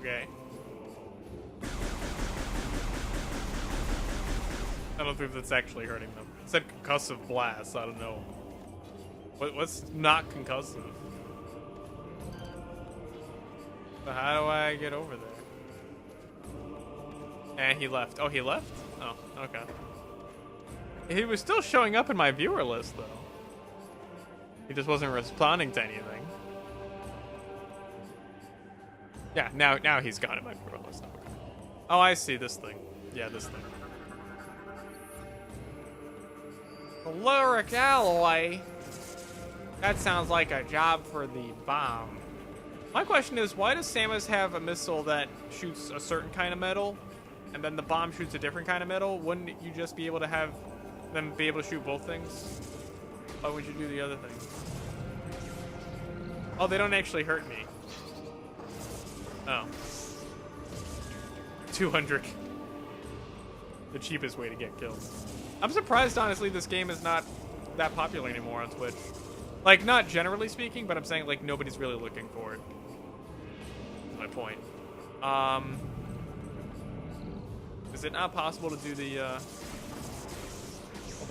Okay. I don't think that's actually hurting them. It said concussive blast, I don't know. What's not concussive? So how do I get over there? And he left. Oh, he left? Oh, okay. He was still showing up in my viewer list, though. He just wasn't responding to anything. Yeah, now he's gone in my viewer list. Okay. Oh, I see this thing. Yeah, this thing. Caloric alloy? That sounds like a job for the bomb. My question is, why does Samus have a missile that shoots a certain kind of metal, and then the bomb shoots a different kind of metal? Wouldn't you just be able to have them be able to shoot both things? Why would you do the other thing? Oh, they don't actually hurt me. Oh. 200. The cheapest way to get killed. I'm surprised, honestly, this game is not that popular anymore on Twitch. Like, not generally speaking, but I'm saying, like, nobody's really looking for it. That's my point. Is it not possible to do the, hold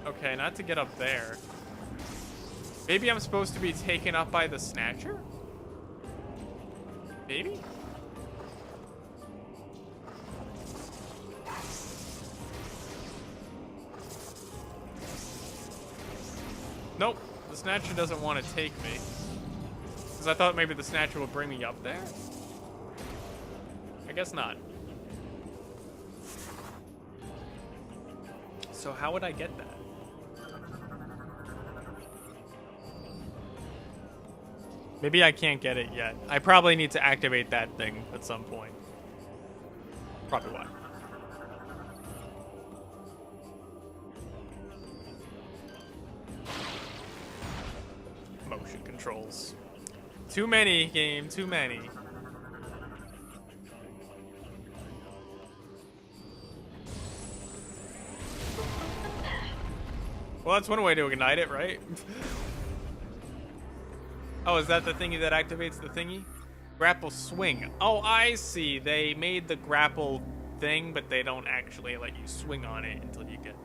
on. Okay, not to get up there. Maybe I'm supposed to be taken up by the Snatcher? Maybe? Nope, the Snatcher doesn't want to take me. Because I thought maybe the Snatcher would bring me up there? I guess not. So how would I get that? Maybe I can't get it yet. I probably need to activate that thing at some point. Probably why. Motion controls. Too many, game, too many. Well, that's one way to ignite it, right? Oh, is that the thingy that activates the thingy? Grapple swing. Oh, I see. They made the grapple thing, but they don't actually let you swing on it until you get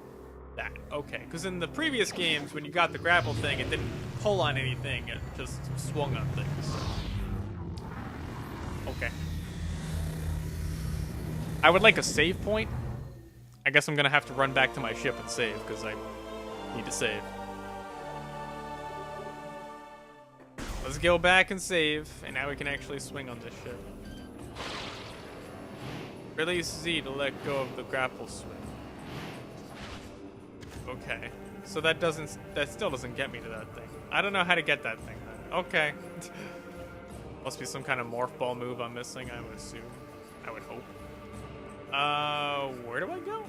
that. Okay, because in the previous games, when you got the grapple thing, it didn't pull on anything. It just swung on things. Okay. I would like a save point. I guess I'm going to have to run back to my ship and save, because I need to save. Let's go back and save, and now we can actually swing on this ship. Release Z to let go of the grapple swing. Okay, so that still doesn't get me to that thing. I don't know how to get that thing then. Okay. Must be some kind of morph ball move I'm missing, I would assume. I would hope. Where do I go?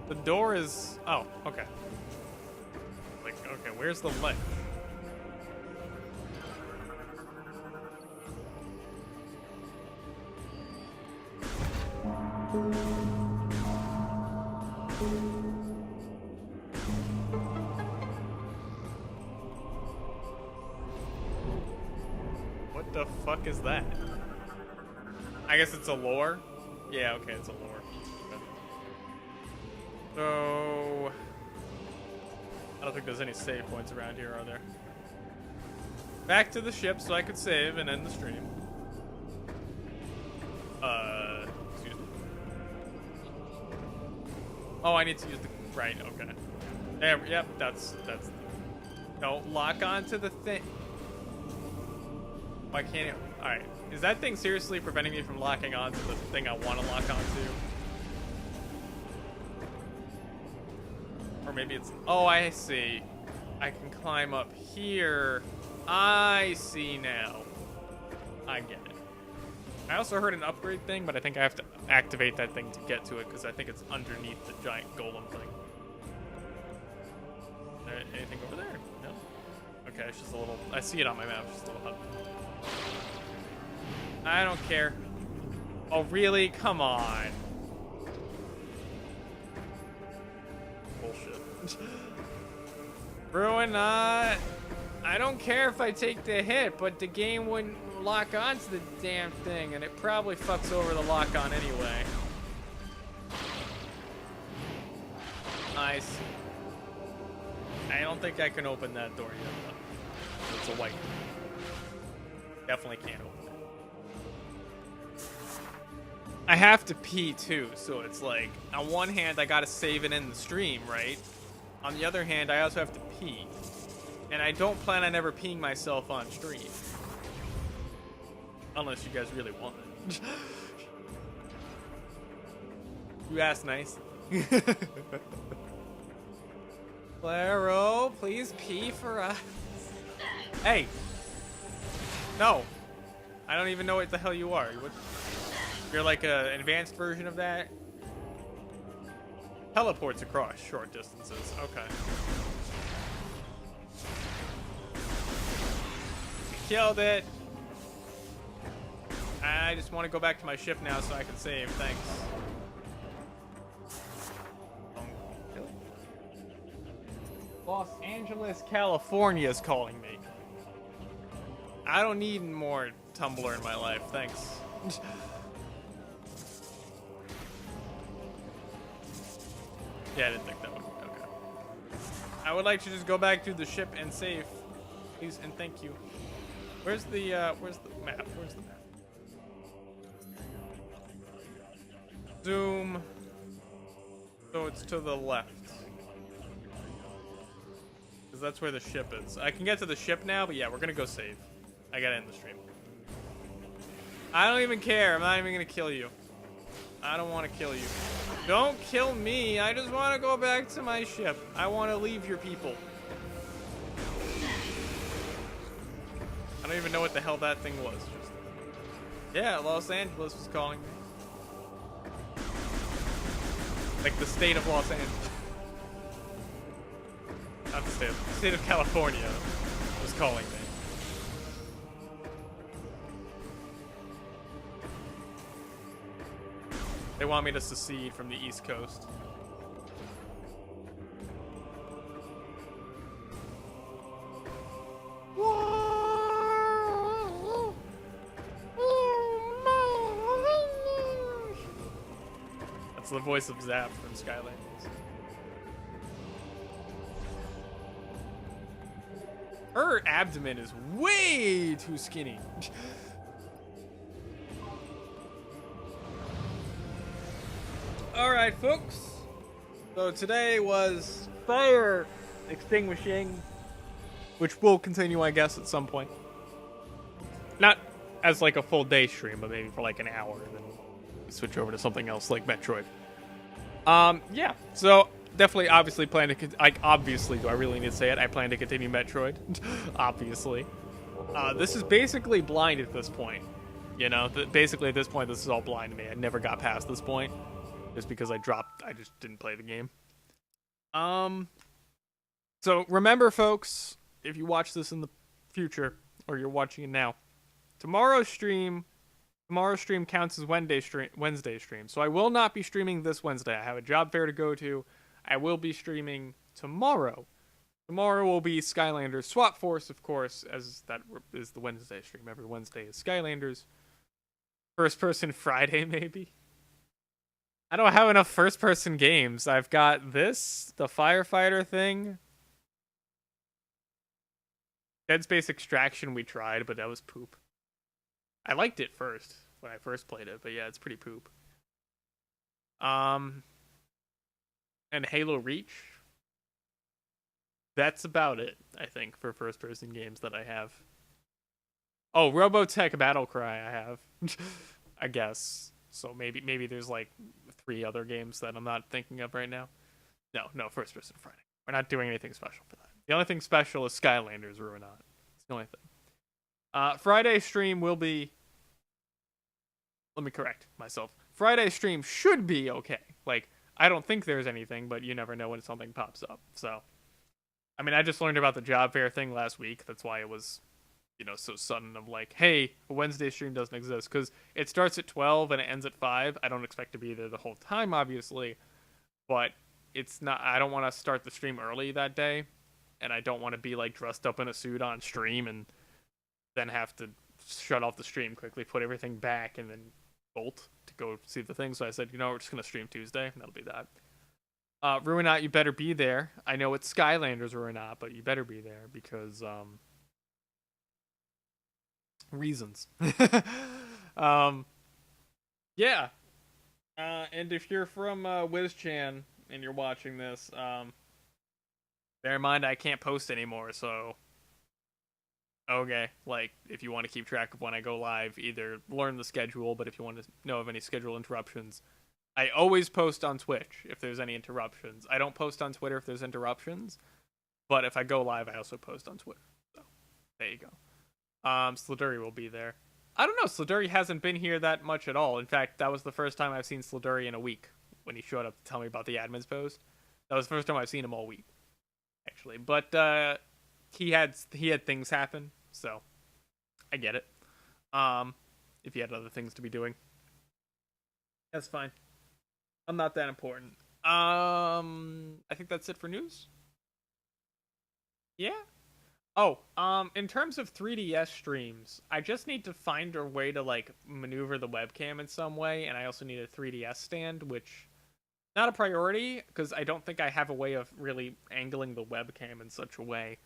The door is... Oh, okay. Like, okay, where's the ledge? What the fuck is that? I guess it's a lore? Yeah, okay, it's a lore. So... I don't think there's any save points around here, are there? Back to the ship so I could save and end the stream. Excuse me. Oh, I need to use the... Right, okay. There, yep, that's... Don't lock onto the thing. Why can't it... Alright, is that thing seriously preventing me from locking onto the thing I want to lock onto? Or maybe it's... Oh, I see. I can climb up here. I see now. I get it. I also heard an upgrade thing, but I think I have to activate that thing to get to it, because I think it's underneath the giant golem thing. Is there anything over there? No? Okay, it's just a little... I see it on my map. It's just a little hut. I don't care. Oh, really? Come on. Bullshit. Ruin, I don't care if I take the hit, but the game wouldn't lock onto the damn thing, and it probably fucks over the lock-on anyway. I see. I don't think I can open that door yet, though. It's a white door. Definitely can't open it. I have to pee too, so it's like, on one hand, I gotta save it in the stream, right? On the other hand, I also have to pee. And I don't plan on ever peeing myself on stream. Unless you guys really want it. You asked nice. Claro, please pee for us. Hey. No. I don't even know what the hell you are. You're like an advanced version of that? Teleports across short distances. Okay. Killed it. I just want to go back to my ship now so I can save. Thanks. Los Angeles, California is calling me. I don't need more Tumblr in my life. Thanks. Yeah, I didn't think that would. Okay. I would like to just go back to the ship and save, please and thank you. Where's the map? Where's the map? Zoom. So it's to the left. Because that's where the ship is. I can get to the ship now, but yeah, we're gonna go save. I gotta end the stream. I don't even care. I'm not even gonna kill you. I don't want to kill you. Don't kill me. I just want to go back to my ship. I want to leave your people. I don't even know what the hell that thing was. Just... Yeah, Los Angeles was calling me. Like the state of Los Angeles. Not the state of California was calling me. They want me to secede from the East Coast. That's the voice of Zap from Skylanders. Her abdomen is way too skinny. Alright, folks. So today was fire extinguishing, which will continue, I guess, at some point. Not as like a full day stream, but maybe for like an hour, and then we switch over to something else like Metroid. Yeah. So definitely, obviously, plan to obviously, do I really need to say it? I plan to continue Metroid. Obviously. This is basically blind at this point. You know, basically at this point, this is all blind to me. I never got past this point. Just because I just didn't play the game. So remember, folks, if you watch this in the future, or you're watching it now, tomorrow's stream counts as Wednesday stream. So I will not be streaming this Wednesday. I have a job fair to go to. I will be streaming tomorrow. Tomorrow will be Skylanders Swap Force, of course, as that is the Wednesday stream. Every Wednesday is Skylanders. First Person Friday, maybe. I don't have enough first-person games. I've got this, the firefighter thing. Dead Space Extraction we tried, but that was poop. I liked it first, when I first played it, but yeah, it's pretty poop. And Halo Reach. That's about it, I think, for first-person games that I have. Oh, Robotech Battlecry I have. I guess. So maybe there's like 3 other games that I'm not thinking of right now. No, First Person Friday. We're not doing anything special for that. The only thing special is Skylanders Ruinant. It's the only thing. Friday stream will be... Let me correct myself. Friday stream should be okay. Like, I don't think there's anything, but you never know when something pops up. So, I mean, I just learned about the job fair thing last week. That's why it was... so sudden of like, hey, a Wednesday stream doesn't exist, because it starts at 12 and it ends at 5. I don't expect to be there the whole time, obviously, but it's not, I don't want to start the stream early that day, and I don't want to be like dressed up in a suit on stream and then have to shut off the stream quickly, put everything back, and then bolt to go see the thing. So I said, we're just going to stream Tuesday, and that'll be that. Ruinat, you better be there. I know it's Skylanders Ruinat, but you better be there because reasons. Yeah. And if you're from WizChan and you're watching this, bear in mind I can't post anymore, so okay, like if you want to keep track of when I go live, either learn the schedule, but if you want to know of any schedule interruptions, I always post on Twitch if there's any interruptions. I don't post on Twitter if there's interruptions, but if I go live, I also post on Twitter. So there you go. Sliduri will be there. I don't know. Sliduri hasn't been here that much at all. In fact, that was the first time I've seen Sliduri in a week when he showed up to tell me about the admin's post. That was the first time I've seen him all week, actually. But he had things happen, so I get it. If he had other things to be doing, that's fine. I'm not that important. I think that's it for news. Yeah. Oh, in terms of 3DS streams, I just need to find a way to, like, maneuver the webcam in some way, and I also need a 3DS stand, which, not a priority, because I don't think I have a way of really angling the webcam in such a way.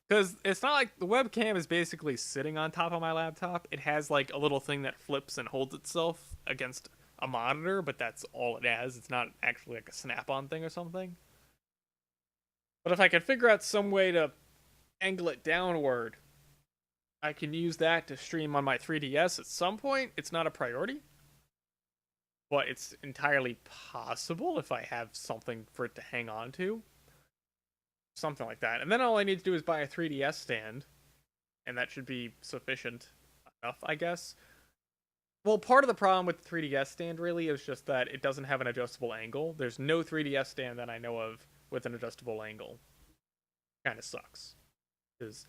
Because it's not like the webcam is basically sitting on top of my laptop. It has, like, a little thing that flips and holds itself against a monitor, but that's all it has. It's not actually, like, a snap-on thing or something. But if I could figure out some way to angle it downward, I can use that to stream on my 3DS at some point. It's not a priority, but it's entirely possible if I have something for it to hang on to. Something like that. And then all I need to do is buy a 3DS stand, and that should be sufficient enough, I guess. Well, part of the problem with the 3DS stand really is just that it doesn't have an adjustable angle. There's no 3DS stand that I know of with an adjustable angle. Kind of sucks. Because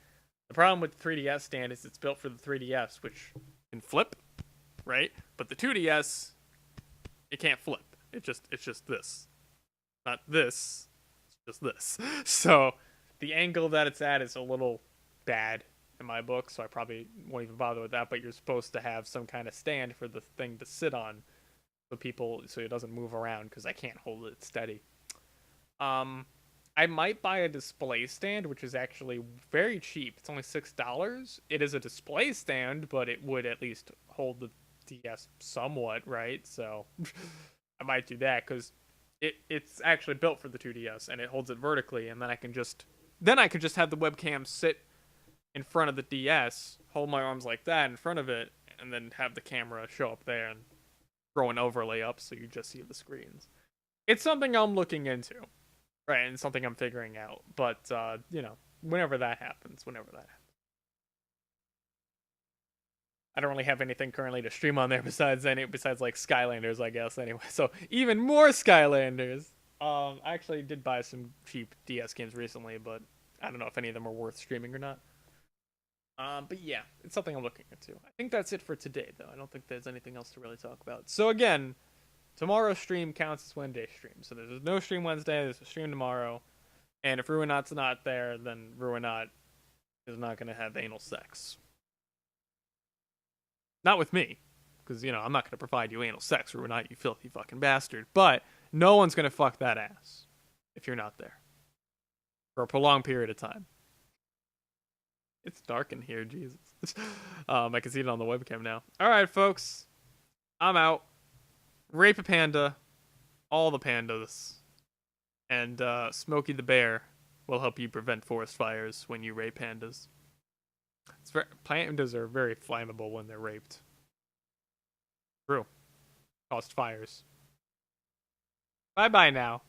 the problem with the 3DS stand is it's built for the 3DS, which can flip, right? But the 2DS, it can't flip. It's just this. Not this. It's just this. So the angle that it's at is a little bad in my book, so I probably won't even bother with that, but you're supposed to have some kind of stand for the thing to sit on so it doesn't move around, because I can't hold it steady. I might buy a display stand, which is actually very cheap. It's only $6. It is a display stand, but it would at least hold the DS somewhat, right? So I might do that, because it's actually built for the 2DS, and it holds it vertically, and then I can just have the webcam sit in front of the DS, hold my arms like that in front of it, and then have the camera show up there and throw an overlay up so you just see the screens. It's something I'm looking into. Right, and something I'm figuring out. But, whenever that happens. I don't really have anything currently to stream on there besides like Skylanders, I guess, anyway. So, even more Skylanders! I actually did buy some cheap DS games recently, but I don't know if any of them are worth streaming or not. But yeah, it's something I'm looking into. I think that's it for today, though. I don't think there's anything else to really talk about. So again, tomorrow's stream counts as Wednesday stream. So there's no stream Wednesday, there's a stream tomorrow. And if Ruinat's not there, then Ruinat is not going to have anal sex. Not with me. Because, I'm not going to provide you anal sex, Ruinat, you filthy fucking bastard. But no one's going to fuck that ass if you're not there. For a prolonged period of time. It's dark in here, Jesus. I can see it on the webcam now. Alright, folks. I'm out. Rape a panda, all the pandas, and Smokey the Bear will help you prevent forest fires when you rape pandas. Pandas are very flammable when they're raped. True. Caused fires. Bye-bye now.